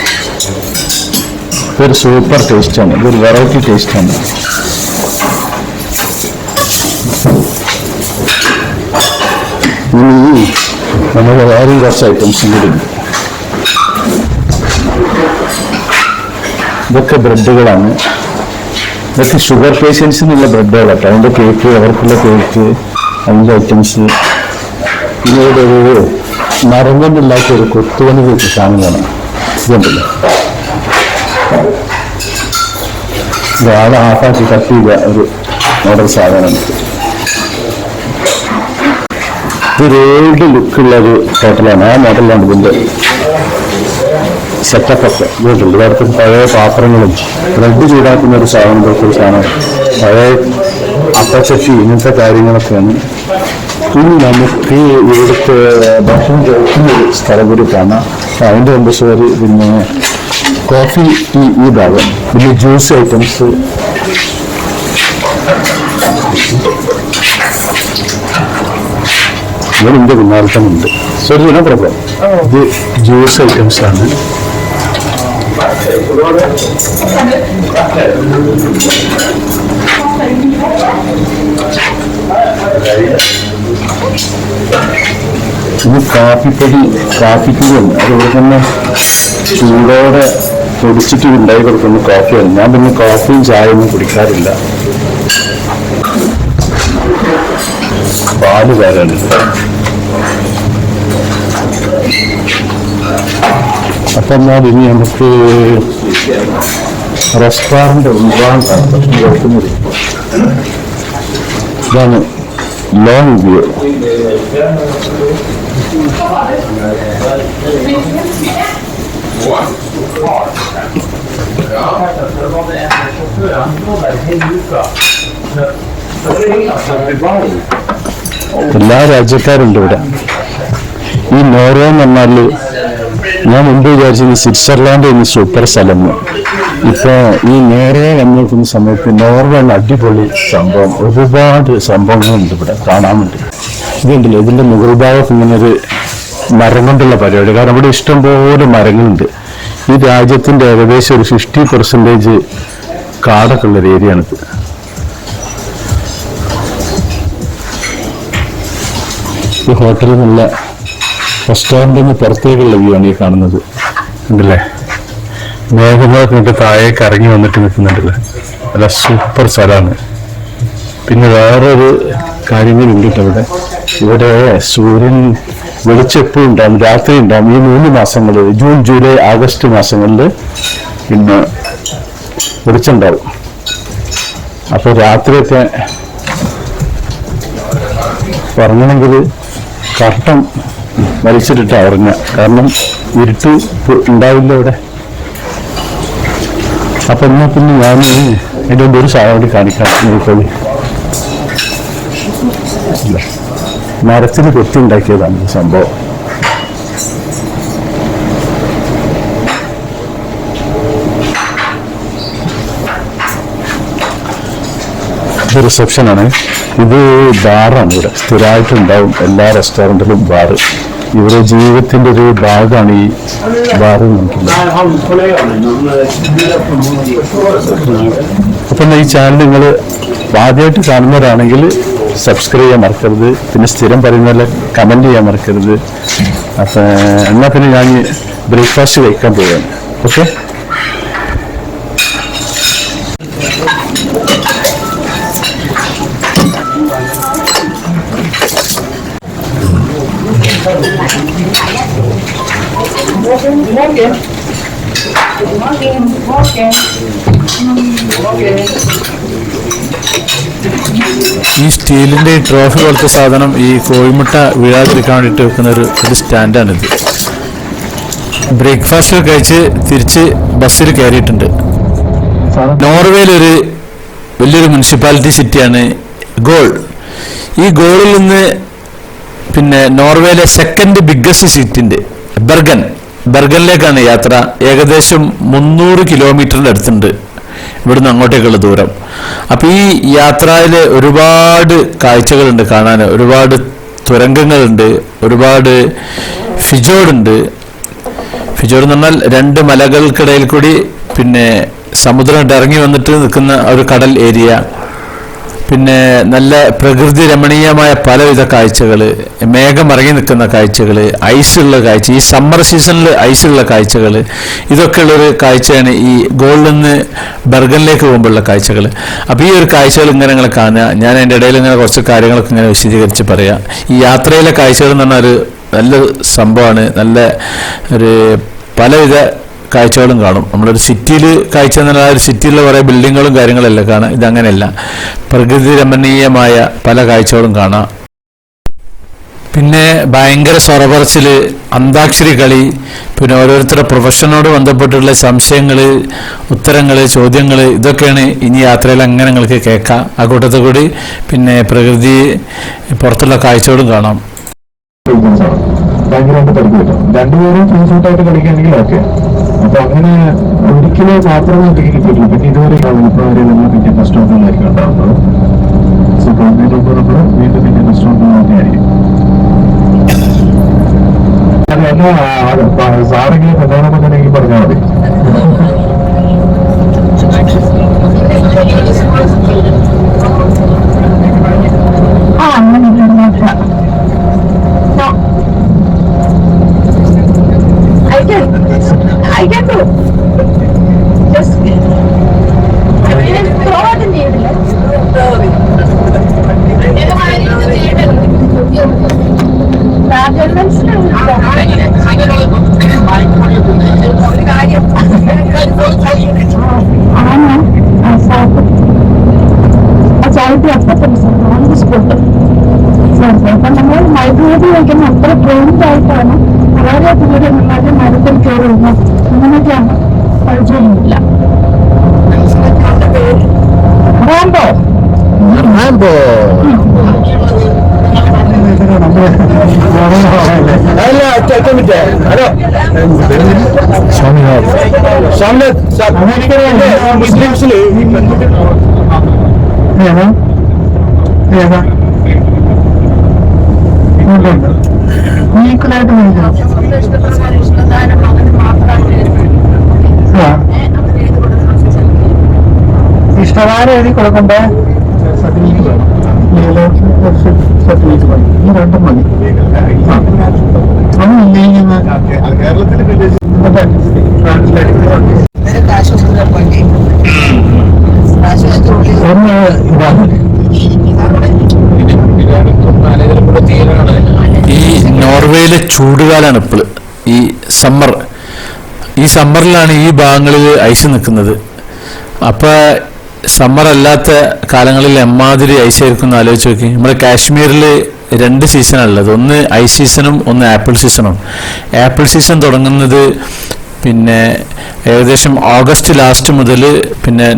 ഇതൊരു സൂപ്പർ ടേസ്റ്റാണ്. ഇതൊരു വെറൈറ്റി ടേസ്റ്റാണ്. ഇനി നമ്മൾ വേറെയും കുറച്ച് ഐറ്റംസും കൂടി. ഇതൊക്കെ ബ്രെഡുകളാണ്. ഇതൊക്കെ ഷുഗർ പേഷ്യൻസിനുള്ള ബ്രെഡുകളാട്ടോ. അതിൻ്റെ കേക്ക്, അവർക്കുള്ള കേക്ക്, അതിൻ്റെ ഐറ്റംസ്. ഇതിലൂടെ ഒരു മരങ്ങൊന്നുമില്ലാത്ത ഒരു കൊത്തുപണി വെച്ച സാധനങ്ങളാണ്. ഇതുണ്ടല്ലോ, ഇതാണ് ഹാഫാക്കി കട്ട് ചെയ്ത ഒരു മോഡൽ സാധനമാണ്. ഇത് ഓൾഡ് ലുക്കുള്ള ഒരു ഹോട്ടലാണ്. ആ മോഡലാണ് ഇതിൻ്റെ സെറ്റപ്പൊക്കെ. ഇതുണ്ട് ഇവിടുത്തെ പഴയ പാത്രങ്ങളും ബ്രെഡ് ചൂടാക്കുന്ന ഒരു സാധനം, ഒരു സാധനം, പഴയ അപ്പച്ചട്ടി, ഇങ്ങനത്തെ കാര്യങ്ങളൊക്കെയാണ്. ഇനി നമുക്ക് ഇവിടുത്തെ ഭക്ഷണം കഴിക്കുന്ന ഒരു സ്ഥലം കൂടി കാണാം. അതിൻ്റെ എംബസറി, പിന്നെ കോഫി, ടീ, ഈ ഭാഗം, പിന്നെ ജ്യൂസ് ഐറ്റംസ്. ഇവിടെ എൻ്റെ പിന്നാലെ തന്നെ ഉണ്ട്. Sorry, no problem. ഇത് ജ്യൂസ് ഐറ്റംസ് ആണ്. ഇത് കാപ്പിപ്പൊടി, കാപ്പിക്കുരുണ്ട്. അതുപോലെ തന്നെ ചൂടോടെ പൊടിച്ചിട്ട് ഉണ്ടായി കൊടുക്കുന്ന കോഫിയാണ്. ഞാൻ പിന്നെ കോഫിയും ചായയൊന്നും കുടിക്കാറില്ല. പാല് വേറെയാണ്. അപ്പം എന്നാൽ ഇനി നമുക്ക് റെസ്റ്റോറൻറ്റ് ഉൾഭാഗം കാണുന്നത് ഇതാണ് ലോങ് വ്യൂ. എല്ലാ രാജ്യക്കാരുണ്ട് ഇവിടെ. ഈ നോർവേ എന്ന് പറഞ്ഞാൽ ഞാൻ മുമ്പ് വിചാരിച്ചത് സ്വിറ്റ്സർലാൻഡ് എന്ന സൂപ്പർ സ്ഥലം. ഇപ്പൊ ഈ നോർവേ വന്നു നോക്കുന്ന സമയത്ത് നോർവേ അടിപൊളി സംഭവം, ഒരുപാട് സംഭവങ്ങളുണ്ട് ഇവിടെ കാണാൻ വേണ്ടി. ഇതുണ്ടല്ലോ, ഇതിന്റെ മുകൾ ഭാഗത്ത് ഇങ്ങനെ ഒരു മരം കൊണ്ടുള്ള പരിപാടി. കാരണം ഇവിടെ ഇഷ്ടംപോലെ മരങ്ങളുണ്ട്. ഈ രാജ്യത്തിന്റെ ഏകദേശം ഒരു 50% കാടൊക്കെ ഉള്ളൊരു ഏരിയയാണിത്. ഈ ഹോട്ടലിൽ നിന്നുള്ള റെസ്റ്റോറൻറ്റിൽ നിന്ന് പുറത്തേക്കുള്ള വ്യൂ ആണ് ഈ കാണുന്നത്. ഉണ്ടല്ലേ, മേഘങ്ങളൊക്കെ ഇങ്ങോട്ട് താഴേക്ക് ഇറങ്ങി വന്നിട്ട് നിൽക്കുന്നുണ്ടല്ലേ, നല്ല സൂപ്പർ സ്ഥലമാണ്. പിന്നെ വേറൊരു കാര്യങ്ങളുണ്ട് കേട്ടോ ഇവിടെ. ഇവിടെ സൂര്യൻ വെളിച്ചം എപ്പോഴും ഉണ്ടാവും, രാത്രി ഉണ്ടാവും. ഈ 3 മാസങ്ങളിൽ, ജൂൺ, ജൂലൈ, ആഗസ്റ്റ് മാസങ്ങളിൽ പിന്നെ വെളിച്ചം ഉണ്ടാവും. അപ്പോൾ രാത്രിയൊക്കെ ഉറങ്ങണമെങ്കിൽ കർട്ടൻ വലിച്ചിട്ടിട്ടാണ് ഉറങ്ങുക. കാരണം ഇരുട്ട് ഉണ്ടാവില്ല ഇവിടെ. അപ്പൊ എന്നാ പിന്നെ ഞാൻ എൻ്റെ ഒരു സാധനം കൂടി കാണിക്കാം. നോക്കോളി, മരത്തിൽ കൊത്തി ഉണ്ടാക്കിയതാണ് ഈ സംഭവം. ഇത് റിസപ്ഷനാണ്. ഇത് ബാറാണ്. ഇവിടെ സ്ഥിരമായിട്ടുണ്ടാവും എല്ലാ റെസ്റ്റോറൻറ്റിലും ബാറ്. ഇവരുടെ ജീവിതത്തിന്റെ ഒരു ഭാഗമാണ് ഈ ബാറ് നോക്കുന്നത്. അപ്പം ഈ ചാനൽ നിങ്ങൾ ആദ്യമായിട്ട് കാണുന്നവരാണെങ്കിൽ സബ്സ്ക്രൈബ് ചെയ്യാൻ മറക്കരുത്. പിന്നെ സ്ഥിരം പറയുന്ന പോലെ കമൻറ്റ് ചെയ്യാൻ മറക്കരുത്. അപ്പം എന്നാൽ പിന്നെ ഞാൻ ബ്രേക്ക്ഫാസ്റ്റ് കഴിക്കാൻ പോവുകയാണ്. ഓക്കെ, ഈ സ്റ്റീലിന്റെ ട്രോഫി പോലത്തെ സാധനം ഈ കോഴിമുട്ട വീഴാതിരിക്കാൻ വേണ്ടിയിട്ട് വെക്കുന്ന ഒരു സ്റ്റാൻഡാണിത്. ബ്രേക്ക്ഫാസ്റ്റ് കഴിച്ച് തിരിച്ച് ബസ്സിൽ കയറിയിട്ടുണ്ട്. നോർവേയിലൊരു വലിയൊരു മുനിസിപ്പാലിറ്റി സിറ്റിയാണ് ഗോൾ. ഈ ഗോളിൽ നിന്ന് പിന്നെ നോർവേയിലെ സെക്കൻഡ് ബിഗ്ഗസ്റ്റ് സിറ്റിൻ്റെ ബെർഗനിലേക്കാണ് യാത്ര. ഏകദേശം 300 കിലോമീറ്ററിൻ്റെ അടുത്തുണ്ട് ഇവിടുന്ന് അങ്ങോട്ടേക്കുള്ള ദൂരം. അപ്പോൾ ഈ യാത്രയിൽ ഒരുപാട് കാഴ്ചകളുണ്ട് കാണാൻ. ഒരുപാട് തുരങ്കങ്ങളുണ്ട്, ഒരുപാട് ഫിജോർഡുണ്ട്. ഫിജോർഡ് എന്ന് പറഞ്ഞാൽ 2 മലകൾക്കിടയിൽ കൂടി പിന്നെ സമുദ്രം ഇറങ്ങി വന്നിട്ട് നിൽക്കുന്ന ഒരു കടൽ ഏരിയ. പിന്നെ നല്ല പ്രകൃതി രമണീയമായ പലവിധ കാഴ്ചകൾ, മേഘം ഇറങ്ങി നിൽക്കുന്ന കാഴ്ചകൾ, ഐസുള്ള കാഴ്ച, ഈ സമ്മർ സീസണിൽ ഐസുള്ള കാഴ്ചകൾ, ഇതൊക്കെ ഉള്ളൊരു കാഴ്ചയാണ് ഈ ഗോളിൽ നിന്ന് ബെർഗനിലേക്ക് പോകുമ്പോഴുള്ള കാഴ്ചകൾ. അപ്പോൾ ഈ ഒരു കാഴ്ചകൾ ഇങ്ങനെ നിങ്ങൾ കാണുക. ഞാൻ അതിൻ്റെ ഇടയിൽ ഇങ്ങനെ കുറച്ച് കാര്യങ്ങളൊക്കെ ഇങ്ങനെ വിശദീകരിച്ച് പറയാം. ഈ യാത്രയിലെ കാഴ്ചകൾ എന്ന് പറഞ്ഞാൽ ഒരു നല്ല സംഭവമാണ്. നല്ല ഒരു പലവിധ കാഴ്ചകളും കാണും. നമ്മളൊരു സിറ്റിയിൽ കാഴ്ച എന്ന് പറഞ്ഞാൽ ഒരു സിറ്റിയിലുള്ള കുറേ ബിൽഡിങ്ങുകളും കാര്യങ്ങളെല്ലാം കാണാം. ഇതങ്ങനെയല്ല, പ്രകൃതി രമണീയമായ പല കാഴ്ചകളും കാണാം. പിന്നെ ഭയങ്കര സ്വറപറച്ചിൽ, അന്താക്ഷരി കളി, പിന്നെ ഓരോരുത്തരുടെ പ്രൊഫഷനോട് ബന്ധപ്പെട്ടുള്ള സംശയങ്ങൾ, ഉത്തരങ്ങൾ, ചോദ്യങ്ങൾ, ഇതൊക്കെയാണ് ഇനി യാത്രയിൽ അങ്ങനെ നിങ്ങൾക്ക് കേൾക്കാം. ആ കൂട്ടത്തിൽ കൂടി പിന്നെ പ്രകൃതി പുറത്തുള്ള കാഴ്ചകളും കാണാം. ഭയങ്കരമായിട്ട് പഠിക്കുമല്ലോ. രണ്ടുപേരും ഫ്രീ ഷൂട്ടായിട്ട് കളിക്കുകയാണെങ്കിൽ ഓക്കെ. അപ്പൊ അങ്ങനെ ഒരിക്കലും മാത്രമേ ടിക്കറ്റ് കിട്ടിയിട്ടുള്ളൂ. പിന്നെ ഇതുവരെ ഇപ്പൊ നമ്മൾ പിന്നെ റെസ്റ്റോറൻറ്റിലായിരിക്കും ഉണ്ടാവുന്നത്. സോ കോൺഗ്രേറ്റ് നമ്മൾ വീണ്ടും പിന്നെ റെസ്റ്റോറൻറ്റിൽ നോക്കിയായിരിക്കും. എന്നാ സാറെങ്കിലും പ്രധാനമന്ത്രി എനിക്ക് പറഞ്ഞാൽ മതി. I can do. Just throw it in the middle. That അപ്പൊ നമ്മൾ മൈഗ്രേറ്റ് വയ്ക്കുന്ന അത്ര ട്രെയിൻഡ് ആയിട്ടാണ് വളരെ ദൂരെ നിന്നാലും മരത്തിൽ കയറുന്നു അങ്ങനെയൊക്കെയാണ് പരിചയമില്ല. റാംബോ മുസ്ലിംസില് ഈക്വലായിട്ട് ഇഷ്ടവാരം എഴുതി കൊടുക്കണ്ടേ സർട്ടിഫിക്കറ്റ് മതി, ഈ രണ്ടും മതി. ഒന്ന് ഈ നോർവേയിലെ ചൂടുകാലാണ് ഇപ്പോൾ ഈ സമ്മർ. ഈ സമ്മറിലാണ് ഈ ഭാഗങ്ങളിൽ ഐസ് നിൽക്കുന്നത്. അപ്പോൾ സമ്മർ അല്ലാത്ത കാലങ്ങളിൽ എമ്മാതിരി ഐസ് ആയിരിക്കും എന്ന് ആലോചിച്ച് നോക്കി. നമ്മുടെ കാശ്മീരിൽ 2 സീസണാണുള്ളത്, ഒന്ന് ഐസ് സീസണും ഒന്ന് ആപ്പിൾ സീസണും. ആപ്പിൾ സീസൺ തുടങ്ങുന്നത് പിന്നെ ഏകദേശം ഓഗസ്റ്റ് ലാസ്റ്റ് മുതൽ പിന്നെ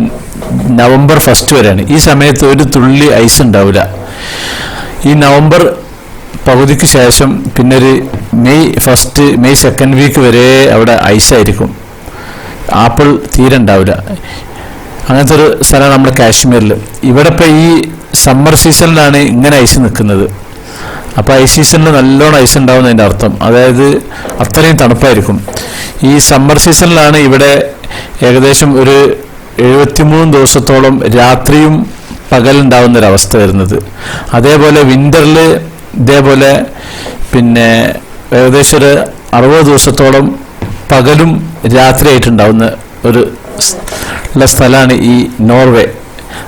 നവംബർ 1 വരെയാണ്. ഈ സമയത്ത് ഒരു തുള്ളി ഐസ് ഉണ്ടാവില്ല. ഈ നവംബർ പകുതിക്ക് ശേഷം പിന്നെ ഒരു മെയ് 2nd വീക്ക് വരെ അവിടെ ഐസായിരിക്കും. ആപ്പിൾ തീരെ ഉണ്ടാവില്ല. അങ്ങനത്തെ ഒരു സ്ഥലമാണ് നമ്മുടെ കാശ്മീരിൽ. ഇവിടെ ഇപ്പോൾ ഈ സമ്മർ സീസണിലാണ് ഇങ്ങനെ ഐസ് നിൽക്കുന്നത്. അപ്പോൾ ഐസ് സീസണിൽ നല്ലോണം ഐസ് ഉണ്ടാവുന്നതിൻ്റെ അർത്ഥം, അതായത് അത്രയും തണുപ്പായിരിക്കും. ഈ സമ്മർ സീസണിലാണ് ഇവിടെ ഏകദേശം ഒരു 73 ദിവസത്തോളം രാത്രിയും പകലുണ്ടാവുന്നൊരവസ്ഥ വരുന്നത്. അതേപോലെ വിൻ്ററിൽ ഇതേപോലെ പിന്നെ ഏകദേശം ഒരു 60 ദിവസത്തോളം പകലും രാത്രിയായിട്ടുണ്ടാവുന്ന ഒരു ഉള്ള സ്ഥലമാണ് ഈ നോർവേ.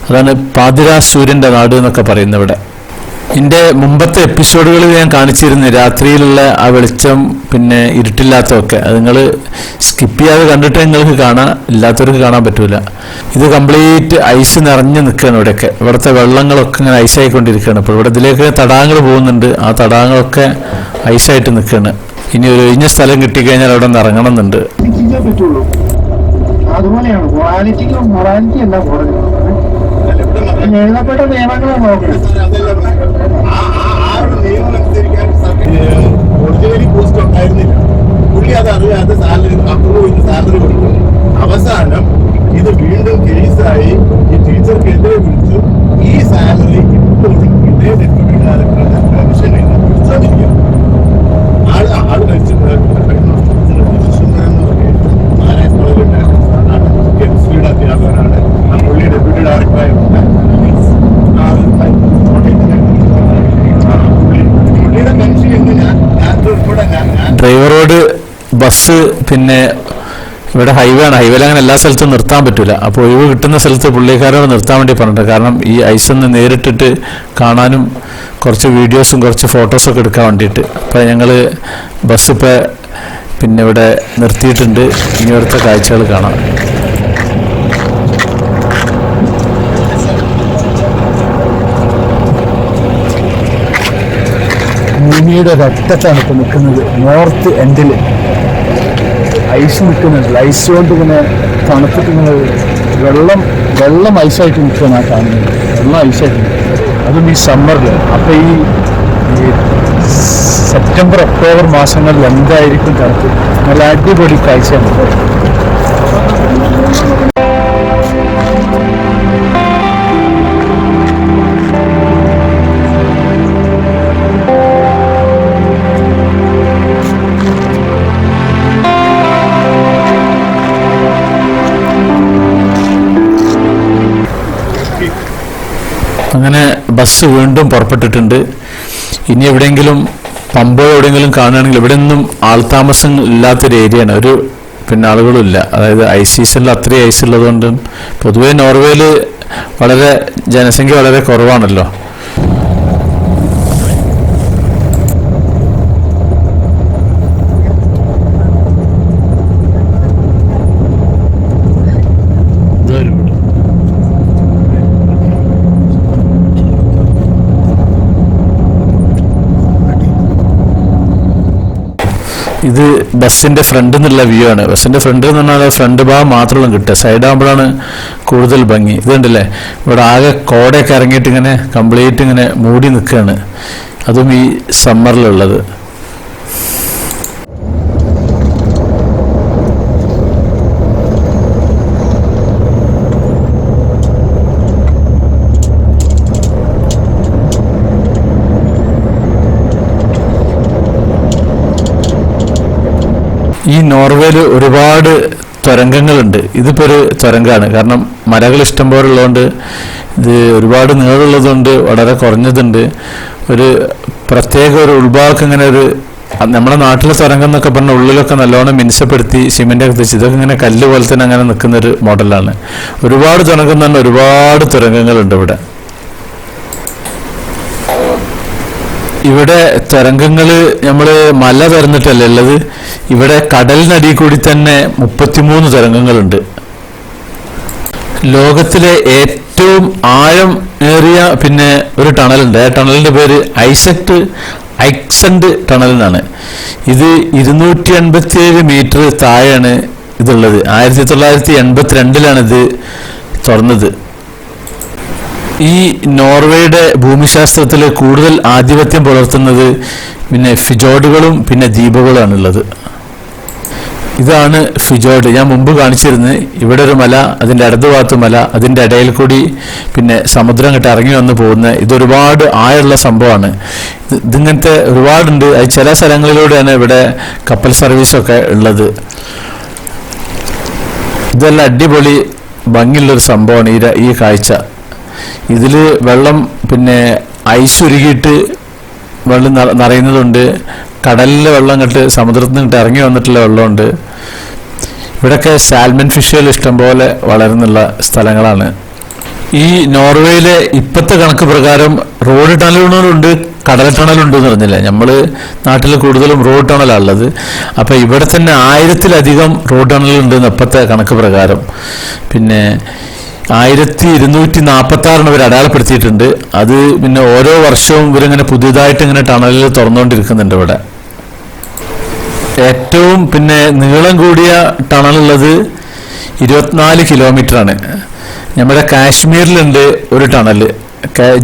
അതാണ് പാതിരാ സൂര്യൻ്റെ നാട് എന്നൊക്കെ പറയുന്നത് ഇവിടെ. എൻ്റെ മുമ്പത്തെ എപ്പിസോഡുകളിൽ ഞാൻ കാണിച്ചിരുന്നു രാത്രിയിലുള്ള ആ വെളിച്ചം പിന്നെ ഇരുട്ടില്ലാത്തതൊക്കെ. അത് നിങ്ങൾ സ്കിപ്പ് ചെയ്യാതെ കണ്ടിട്ട് നിങ്ങൾക്ക് കാണാം, ഇല്ലാത്തവർക്ക് കാണാൻ പറ്റൂല. ഇത് കംപ്ലീറ്റ് ഐസ് നിറഞ്ഞ് നിൽക്കുകയാണ് ഇവിടെയൊക്കെ. ഇവിടുത്തെ വെള്ളങ്ങളൊക്കെ ഇങ്ങനെ ഐസായിക്കൊണ്ടിരിക്കുകയാണ്. ഇപ്പോൾ ഇവിടെ ഇതിലേക്ക് തടാകങ്ങൾ പോകുന്നുണ്ട്, ആ തടാകങ്ങളൊക്കെ ഐസായിട്ട് നിൽക്കുകയാണ്. ഇനി ഒരു ഒഴിഞ്ഞ സ്ഥലം കിട്ടിക്കഴിഞ്ഞാൽ അവിടെ നിന്ന് ഇറങ്ങണം എന്നുണ്ട്. പറ്റുള്ളൂ. അതുപോലെയാണ് മൊറാലിറ്റി അല്ല എഴുതപ്പെട്ട നിയമങ്ങളെ നോക്കണം. ഒറിജിനലി പോസ്റ്റ് ഉണ്ടായിരുന്നില്ല. പുള്ളി അത് അറിയാതെ സാലറി അപ്രൂവ് ചെയ്ത് സാലറി കൊടുക്കും. അവസാനം ഇത് വീണ്ടും കേസായി ഈ ടീച്ചർക്കെതിരെ വിളിച്ചു. ഈ സാലറി ഇപ്പോൾ ഇതേ ഡെപ്യൂട്ടി ഡയറക്ടറുടെ പെൻഷൻ പിടിച്ചോണ്ടിരിക്കുക. ആള് മരിച്ചിട്ടുണ്ട്. മഹാരാജ് കോളേജിന്റെ കെമിസ്ട്രിയുടെ അധ്യാപകനാണ്. ആ പുള്ളി ഡെപ്യൂട്ടി ഡയറക്ടറായിട്ടുണ്ട്. പുള്ളിയുടെ പെൻഷൻ എന്ന് ഞാൻ ഡ്രൈവറോട് ബസ് പിന്നെ ഇവിടെ ഹൈവേ ആണ്, ഹൈവേയിൽ അങ്ങനെ എല്ലാ സ്ഥലത്തും നിർത്താൻ പറ്റില്ല. അപ്പോൾ ഒഴിവ് കിട്ടുന്ന സ്ഥലത്ത് പുള്ളിക്കാരോട് നിർത്താൻ വേണ്ടി പറഞ്ഞിട്ട്, കാരണം ഈ ഐസൊന്ന് നേരിട്ടിട്ട് കാണാനും കുറച്ച് വീഡിയോസും കുറച്ച് ഫോട്ടോസൊക്കെ എടുക്കാൻ വേണ്ടിയിട്ട്. അപ്പോൾ ഞങ്ങൾ ബസ് ഇപ്പോൾ പിന്നെ ഇവിടെ നിർത്തിയിട്ടുണ്ട്. ഇനി ഇവിടുത്തെ കാഴ്ചകൾ കാണാം. ഭൂമിയുടെ ഒരറ്റത്താണ് ഇപ്പോൾ നിൽക്കുന്നത്. നോർത്ത് എൻഡിൽ ഐസ് നിൽക്കുന്നുണ്ട്. ഐസ് കൊണ്ട് ഇങ്ങനെ തണുത്തിട്ട് ഇങ്ങനെ വെള്ളം ഐസായിട്ട് നിൽക്കുകയാണ് ആ കാണുന്നത്. വെള്ളം ഐസായിട്ട് അതും ഈ സമ്മറിൽ. അപ്പോൾ ഈ സെപ്റ്റംബർ ഒക്ടോബർ മാസങ്ങളിൽ എന്തായിരിക്കും തണുപ്പ്? നല്ല അടിപൊളി കാഴ്ചയാണ്. അങ്ങനെ ബസ് വീണ്ടും പുറപ്പെട്ടിട്ടുണ്ട്. ഇനി എവിടെയെങ്കിലും പമ്പോ എവിടെയെങ്കിലും കാണുകയാണെങ്കിൽ ഇവിടെ ഒന്നും ആൾതാമസം ഇല്ലാത്തൊരു ഏരിയയാണ്. ഒരു പിന്നെ ആളുകളും ഇല്ല. അതായത് ഐസ് സീസണിൽ അത്രയും ഐസ് ഉള്ളതുകൊണ്ട് പൊതുവേ നോർവേയിൽ വളരെ ജനസംഖ്യ വളരെ കുറവാണല്ലോ. ഇത് ബസ്സിൻ്റെ ഫ്രണ്ടിൽ നിന്നുള്ള വ്യൂ ആണ്. ബസ്സിൻ്റെ ഫ്രണ്ടിൽ എന്ന് പറഞ്ഞാൽ ഫ്രണ്ട് ഭാഗം മാത്രമേ കിട്ടുക, സൈഡാകുമ്പോഴാണ് കൂടുതൽ ഭംഗി. ഇത് കണ്ടില്ലേ, ഇവിടെ ആകെ കോടയൊക്കെ ഇറങ്ങിയിട്ട് ഇങ്ങനെ കംപ്ലീറ്റ് ഇങ്ങനെ മൂടി നിൽക്കുകയാണ്, അതും ഈ സമ്മറിലുള്ളത്. ഈ നോർവേയിൽ ഒരുപാട് തുരങ്കങ്ങളുണ്ട്. ഇതിപ്പോൾ ഒരു തുരങ്കമാണ്, കാരണം മലകൾ ഇഷ്ടം പോലെ ഉള്ളതുകൊണ്ട്, ഇത് ഒരുപാട് നീളമുള്ളതുകൊണ്ട് വളരെ കുറഞ്ഞതുണ്ട്. ഒരു പ്രത്യേക ഒരു ഉൾഭാഗം ഇങ്ങനെ ഒരു നമ്മുടെ നാട്ടിലെ തുരങ്കം എന്നൊക്കെ പറഞ്ഞാൽ ഉള്ളിലൊക്കെ നല്ലോണം മിനുസപ്പെടുത്തി സിമെൻ്റൊക്കെ വെച്ച്, ഇതൊക്കെ ഇങ്ങനെ കല്ല് പോലെ തന്നെ അങ്ങനെ നിൽക്കുന്നൊരു മോഡലാണ്. ഒരുപാട് തുരങ്കം തന്നെ, ഒരുപാട് തുരങ്കങ്ങളുണ്ട് ഇവിടെ. ഇവിടെ തുരങ്കങ്ങൾ നമ്മൾ മല തുറന്നിട്ടല്ലേ ഉള്ളത്, ഇവിടെ കടലിനടിയിൽ കൂടി തന്നെ 33 തുരങ്കങ്ങളുണ്ട്. ലോകത്തിലെ ഏറ്റവും ആഴം ഏറിയ പിന്നെ ഒരു ടണലുണ്ട്. ആ ടണലിൻ്റെ പേര് ഐക്സണ്ട് ടണൽ എന്നാണ്. ഇത് 287 മീറ്റർ താഴെയാണ് ഇതുള്ളത്. 1982 ഇത് തുറന്നത്. ഈ നോർവേയുടെ ഭൂമിശാസ്ത്രത്തിൽ കൂടുതൽ ആധിപത്യം പുലർത്തുന്നത് പിന്നെ ഫിജോർഡുകളും പിന്നെ ദ്വീപുകളാണുള്ളത്. ഇതാണ് ഫിജോർഡ്, ഞാൻ മുമ്പ് കാണിച്ചിരുന്നത്. ഇവിടെ ഒരു മല, അതിൻ്റെ ഇടതു ഭാഗത്ത് മല, അതിൻ്റെ ഇടയിൽ കൂടി പിന്നെ സമുദ്രം ഇങ്ങോട്ട് ഇറങ്ങി വന്ന് പോകുന്ന, ഇതൊരുപാട് ആഴമുള്ള സംഭവമാണ്. ഇതിങ്ങനത്തെ ഒരുപാടുണ്ട്. അത് ചില സ്ഥലങ്ങളിലൂടെയാണ് ഇവിടെ കപ്പൽ സർവീസൊക്കെ ഉള്ളത്. ഇതെല്ലാം അടിപൊളി ഭംഗിയുള്ളൊരു സംഭവമാണ് ഈ കാഴ്ച. ഇതിൽ വെള്ളം പിന്നെ ഐസ് ഉരുകിയിട്ട് വെള്ളം നിറയുന്നതുണ്ട്, കടലിലെ വെള്ളം ഇങ്ങോട്ട് സമുദ്രത്തിൽ നിന്നിട്ട് ഇറങ്ങി വന്നിട്ടുള്ള വെള്ളമുണ്ട്. ഇവിടെയൊക്കെ സാൽമൺ ഫിഷുകൾ ഇഷ്ടംപോലെ വളരുന്നുള്ള സ്ഥലങ്ങളാണ്. ഈ നോർവേയിലെ ഇപ്പോഴത്തെ കണക്ക് പ്രകാരം റോഡ് ടണലുകളുണ്ട്, കടൽ ടണലുണ്ട് എന്ന് പറഞ്ഞില്ലേ. നമ്മൾ നാട്ടിൽ കൂടുതലും റോഡ് ടണലാണ് ഉള്ളത്. അപ്പോൾ ഇവിടെ തന്നെ 1000-ലധികം റോഡ് ടണലുണ്ടെന്ന് ഇപ്പോഴത്തെ കണക്ക് പ്രകാരം. പിന്നെ 1246 ഇവർ അടയാളപ്പെടുത്തിയിട്ടുണ്ട്. അത് പിന്നെ ഓരോ വർഷവും ഇവരിങ്ങനെ പുതിയതായിട്ട് ഇങ്ങനെ ടണലിൽ തുറന്നുകൊണ്ടിരിക്കുന്നുണ്ട് ഇവിടെ. ഏറ്റവും പിന്നെ നീളം കൂടിയ ടണലുള്ളത് 24 കിലോമീറ്ററാണ്. നമ്മുടെ കാശ്മീരിലുണ്ട് ഒരു ടണല്.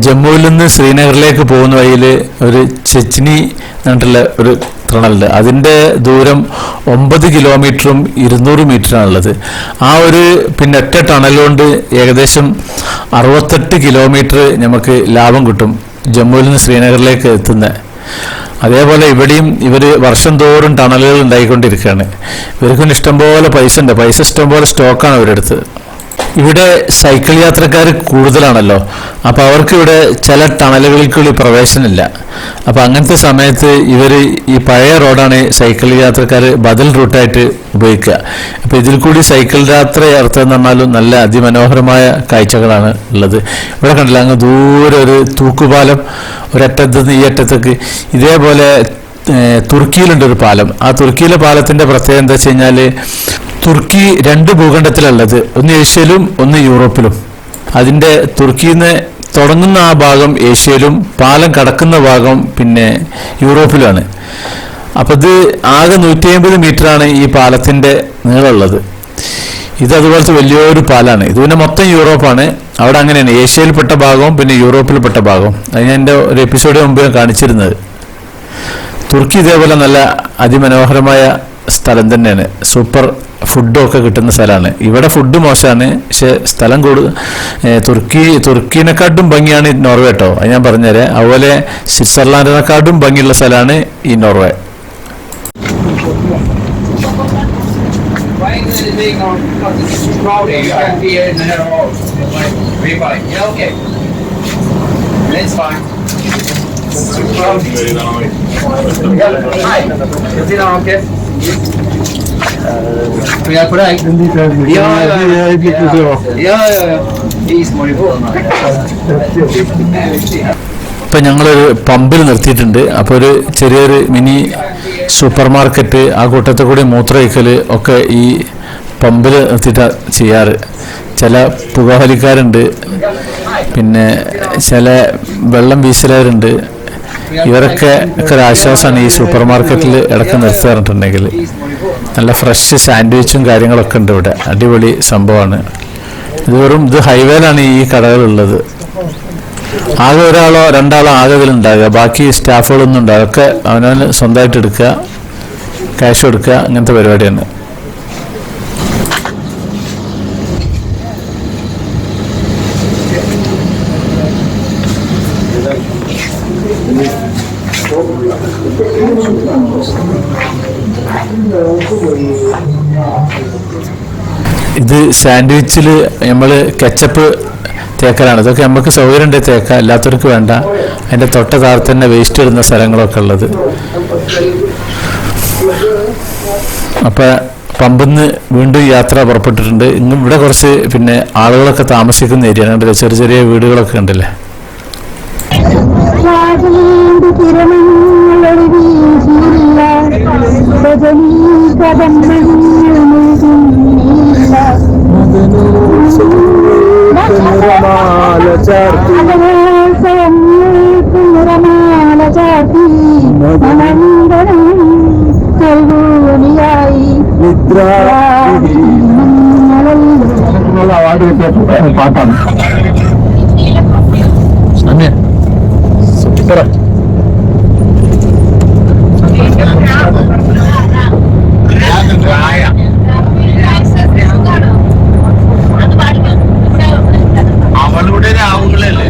ജമ്മുവിൽ നിന്ന് ശ്രീനഗറിലേക്ക് പോകുന്ന വഴിയിൽ ഒരു ചെച്നി എന്നിട്ടുള്ള ഒരു ടണലുണ്ട്. അതിൻ്റെ ദൂരം 9 കിലോമീറ്ററും 200 മീറ്ററാണുള്ളത്. ആ ഒരു പിന്നെ ഒറ്റ ടണലുകൊണ്ട് ഏകദേശം 68 കിലോമീറ്റർ നമുക്ക് ലാഭം കിട്ടും ജമ്മുവിൽ നിന്ന് ശ്രീനഗറിലേക്ക് എത്തുന്നത്. അതേപോലെ ഇവിടെയും ഇവർ വർഷം തോറും ടണലുകൾ ഉണ്ടായിക്കൊണ്ടിരിക്കുകയാണ്. ഇവർക്കും ഇഷ്ടംപോലെ പൈസ ഉണ്ട്, പൈസ ഇഷ്ടംപോലെ സ്റ്റോക്കാണ് അവരെടുത്ത്. ഇവിടെ സൈക്കിൾ യാത്രക്കാർ കൂടുതലാണല്ലോ, അപ്പോൾ അവർക്ക് ഇവിടെ ചില ടണലുകൾക്കുള്ള പ്രവേശനമില്ല. അപ്പോൾ അങ്ങനത്തെ സമയത്ത് ഇവർ ഈ പഴയ റോഡാണ് സൈക്കിൾ യാത്രക്കാർ ബദൽ റൂട്ടായിട്ട് ഉപയോഗിക്കുക. അപ്പോൾ ഇതിൽ കൂടി സൈക്കിൾ യാത്ര നടത്തുക പറഞ്ഞാലും നല്ല അതിമനോഹരമായ കാഴ്ചകളാണ് ഉള്ളത്. ഇവിടെ കണ്ടില്ല, അങ്ങ് ദൂരെ ഒരു തൂക്കുപാലം, ഒരറ്റത്ത് നിന്ന് ഈ അറ്റത്തേക്ക്. ഇതേപോലെ തുർക്കിയിലുണ്ട് ഒരു പാലം. ആ തുർക്കിയിലെ പാലത്തിൻ്റെ പ്രത്യേകത എന്താ വെച്ച് കഴിഞ്ഞാൽ, തുർക്കി 2 ഭൂഖണ്ഡത്തിലുള്ളത്, ഒന്ന് ഏഷ്യയിലും ഒന്ന് യൂറോപ്പിലും. അതിൻ്റെ തുർക്കിയിൽ നിന്ന് തുടങ്ങുന്ന ആ ഭാഗം ഏഷ്യയിലും പാലം കടക്കുന്ന ഭാഗം പിന്നെ യൂറോപ്പിലുമാണ്. അപ്പോൾ ഇത് ആകെ 150 മീറ്ററാണ് ഈ പാലത്തിൻ്റെ നീളമുള്ളത്. ഇത് അതുപോലത്തെ വലിയൊരു പാലാണ്. ഇത് പിന്നെ മൊത്തം യൂറോപ്പാണ്. അവിടെ അങ്ങനെയാണ്, ഏഷ്യയിൽപ്പെട്ട ഭാഗവും പിന്നെ യൂറോപ്പിൽപ്പെട്ട ഭാഗവും. അത് ഞാൻ എൻ്റെ ഒരു എപ്പിസോഡ് മുമ്പ് കാണിച്ചിരുന്നത്. തുർക്കി ഇതേപോലെ നല്ല അതിമനോഹരമായ സ്ഥലം തന്നെയാണ്. സൂപ്പർ ഫുഡും ഒക്കെ കിട്ടുന്ന സ്ഥലമാണ്. ഇവിടെ ഫുഡ് മോശമാണ്, പക്ഷെ സ്ഥലം തുർക്കിനെക്കാട്ടും ഭംഗിയാണ് നോർവേ കേട്ടോ. അത് ഞാൻ പറഞ്ഞുതരാം. അതുപോലെ സ്വിറ്റ്സർലാൻഡിനെക്കാട്ടും ഭംഗിയുള്ള സ്ഥലമാണ് ഈ നോർവേ. ഇപ്പം ഞങ്ങളൊരു പമ്പിൽ നിർത്തിയിട്ടുണ്ട്. അപ്പോൾ ഒരു ചെറിയൊരു മിനി സൂപ്പർ മാർക്കറ്റ്, ആ കൂട്ടത്തിൽ കൂടി മൂത്രമൊഴിക്കൽ ഒക്കെ ഈ പമ്പിൽ നിർത്തിയിട്ടാണ് ചെയ്യാറ്. ചില പുകവലിക്കാരുണ്ട്, പിന്നെ ചില വെള്ളം വീശലുകാരുണ്ട്. ഇവരൊക്കെ ഒരു ആശ്വാസമാണ് ഈ സൂപ്പർ മാർക്കറ്റിൽ ഇടയ്ക്ക് നിർത്താറുണ്ടെങ്കിൽ. നല്ല ഫ്രഷ് സാൻഡ്വിച്ചും കാര്യങ്ങളൊക്കെ ഉണ്ട് ഇവിടെ. അടിപൊളി സംഭവമാണ്. ഇത് ഹൈവേയിലാണ് ഈ കടകളുള്ളത്. ആകെ ഒരാളോ രണ്ടാളോ ആകെ ഇതിലുണ്ടാകുക, ബാക്കി സ്റ്റാഫുകളൊന്നും ഉണ്ടാകുക. ഒക്കെ അവനവന് സ്വന്തമായിട്ട് എടുക്കുക, ക്യാഷ് കൊടുക്കുക, അങ്ങനത്തെ പരിപാടിയാണ്. ഇത് സാൻഡ്വിച്ചിൽ നമ്മൾ കെച്ചപ്പ് തേക്കലാണ്. ഇതൊക്കെ നമുക്ക് സൗകര്യം ഉണ്ടെങ്കിൽ തേക്കാം, അല്ലാത്തവർക്ക് വേണ്ട. അതിൻ്റെ തൊട്ട താഴത്ത് തന്നെ വേസ്റ്റ് ഇടുന്ന സ്ഥലങ്ങളൊക്കെ ഉള്ളത്. അപ്പം പമ്പിന്ന് വീണ്ടും യാത്ര പുറപ്പെട്ടിട്ടുണ്ട്. ഇവിടെ കുറച്ച് പിന്നെ ആളുകളൊക്കെ താമസിക്കുന്ന ഏരിയ കണ്ടില്ലേ, ചെറിയ ചെറിയ വീടുകളൊക്കെ ഉണ്ടല്ലേ. അവാർഡ് കിട്ടിയ പാട്ടാണ്. സൂപ്പർ. അവളുടെ രാവുകളല്ലേ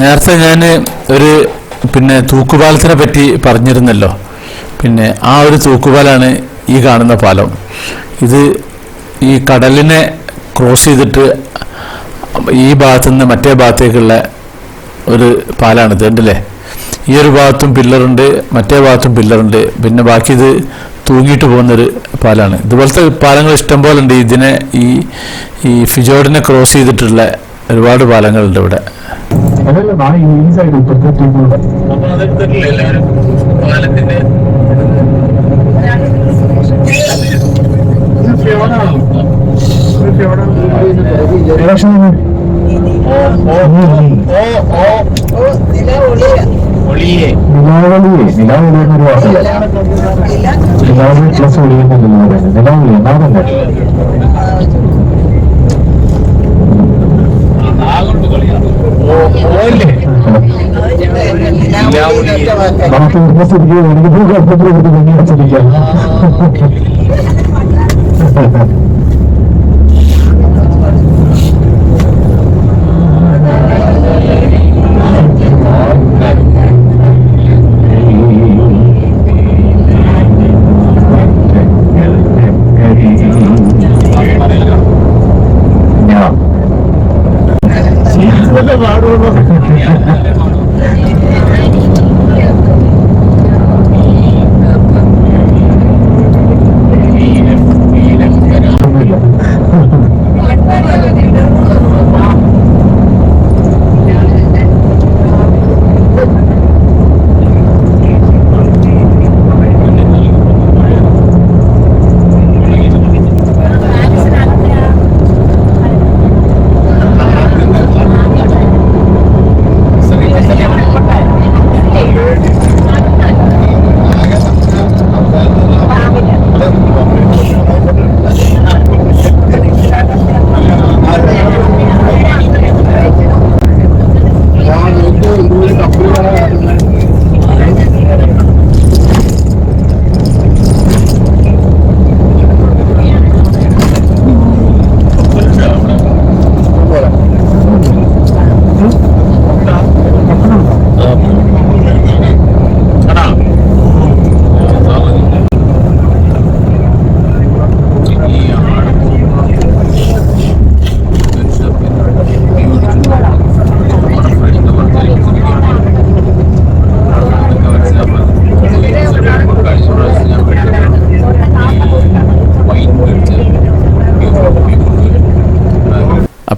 നേരത്തെ ഞാൻ ഒരു പിന്നെ തൂക്കുപാലത്തിനെ പറ്റി പറഞ്ഞിരുന്നല്ലോ. പിന്നെ ആ ഒരു തൂക്കുപാലാണ് ഈ കാണുന്ന പാലം. ഇത് ഈ കടലിനെ ക്രോസ് ചെയ്തിട്ട് ഈ ഭാഗത്തുനിന്ന് മറ്റേ ഭാഗത്തേക്കുള്ള ഒരു പാലാണിത്. ഉണ്ടല്ലേ, ഈ ഒരു ഭാഗത്തും പില്ലറുണ്ട്, മറ്റേ ഭാഗത്തും പില്ലറുണ്ട്. പിന്നെ ബാക്കി ഇത് തൂങ്ങിയിട്ട് പോകുന്നൊരു പാലാണ്. ഇതുപോലത്തെ പാലങ്ങൾ ഇഷ്ടം പോലെ ഉണ്ട്. ഇതിനെ ഈ ഫിജോർഡിനെ ക്രോസ് ചെയ്തിട്ടുള്ള ഒരുപാട് പാലങ്ങളുണ്ട് ഇവിടെ. അതല്ല ഈ സൈഡ് ഇപ്പുറത്തെ പാലത്തിന്റെ നിലാവലിയെന്നൊരു വാക്ക്. നിലാവ് പ്ലസ് ഒളിയെന്നല്ലോ പറയുന്നത്. നിലാവലി എന്നാണല്ലേ? നമുക്ക് നിർമ്മസ്ഥിതിക്ക് വേണമെങ്കിൽ അപ്പുറത്ത് നിർമ്മിച്ചിരിക്കാം.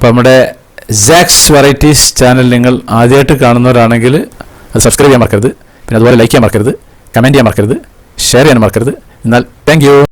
അപ്പോൾ നമ്മുടെ സാക്സ് വെറൈറ്റീസ് ചാനൽ നിങ്ങൾ ആദ്യമായിട്ട് കാണുന്നവരാണെങ്കിൽ അത് സബ്സ്ക്രൈബ് ചെയ്യാൻ മറക്കരുത്. പിന്നെ അതുപോലെ ലൈക്ക് ചെയ്യാൻ മറക്കരുത്, കമൻറ്റ് ചെയ്യാൻ മറക്കരുത്, ഷെയർ ചെയ്യാൻ മറക്കരുത്. എന്നാൽ താങ്ക് യു.